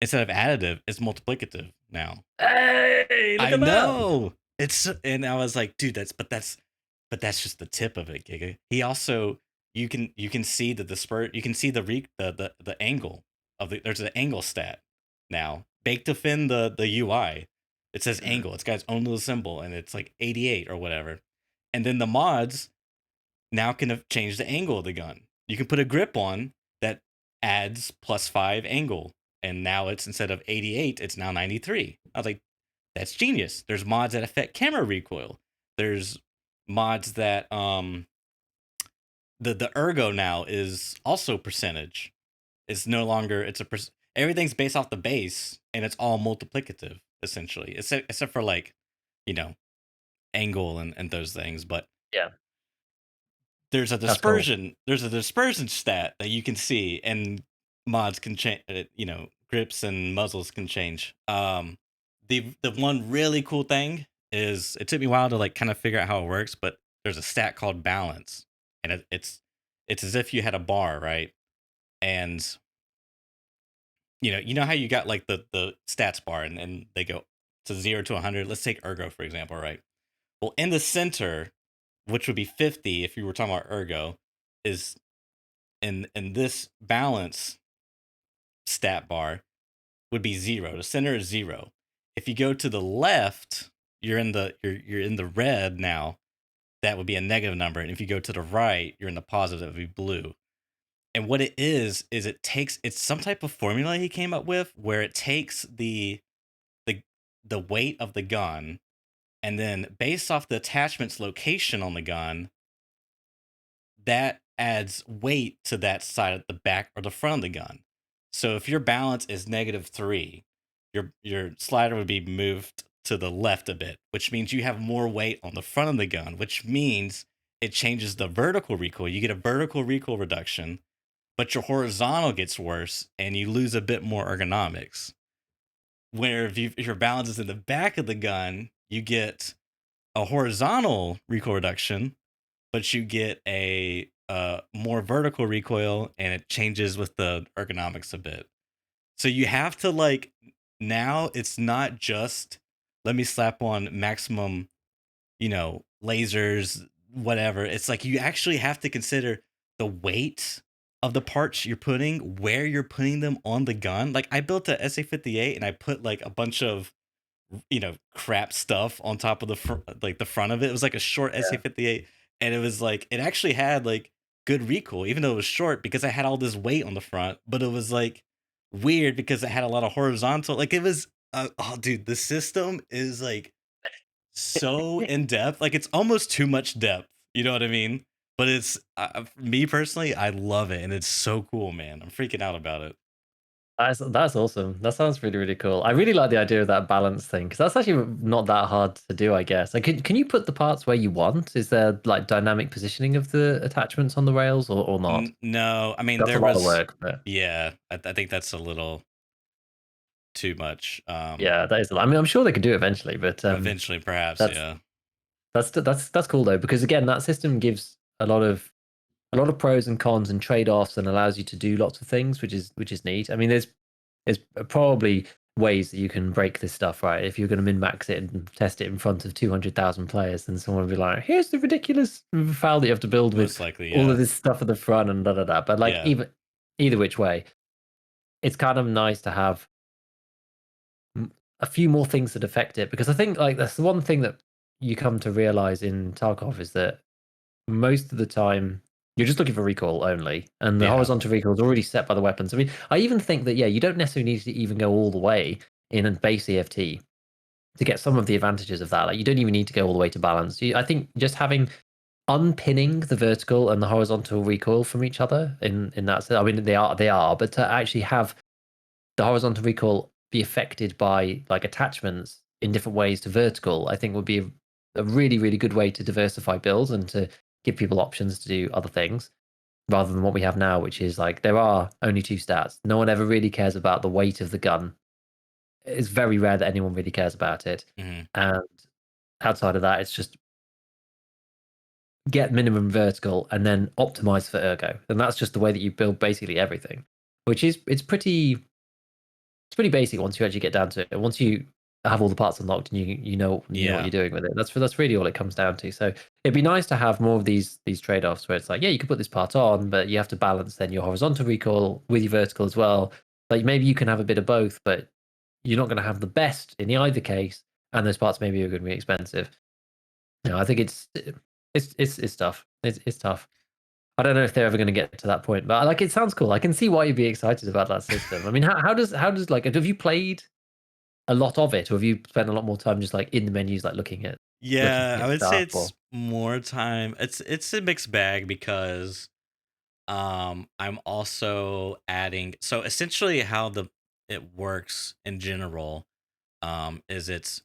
instead of additive, it's multiplicative now. Hey, look I at that. know. And I was like, dude, that's just the tip of it, Giga. He also, you can see the disperse, you can see the angle of there's an angle stat now baked within the UI. It says Mm. angle. It's got its own little symbol, and it's like 88 or whatever. And then the mods, now can change the angle of the gun. You can put a grip on that adds +5 angle, and now it's instead of 88, it's now 93. I was like, that's genius. There's mods that affect camera recoil. There's mods that the ergo now is also percentage. It's no longer it's a everything's based off the base, and it's all multiplicative essentially, except for like, you know, angle and those things. But Yeah, there's a that's cool. dispersion stat that you can see, and mods can change. Grips and muzzles can change. The one really cool thing is it took me a while to like kind of figure out how it works, but there's a stat called balance, and it's as if you had a bar, right? And you know how you got like the stats bar, and they go to 0 to 100. Let's take ergo for example, right? Well, in the center, which would be 50 if you were talking about ergo, is in this balance stat bar would be 0. The center is 0. If you go to the left, you're in the red now. That would be a negative number. And if you go to the right, you're in the positive, it would be blue. And what it is it's some type of formula he came up with where it takes the the weight of the gun, and then based off the attachment's location on the gun, that adds weight to that side of the back or the front of the gun. So if your balance is -3, your slider would be moved to the left a bit, which means you have more weight on the front of the gun, which means it changes the vertical recoil. You get a vertical recoil reduction, but your horizontal gets worse and you lose a bit more ergonomics. Where if your balance is in the back of the gun, you get a horizontal recoil reduction, but you get a more vertical recoil, and it changes with the ergonomics a bit. So you have to like, now it's not just let me slap on maximum, lasers, whatever. It's like you actually have to consider the weight of the parts you're putting, where you're putting them on the gun. Like I built a SA58 and I put like a bunch of crap stuff on top of the front of it. It was like a short Yeah. SA58, and it was like it actually had like good recoil, even though it was short because I had all this weight on the front. But it was like weird because it had a lot of horizontal. Like it was, oh, dude, the system is like so in depth. Like it's almost too much depth. You know what I mean? But it's me personally, I love it, and it's so cool, man. I'm freaking out about it. That's awesome. That sounds really, really cool. I really like the idea of that balance thing because that's actually not that hard to do, I guess. Like, can you put the parts where you want? Is there like dynamic positioning of the attachments on the rails or not? No, I mean That's a there lot of was, work, but yeah. I think that's a little too much. yeah, that is a lot. I mean, I'm sure they could do it eventually, but Eventually, perhaps, that's yeah. that's cool though because again, that system gives a lot of pros and cons and trade-offs and allows you to do lots of things, which is neat. I mean, there's probably ways that you can break this stuff, right? If you're going to min-max it and test it in front of 200,000 players, then someone will be like, "Here's the ridiculous file that you have to build with Most likely, all of yeah. this stuff at the front and da da da." But like Yeah. even either which way, it's kind of nice to have a few more things that affect it because I think like that's the one thing that you come to realize in Tarkov is that most of the time you're just looking for recoil only, and the Yeah. horizontal recoil is already set by the weapons. I mean, I even think that yeah, you don't necessarily need to even go all the way in a base EFT to get some of the advantages of that. Like you don't even need to go all the way to balance. I think just having unpinning the vertical and the horizontal recoil from each other in that sense. I mean, they are, but to actually have the horizontal recoil be affected by like attachments in different ways to vertical, I think would be a really, really good way to diversify builds and to give people options to do other things rather than what we have now, which is like there are only two stats. No one ever really cares about the weight of the gun. It's very rare that anyone really cares about it. Hmm. And outside of that, it's just get minimum vertical and then optimize for ergo. And that's just the way that you build basically everything, which is it's pretty basic once you actually get down to it. Once you have all the parts unlocked and you know what Yeah. you're doing with it. That's really all it comes down to. So it'd be nice to have more of these trade-offs where it's like, yeah, you can put this part on, but you have to balance then your horizontal recoil with your vertical as well. Like maybe you can have a bit of both, but you're not going to have the best in either case, and those parts maybe are going to be expensive. I think It's tough. It's tough. I don't know if they're ever going to get to that point, but like it sounds cool. I can see why you'd be excited about that system. I mean, how does like have you played a lot of it, or have you spent a lot more time just like in the menus, like looking Yeah, I at would say stuff? Or it's more time. It's a mixed bag because I'm also adding, so essentially how the it works in general is it's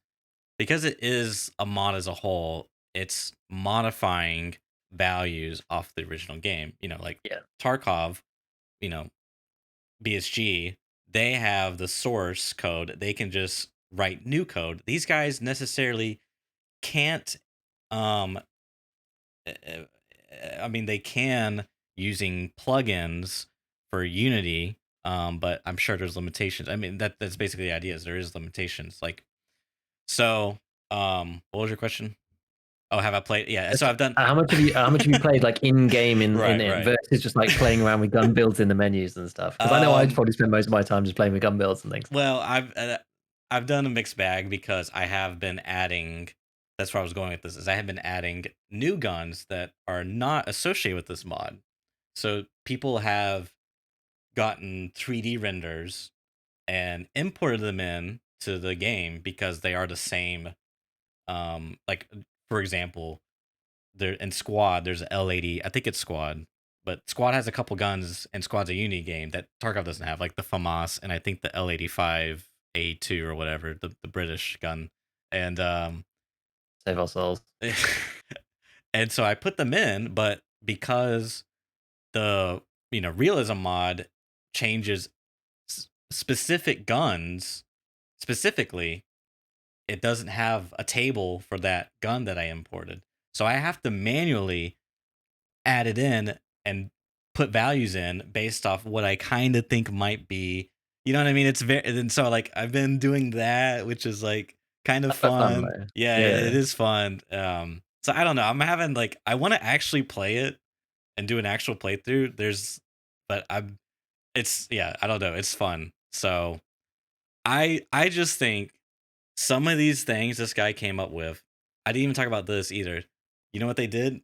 because it is a mod as a whole, it's modifying values off the original game. Like yeah, Tarkov, you know, BSG, they have the source code. They can just write new code. These guys necessarily can't um uh, I mean they can using plugins for Unity, but I'm sure there's limitations. I mean that's basically the idea is there is limitations. Like so what was your question? Oh, have I played? Yeah, so Just, I've done how much have you played like in game in right, it right. versus just like playing around with gun builds in the menus and stuff? Because I know I'd Um probably spend most of my time just playing with gun builds and things. well, I've done a mixed bag because I have been adding, that's where I was going with this, is I have been adding new guns that are not associated with this mod. So people have gotten 3D renders and imported them in to the game because they are the same. Like for example, there in Squad, there's a L80. I think it's Squad, but Squad has a couple guns, and Squad's a Uni game that Tarkov doesn't have, like the FAMAS and I think the L85 A2 or whatever, the British gun, and Save our souls. and so I put them in, but because the Realism mod changes specific guns specifically, it doesn't have a table for that gun that I imported. So I have to manually add it in and put values in based off what I kind of think might be, you know what I mean? It's very, and so like I've been doing that, which is like kind of That's quite fun fun. though. Yeah, it Yeah. is fun. So I don't know. I'm having like I want to actually play it and do an actual playthrough. But I'm it's yeah, I don't know. It's fun. So I just think some of these things this guy came up with. I didn't even talk about this either. You know what they did?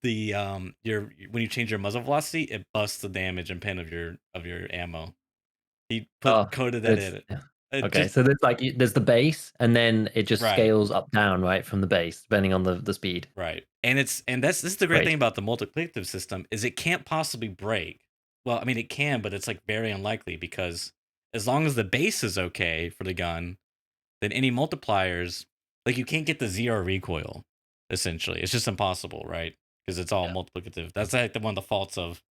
The your when you change your muzzle velocity, it busts the damage and pen of your ammo. He Oh, coded that it's in. yeah. It Okay. just So there's like there's the base, and then it just right, scales up down right from the base, depending on the speed. right. And this is the great thing Great. about the multiplicative system is it can't possibly break. Well, I mean it can, but it's like very unlikely because as long as the base is okay for the gun, then any multipliers, like you can't get the zero recoil. Essentially, it's just impossible, right? Because it's all Yeah. multiplicative. That's like one of the faults of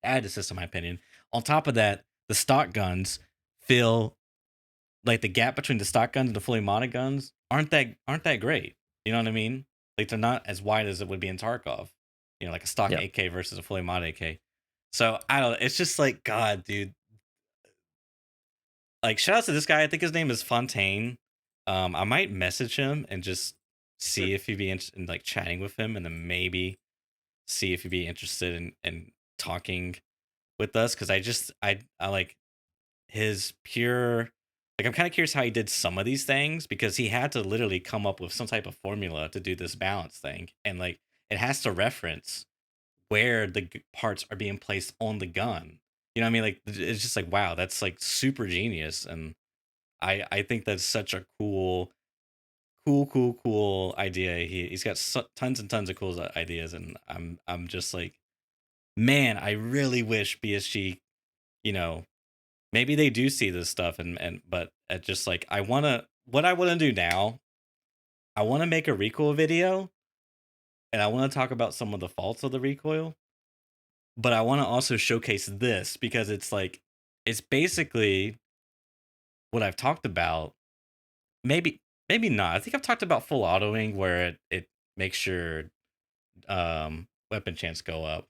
added system, in my opinion. On top of that, the stock guns feel like the gap between the stock guns and the fully modded guns aren't that great. You know what I mean? Like they're not as wide as it would be in Tarkov. Like a stock Yeah. AK versus a fully modded AK. So I don't know. It's just like God, dude. Like shout out to this guy. I think his name is Fontaine. I might message him and just see if he'd be interested in like chatting with him, and then maybe see if he'd be interested in talking with us because I like his pure, like I'm kind of curious how he did some of these things because he had to literally come up with some type of formula to do this balance thing, and like it has to reference where the parts are being placed on the gun. You know what I mean? Like it's just like wow, that's like super genius, and I think that's such a cool idea. He's got tons and tons of cool ideas, and I'm just like man, I really wish BSG, you know, maybe they do see this stuff and but just like what I want to do now, I want to make a recoil video and I want to talk about some of the faults of the recoil, but I want to also showcase this because it's like it's basically what I've talked about. Maybe maybe not. I think I've talked about full autoing where it makes your weapon chance go up.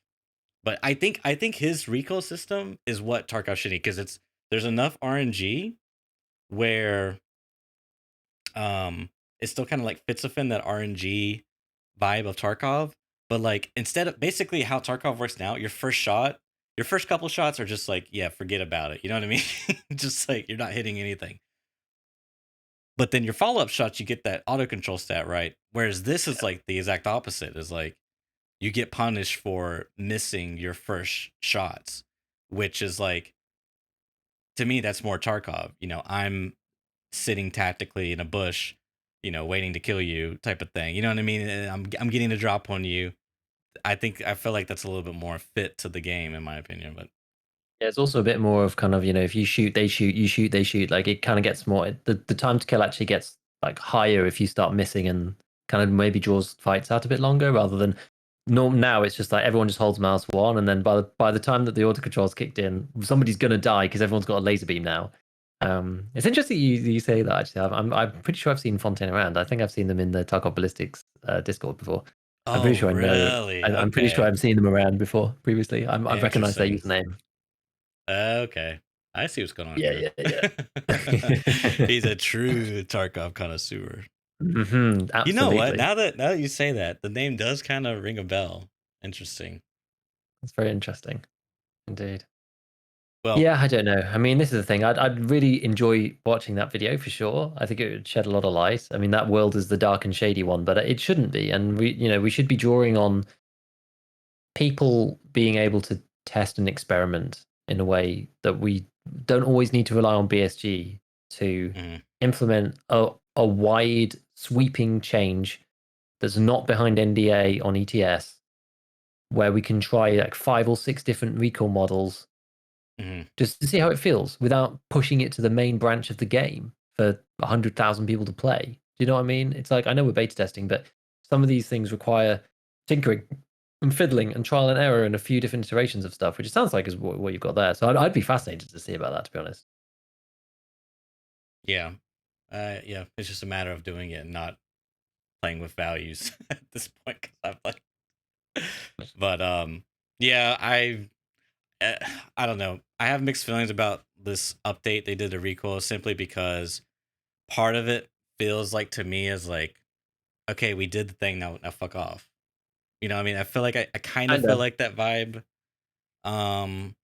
But I think his recoil system is what Tarkov should need because there's enough RNG where it still kind of like fits within that RNG vibe of Tarkov. But like instead of basically how Tarkov works now, your first couple shots are just like, yeah, forget about it. You know what I mean? Just like you're not hitting anything. But then your follow up shots, you get that auto control stat, right? Whereas this is like the exact opposite. Is like you get punished for missing your first shots, which is like, to me, that's more Tarkov. I'm sitting tactically in a bush, waiting to kill you, type of thing. You know what I mean? And I'm getting a drop on you. I feel like that's a little bit more fit to the game, in my opinion. But Yeah, it's also a bit more of kind of, if you shoot, they shoot, you shoot, they shoot. Like it kind of gets more, the time to kill actually gets like higher if you start missing, and kind of maybe draws fights out a bit longer, rather than now it's just like everyone just holds mouse one, and then by the time that the auto controls kicked in, somebody's gonna die because everyone's got a laser beam now. It's interesting you say that. Actually, I'm pretty sure I've seen Fontaine around. I think I've seen them in the Tarkov Ballistics Discord before. I'm pretty oh, sure I know. really? I'm pretty sure Okay, I've seen them around before previously. I've recognized their interesting. username. Okay, I see what's going on Yeah, here. yeah, yeah. He's a true Tarkov connoisseur. You know what? Absolutely. Now that you say that, the name does kind of ring a bell. Interesting. It's very interesting, indeed. Well, Yeah, I don't know. I mean, this is the thing. I'd really enjoy watching that video for sure. I think it would shed a lot of light. I mean, that world is the dark and shady one, but it shouldn't be. And we should be drawing on people being able to test and experiment in a way that we don't always need to rely on BSG to mhm, implement a wide sweeping change that's not behind NDA on ETS, where we can try like 5 or 6 different Recoil models mhm. just to see how it feels without pushing it to the main branch of the game for 100,000 people to play. Do you know what I mean? It's like, I know we're beta testing, but some of these things require tinkering and fiddling and trial and error and a few different iterations of stuff, which it sounds like is what you've got there. So I'd be fascinated to see about that, to be honest. Yeah, yeah. It's just a matter of doing it and not playing with values at this point. Because I'm like, but yeah, uh, I don't know. I have mixed feelings about this update they did to Recoil, simply because part of it feels like, to me, is like, okay, we did the thing, now fuck off. I mean, I feel like I kind of Kind feel of. like that vibe. Um,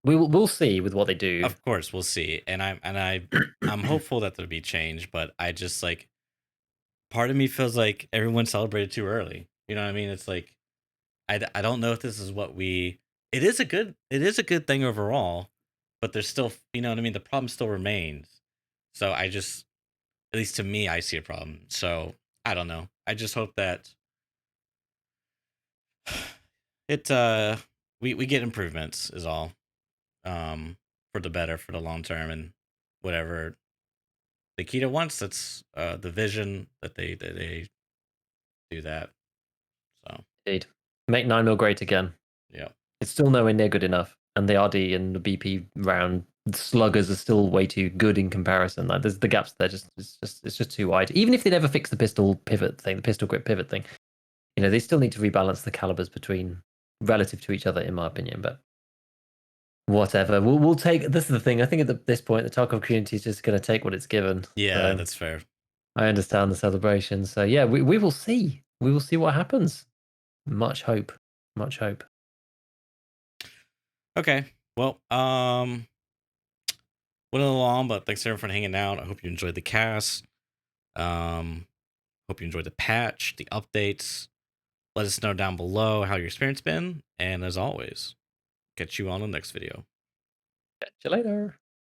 We'll see with what they do. of course we'll see, and I'm hopeful that there'll be change, but I just like, part of me feels like everyone celebrated too early. You know what I mean? It's like, I don't know if this is what we. It is a good thing overall, but there's still, you know what I mean. The problem still remains. So I just, at least to me, I see a problem. So I don't know. I just hope that it we get improvements is all, for the better, for the long term, and whatever the Kita wants. That's the vision that they do that. So Indeed. Make 9mm great again. yeah, It's still nowhere near good enough, and the RD and the BP round sluggers are still way too good in comparison. Like there's the gaps there, it's just too wide. Even if they never fix the pistol pivot thing, the pistol grip pivot thing, they still need to rebalance the calibers between relative to each other, in my opinion. But whatever, we'll take. This is the thing. I think at this point, the Tarkov community is just going to take what it's given. yeah, So that's fair. I understand the celebration. So yeah, we will see. We will see what happens. Much hope. Much hope. Okay, well, went a little long, but thanks everyone for hanging out. I hope you enjoyed the cast. Hope you enjoyed the patch, the updates. Let us know down below how your experience been, and as always, catch you on the next video. Catch you later.